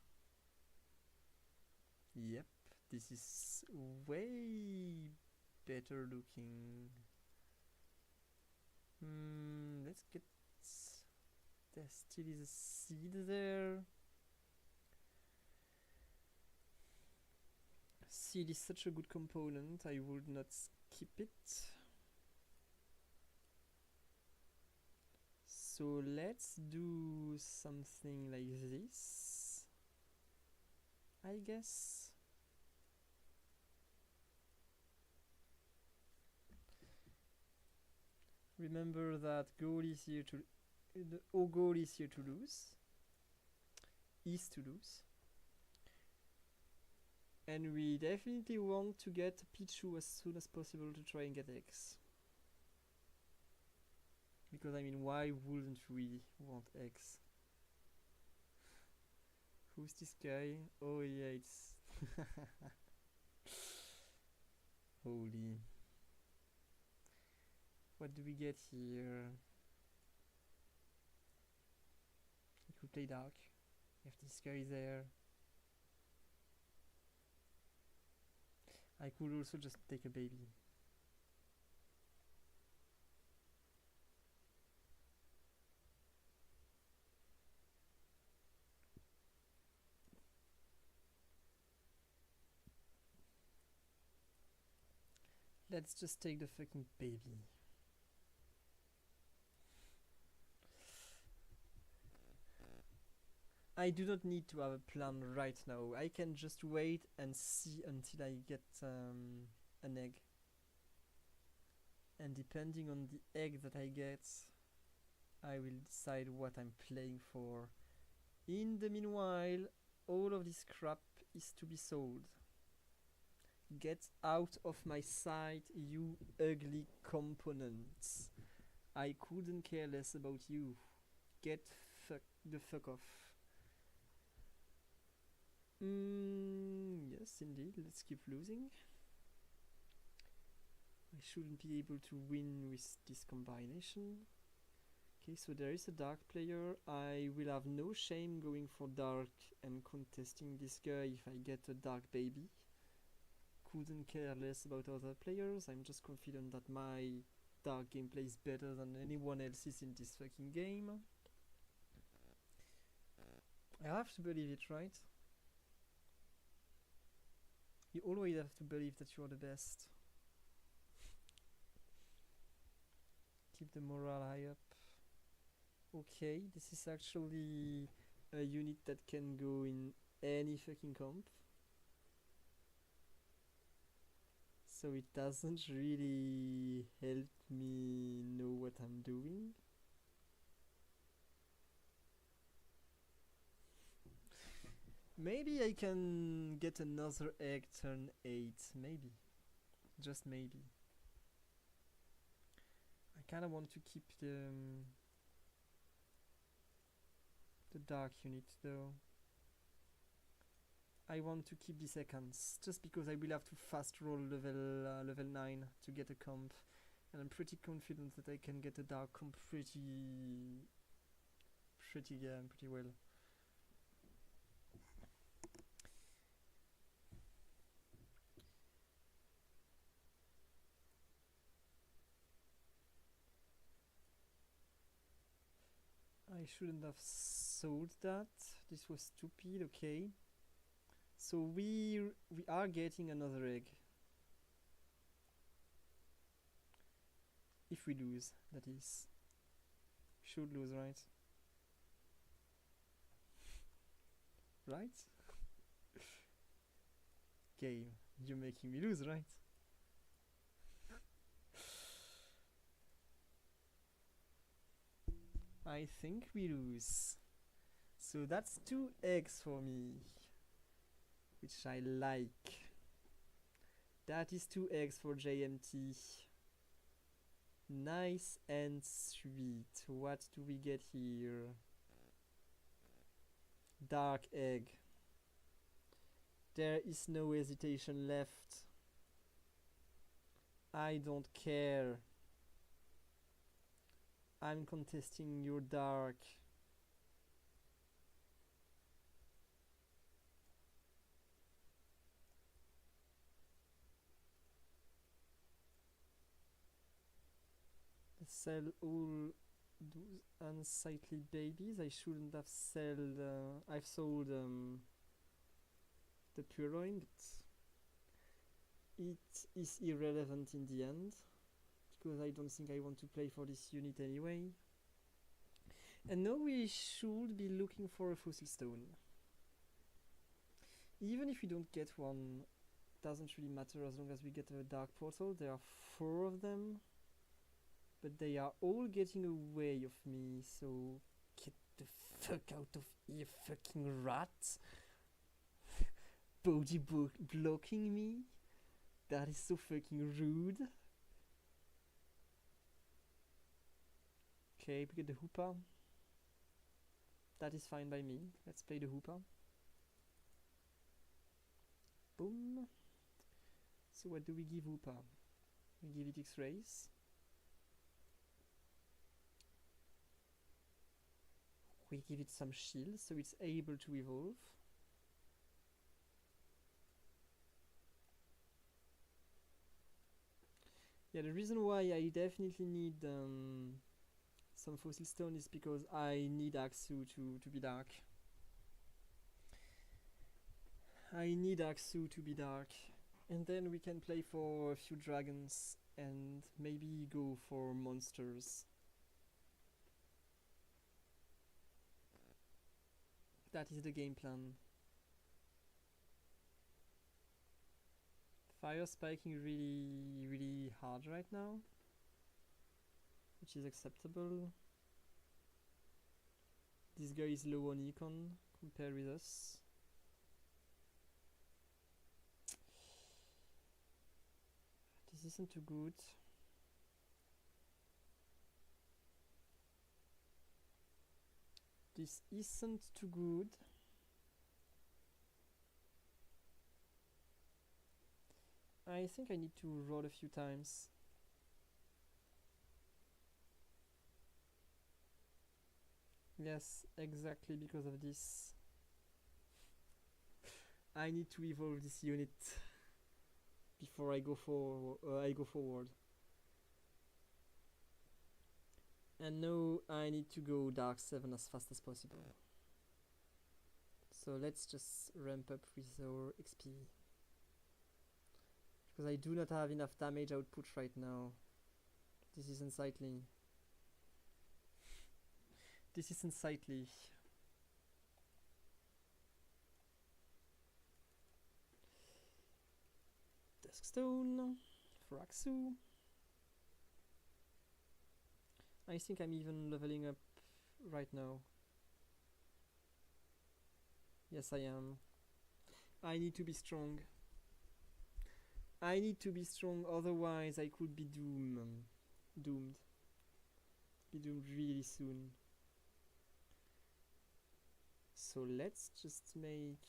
Yep, this is way better looking. Let's get... There still is a seed there. Seed is such a good component, I would not skip it. So let's do something like this, I guess. Remember that goal is here to our goal is here to lose. Is to lose. And we definitely want to get Pichu as soon as possible to try and get X. Because I mean, why wouldn't we want X? Who's this guy? Oh yeah, it's holy. What do we get here? We could play dark. If this guy is there. I could also just take a baby. Let's just take the fucking baby. I do not need to have a plan right now. I can just wait and see until I get an egg. And depending on the egg that I get, I will decide what I'm playing for. In the meanwhile, all of this crap is to be sold. Get out of my sight, you ugly components. I couldn't care less about you. Get the fuck off. Yes, indeed. Let's keep losing. I shouldn't be able to win with this combination. Okay, so there is a dark player. I will have no shame going for dark and contesting this guy if I get a dark baby. Couldn't care less about other players. I'm just confident that my dark gameplay is better than anyone else's in this fucking game. I have to believe it, right? You always have to believe that you are the best. Keep the morale high up. Okay, this is actually a unit that can go in any fucking comp. So it doesn't really help me know what I'm doing. Maybe I can get another egg turn 8, maybe. Just maybe. I kinda want to keep the dark unit though. I want to keep the seconds, just because I will have to fast roll level 9 to get a comp. And I'm pretty confident that I can get a dark comp pretty well. I shouldn't have sold that. This was stupid, okay. So we are getting another egg. If we lose, that is. Should lose, right? Right? Game, you're making me lose, right? I think we lose. So that's 2 eggs for me, which I like. That is 2 eggs for JMT. Nice and sweet. What do we get here? Dark egg. There is no hesitation left. I don't care. I'm contesting your dark. Sell all those unsightly babies. I shouldn't have sold. I've sold the Purloin, but it is irrelevant in the end, because I don't think I want to play for this unit anyway. And now we should be looking for a fossil stone. Even if we don't get one, doesn't really matter as long as we get a dark portal. There are 4 of them. But they are all getting away of me, so get the fuck out of here, fucking rat. Body blocking me? That is so fucking rude. Okay, we get the Hoopa. That is fine by me. Let's play the Hoopa. Boom. So what do we give Hoopa? We give it X-rays. We give it some shield, so it's able to evolve. Yeah, the reason why I definitely need some fossil stone is because I need Aksu to be dark. I need Aksu to be dark. And then we can play for a few dragons and maybe go for monsters. That is the game plan. Fire spiking really hard right now, which is acceptable. This guy is low on econ compared with us. This isn't too good. This isn't too good. I think I need to roll a few times. Yes, exactly because of this. I need to evolve this unit before I go forward. And now I need to go Dark 7 as fast as possible. So let's just ramp up with our XP. Because I do not have enough damage output right now. This is unsightly. This is unsightly. Duskstone for Aksu. I think I'm even leveling up right now. Yes, I am. I need to be strong. I need to be strong, otherwise I could be doomed. Be doomed really soon. So let's just make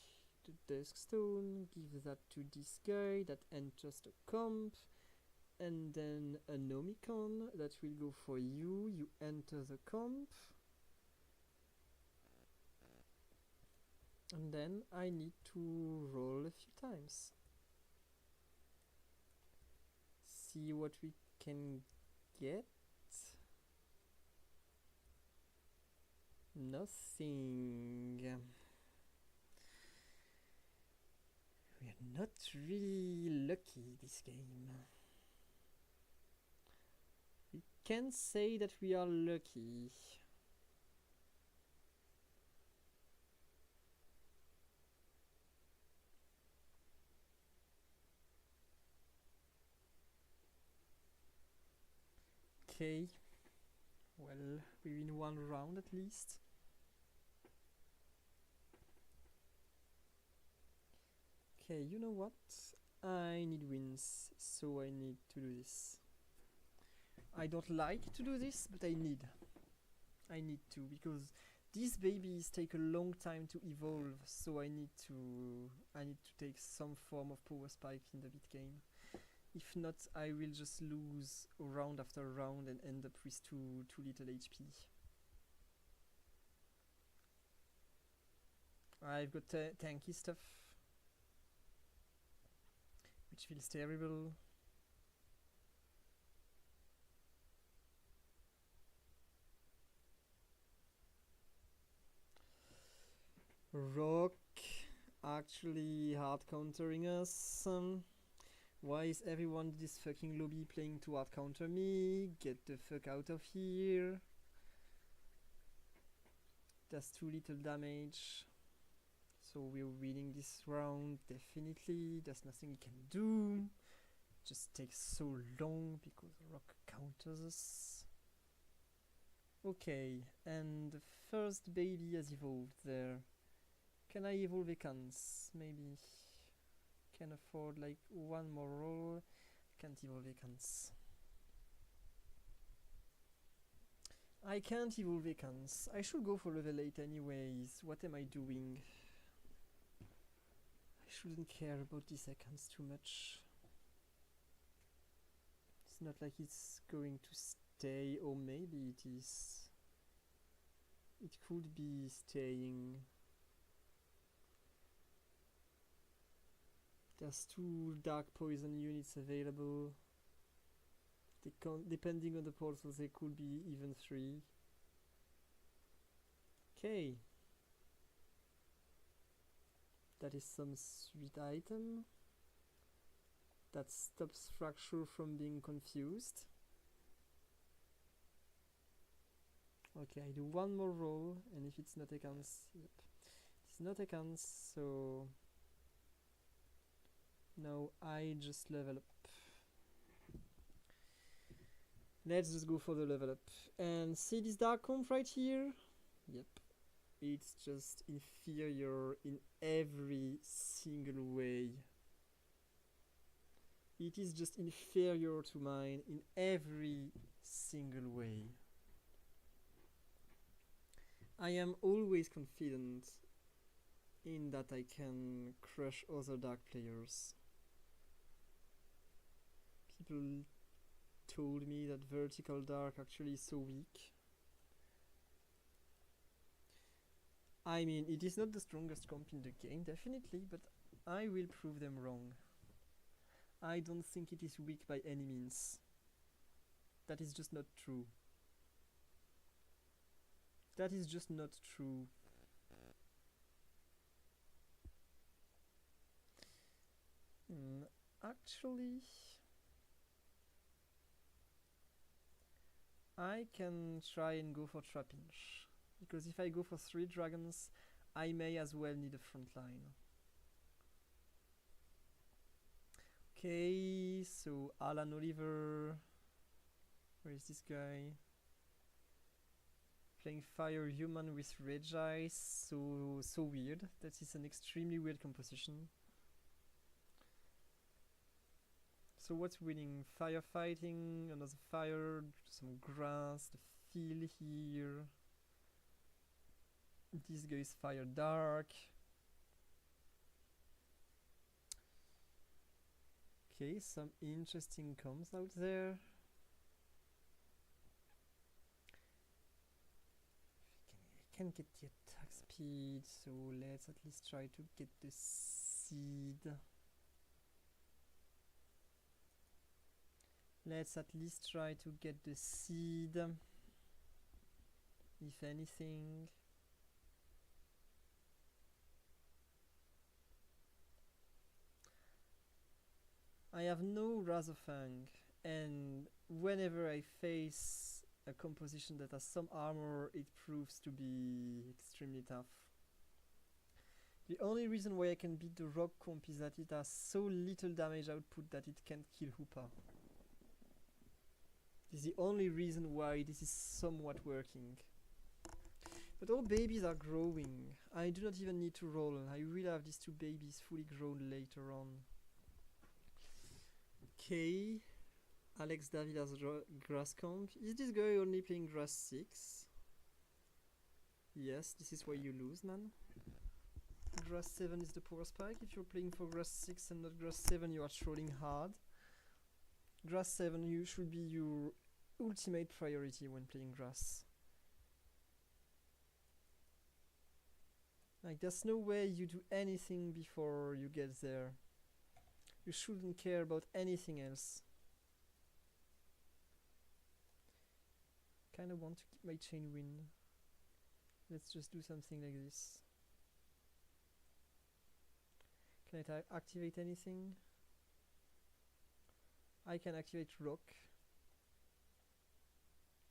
the Duskstone, give that to this guy that enters the comp, and then a Nomicon that will go for you. You enter the comp. And then I need to roll a few times. See what we can get. Nothing. We are not really lucky this game. We can say that we are lucky. Okay. Well, we win one round at least. Okay, you know what? I need wins, so I need to do this. I don't like to do this, but I need to, because these babies take a long time to evolve, so I need to take some form of power spike in the mid game. If not, I will just lose round after round and end up with too little HP. I've got tanky stuff, which feels terrible. Rock actually hard countering us. Why is everyone in this fucking lobby playing to hard counter me? Get the fuck out of here. That's too little damage. So we're winning this round, definitely. There's nothing we can do. It just takes so long because Rock counters us. Okay, and the first baby has evolved there. Can I evolve Ekans? Maybe. Can afford like one more roll. Can't evolve Ekans. I can't evolve Ekans. I should go for level 8 anyways. What am I doing? I shouldn't care about these Ekans too much. It's not like it's going to stay, or maybe it is. It could be staying. There's 2 dark poison units available. Depending on the portals, there could be even 3. Okay. That is some sweet item. That stops Fracture from being confused. Okay, I do one more roll, and if it's not Ekans, yep. It's not Ekans, so now I just level up. Let's just go for the level up. And see this dark comp right here? Yep. It's just inferior in every single way. It is just inferior to mine in every single way. I am always confident in that I can crush other dark players. People told me that vertical dark actually is so weak. I mean, it is not the strongest comp in the game, definitely, but I will prove them wrong. I don't think it is weak by any means. That is just not true. That is just not true. Actually, I can try and go for Trapinch, because if I go for 3 dragons, I may as well need a front line. Okay, so Alan Oliver. Where is this guy? Playing Fire Human with Regice, so weird. That is an extremely weird composition. So what's winning? Firefighting, another fire, some grass, the field here. This guy is Fire Dark. Okay, some interesting comms out there. I can get the attack speed, so let's at least try to get the seed. Let's at least try to get the seed, if anything. I have no Razorfang, and whenever I face a composition that has some armor, it proves to be extremely tough. The only reason why I can beat the rock comp is that it has so little damage output that it can't kill Hoopa. This is the only reason why this is somewhat working. But all babies are growing. I do not even need to roll. I will have these 2 babies fully grown later on. Okay. Alex David has grass comp. Is this guy only playing grass 6? Yes, this is why you lose, man. Grass 7 is the power spike. If you're playing for grass 6 and not grass 7, you are trolling hard. Grass 7 should be your ultimate priority when playing grass. Like, there's no way you do anything before you get there. You shouldn't care about anything else. Kinda want to keep my chain win. Let's just do something like this. Can I activate anything? I can activate rock.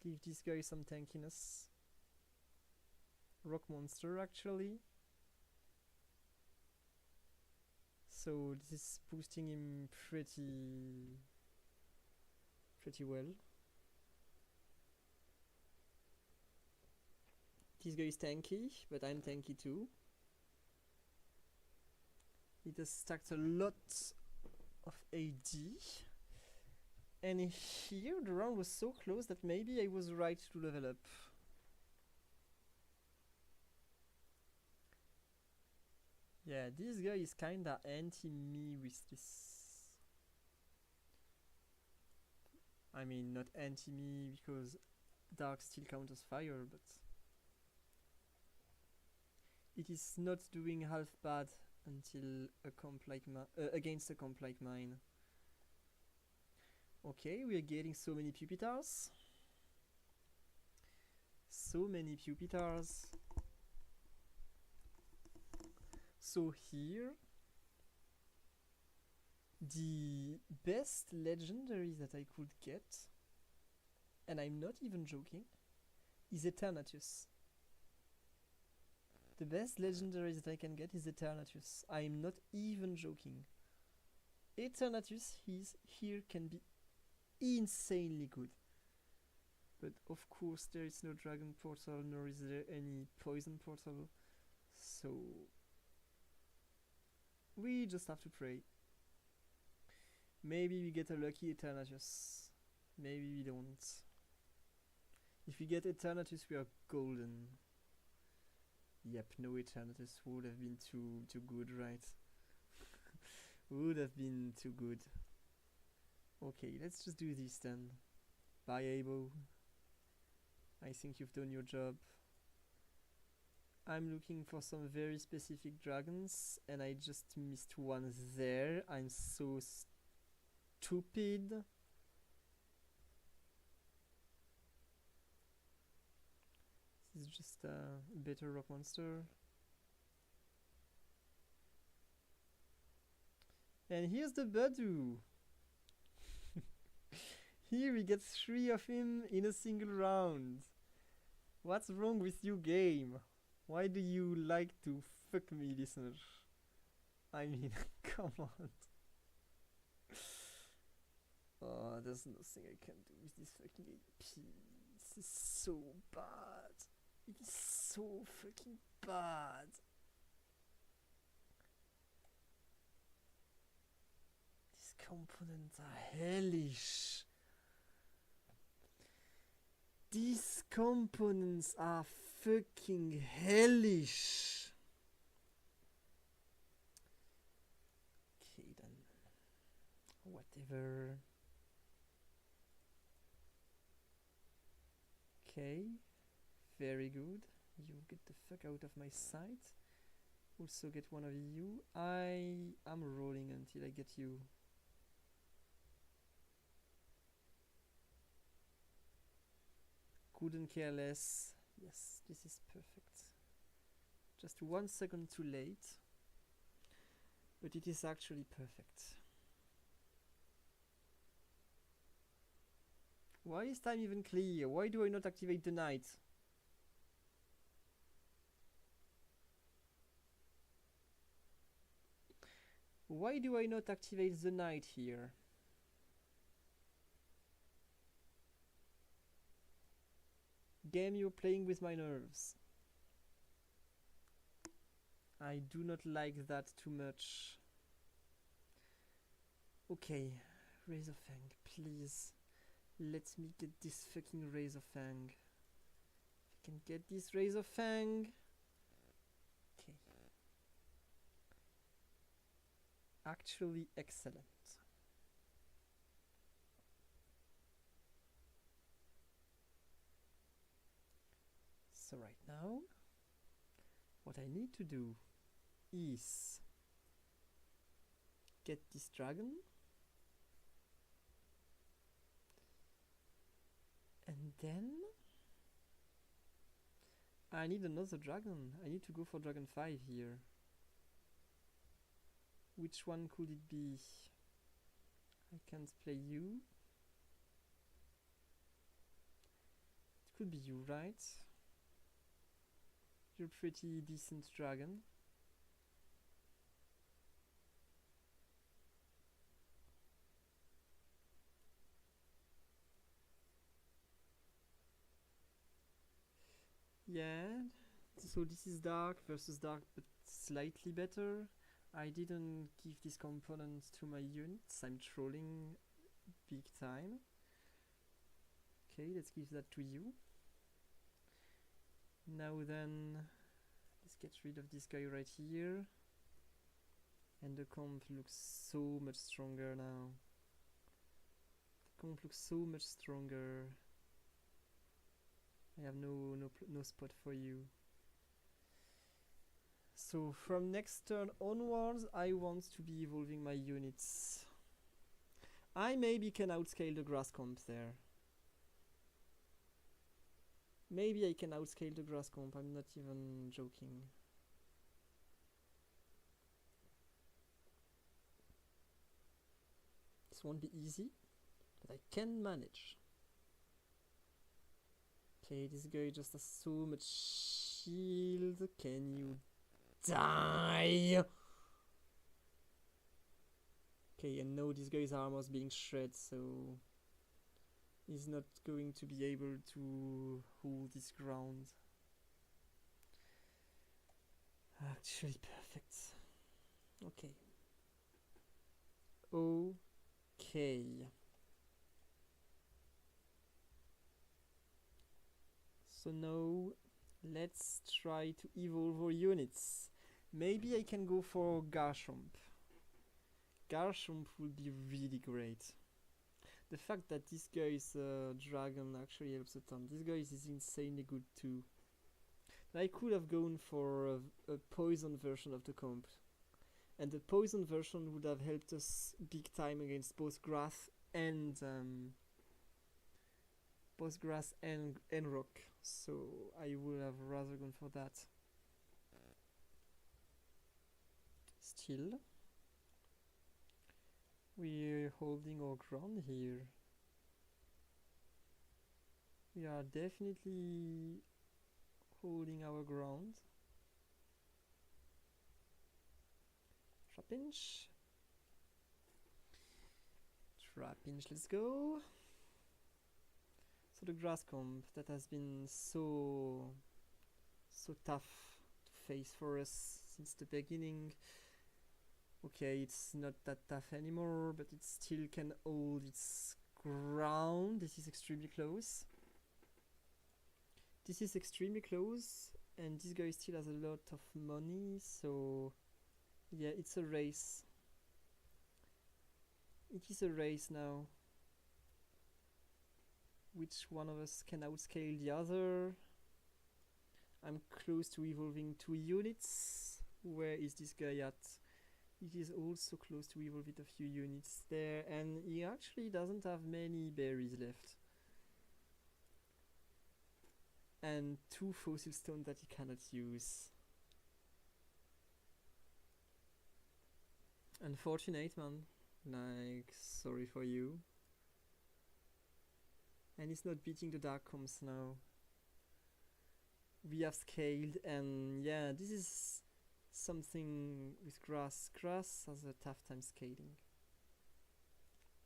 Give this guy some tankiness. Rock monster, actually. So this is boosting him pretty well. This guy is tanky, but I'm tanky too. It has stacked a lot of AD. And here the round was so close that maybe I was right to level up. Yeah, this guy is kinda anti-me with this. I mean, not anti-me because dark still counters fire, but it is not doing half bad until a comp like against a comp like mine. Okay, we are getting so many pupitars. So many pupitars. So here, the best legendary that I could get, and I'm not even joking, is Eternatus. The best legendary that I can get is Eternatus. I'm not even joking. Eternatus here can be insanely good. But of course there is no dragon portal, nor is there any poison portal. So we just have to pray. Maybe we get a lucky Eternatus. Maybe we don't. If we get Eternatus, we are golden. Yep, no Eternatus would have been too good, right? Would have been too good. Okay, let's just do this then. Bye, Abo. I think you've done your job. I'm looking for some very specific dragons, and I just missed one there. I'm so stupid. This is just a better rock monster. And here's the Badu. Here we get 3 of him in a single round. What's wrong with you, game? Why do you like to fuck me, listener? I mean, come on. Oh, there's nothing I can do with this fucking AP. This is so bad. It is so fucking bad. These components are hellish. These components are fucking hellish. Okay then. Whatever. Okay. Very good. You get the fuck out of my sight. Also get one of you. I am rolling until I get you. Couldn't care less. Yes, this is perfect. Just 1 second too late. But it is actually perfect. Why is time even clear? Why do I not activate the night? Why do I not activate the night here? Game, you're playing with my nerves. I do not like that too much. Okay, Razor Fang, please. Let me get this fucking Razor Fang. If I can get this Razor Fang. Okay. Actually excellent. So right now, what I need to do is get this dragon, and then I need another dragon. I need to go for dragon 5 here. Which one could it be? I can't play you. It could be you, right? You're a pretty decent dragon. yeah, so this is dark versus dark, but slightly better. I didn't give this component to my units. I'm trolling big time. Okay, let's give that to you. Now then, let's get rid of this guy right here. And the comp looks so much stronger now. The comp looks so much stronger. I have no spot for you. So from next turn onwards, I want to be evolving my units. I maybe can outscale the grass comp there. Maybe I can outscale the grass comp, I'm not even joking. This won't be easy, but I can manage. Okay, this guy just has so much shield. Can you die? Okay, and now this guy's armor is being shred, so he's not going to be able to hold this ground. Actually, perfect. Okay. Okay. So now, let's try to evolve our units. Maybe I can go for Garchomp. Garchomp would be really great. The fact that this guy is a dragon actually helps a ton. This guy is insanely good too. I could have gone for a poison version of the comp. And the poison version would have helped us big time against both grass and rock. So I would have rather gone for that. Still, we're holding our ground here. We are definitely holding our ground. Trapinch. Trapinch, let's go. So the grass comp that has been so tough to face for us since the beginning. Okay, it's not that tough anymore, but it still can hold its ground. This is extremely close. This is extremely close, and this guy still has a lot of money, so yeah, it's a race. It is a race now. Which one of us can outscale the other? I'm close to evolving 2 units. Where is this guy at? He is also close to evolve with a few units there, and he actually doesn't have many berries left. And 2 fossil stones that he cannot use. Unfortunate, man. Like, sorry for you. And it's not beating the dark comps now. We have scaled, and yeah, this is something with grass. Grass has a tough time scaling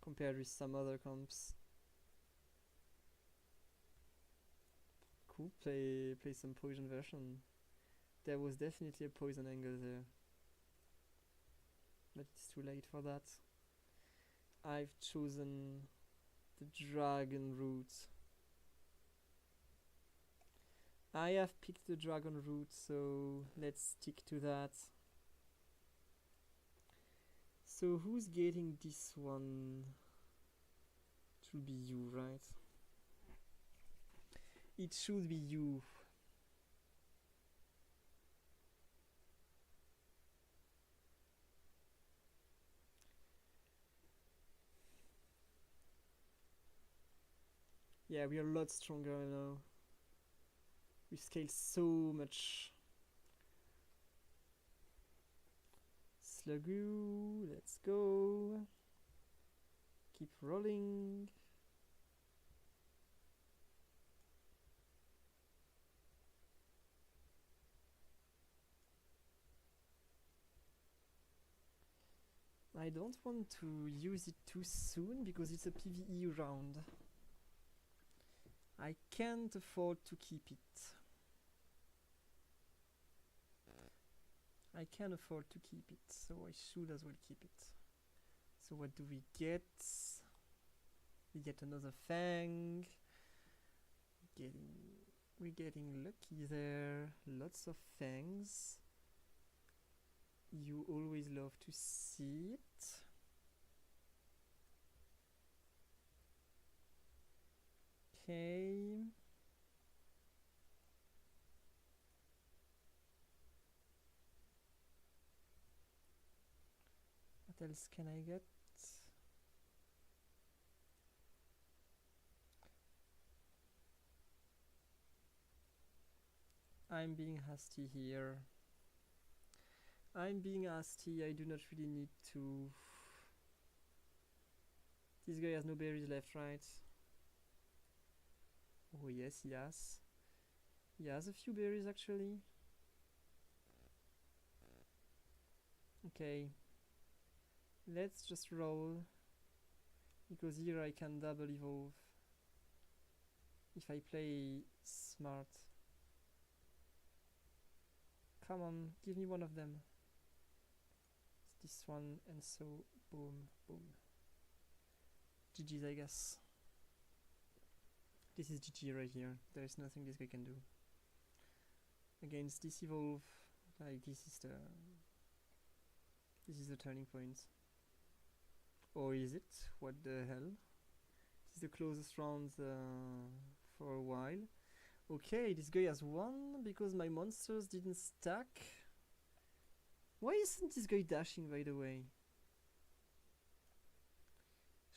compared with some other comps. Cool, play some poison version. There was definitely a poison angle there, but it's too late for that. I've chosen the dragon route. I have picked the dragon route, so let's stick to that. So who's getting this one? It should be you, right? It should be you. Yeah, we are a lot stronger now. We scaled so much. Slugoo, let's go. Keep rolling. I don't want to use it too soon because it's a PvE round. I can't afford to keep it. I can afford to keep it, so I should as well keep it. So what do we get? We get another fang. We're getting lucky there. Lots of fangs. You always love to see it. Okay. What else can I get? I'm being hasty here. I'm being hasty, I do not really need to. This guy has no berries left, right? Oh yes, he has. He has a few berries actually. Okay. Let's just roll. Because here I can double evolve. If I play smart. Come on, give me one of them. It's this one, and so boom, boom. GG's, I guess. This is GG right here. There is nothing this guy can do. Against this evolve, like this is the turning point. Or is it? What the hell? This is the closest round for a while. Okay, this guy has won because my monsters didn't stack. Why isn't this guy dashing, by the way?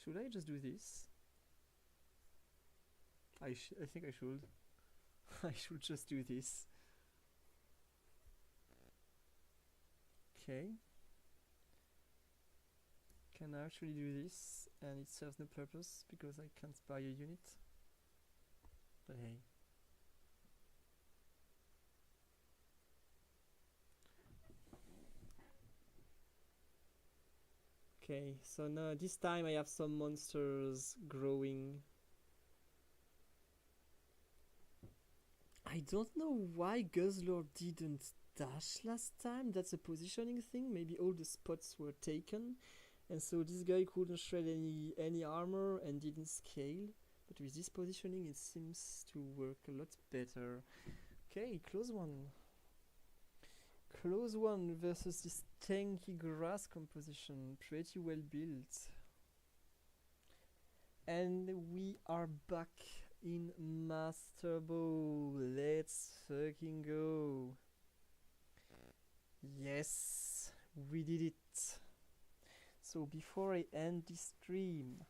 Should I just do this? I think I should. I should just do this. Okay. Can I actually do this and it serves no purpose because I can't buy a unit? But hey. Okay, so now this time I have some monsters growing. I don't know why Guzzler didn't dash last time. That's a positioning thing. Maybe all the spots were taken, and so this guy couldn't shred any armor and didn't scale. But with this positioning, it seems to work a lot better. Okay, close one. Close one versus this tanky grass composition. Pretty well built. And we are back in Master Ball. Let's fucking go. Yes, we did it. So before I end this stream,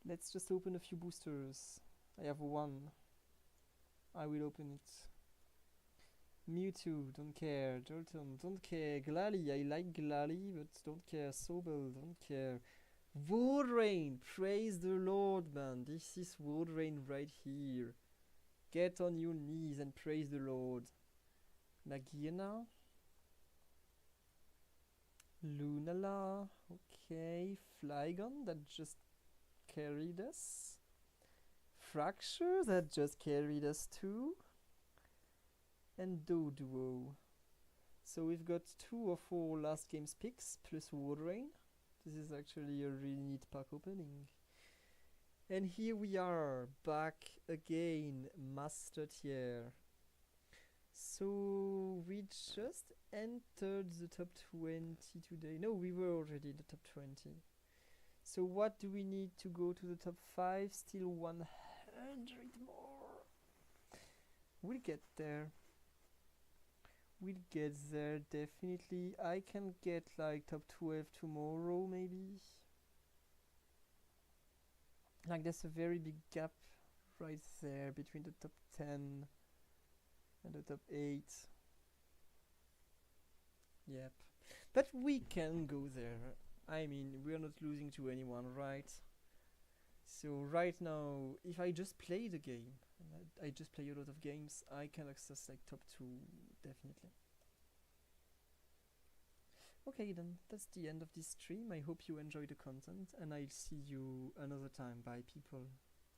let's just open a few boosters. I have one. I will open it. Mewtwo, don't care. Jolton, don't care. Glalie, I like Glalie, but don't care. Sobel, don't care. Wodrain, praise the Lord, man. This is Wodrain right here. Get on your knees and praise the Lord. Nagina. Lunala. Okay. Flygon, that just carried us. Fracture, that just carried us too. And Doduo. So we've got 2 of 4 last game's picks plus Wodrain. This is actually a really neat pack opening. And here we are, back again, Master Tier. So we just entered the top 20 today. No, we were already in the top 20. So what do we need to go to the top 5? Still 100 more. We'll get there. We'll get there, definitely. I can get like top 12 tomorrow, maybe. Like there's a very big gap right there between the top 10 and the top 8. Yep. But we can go there. I mean, we're not losing to anyone, right? So right now, if I just play the game, and I just play a lot of games, I can access like top 2, definitely. Okay then, that's the end of this stream. I hope you enjoy the content, and I'll see you another time. Bye people.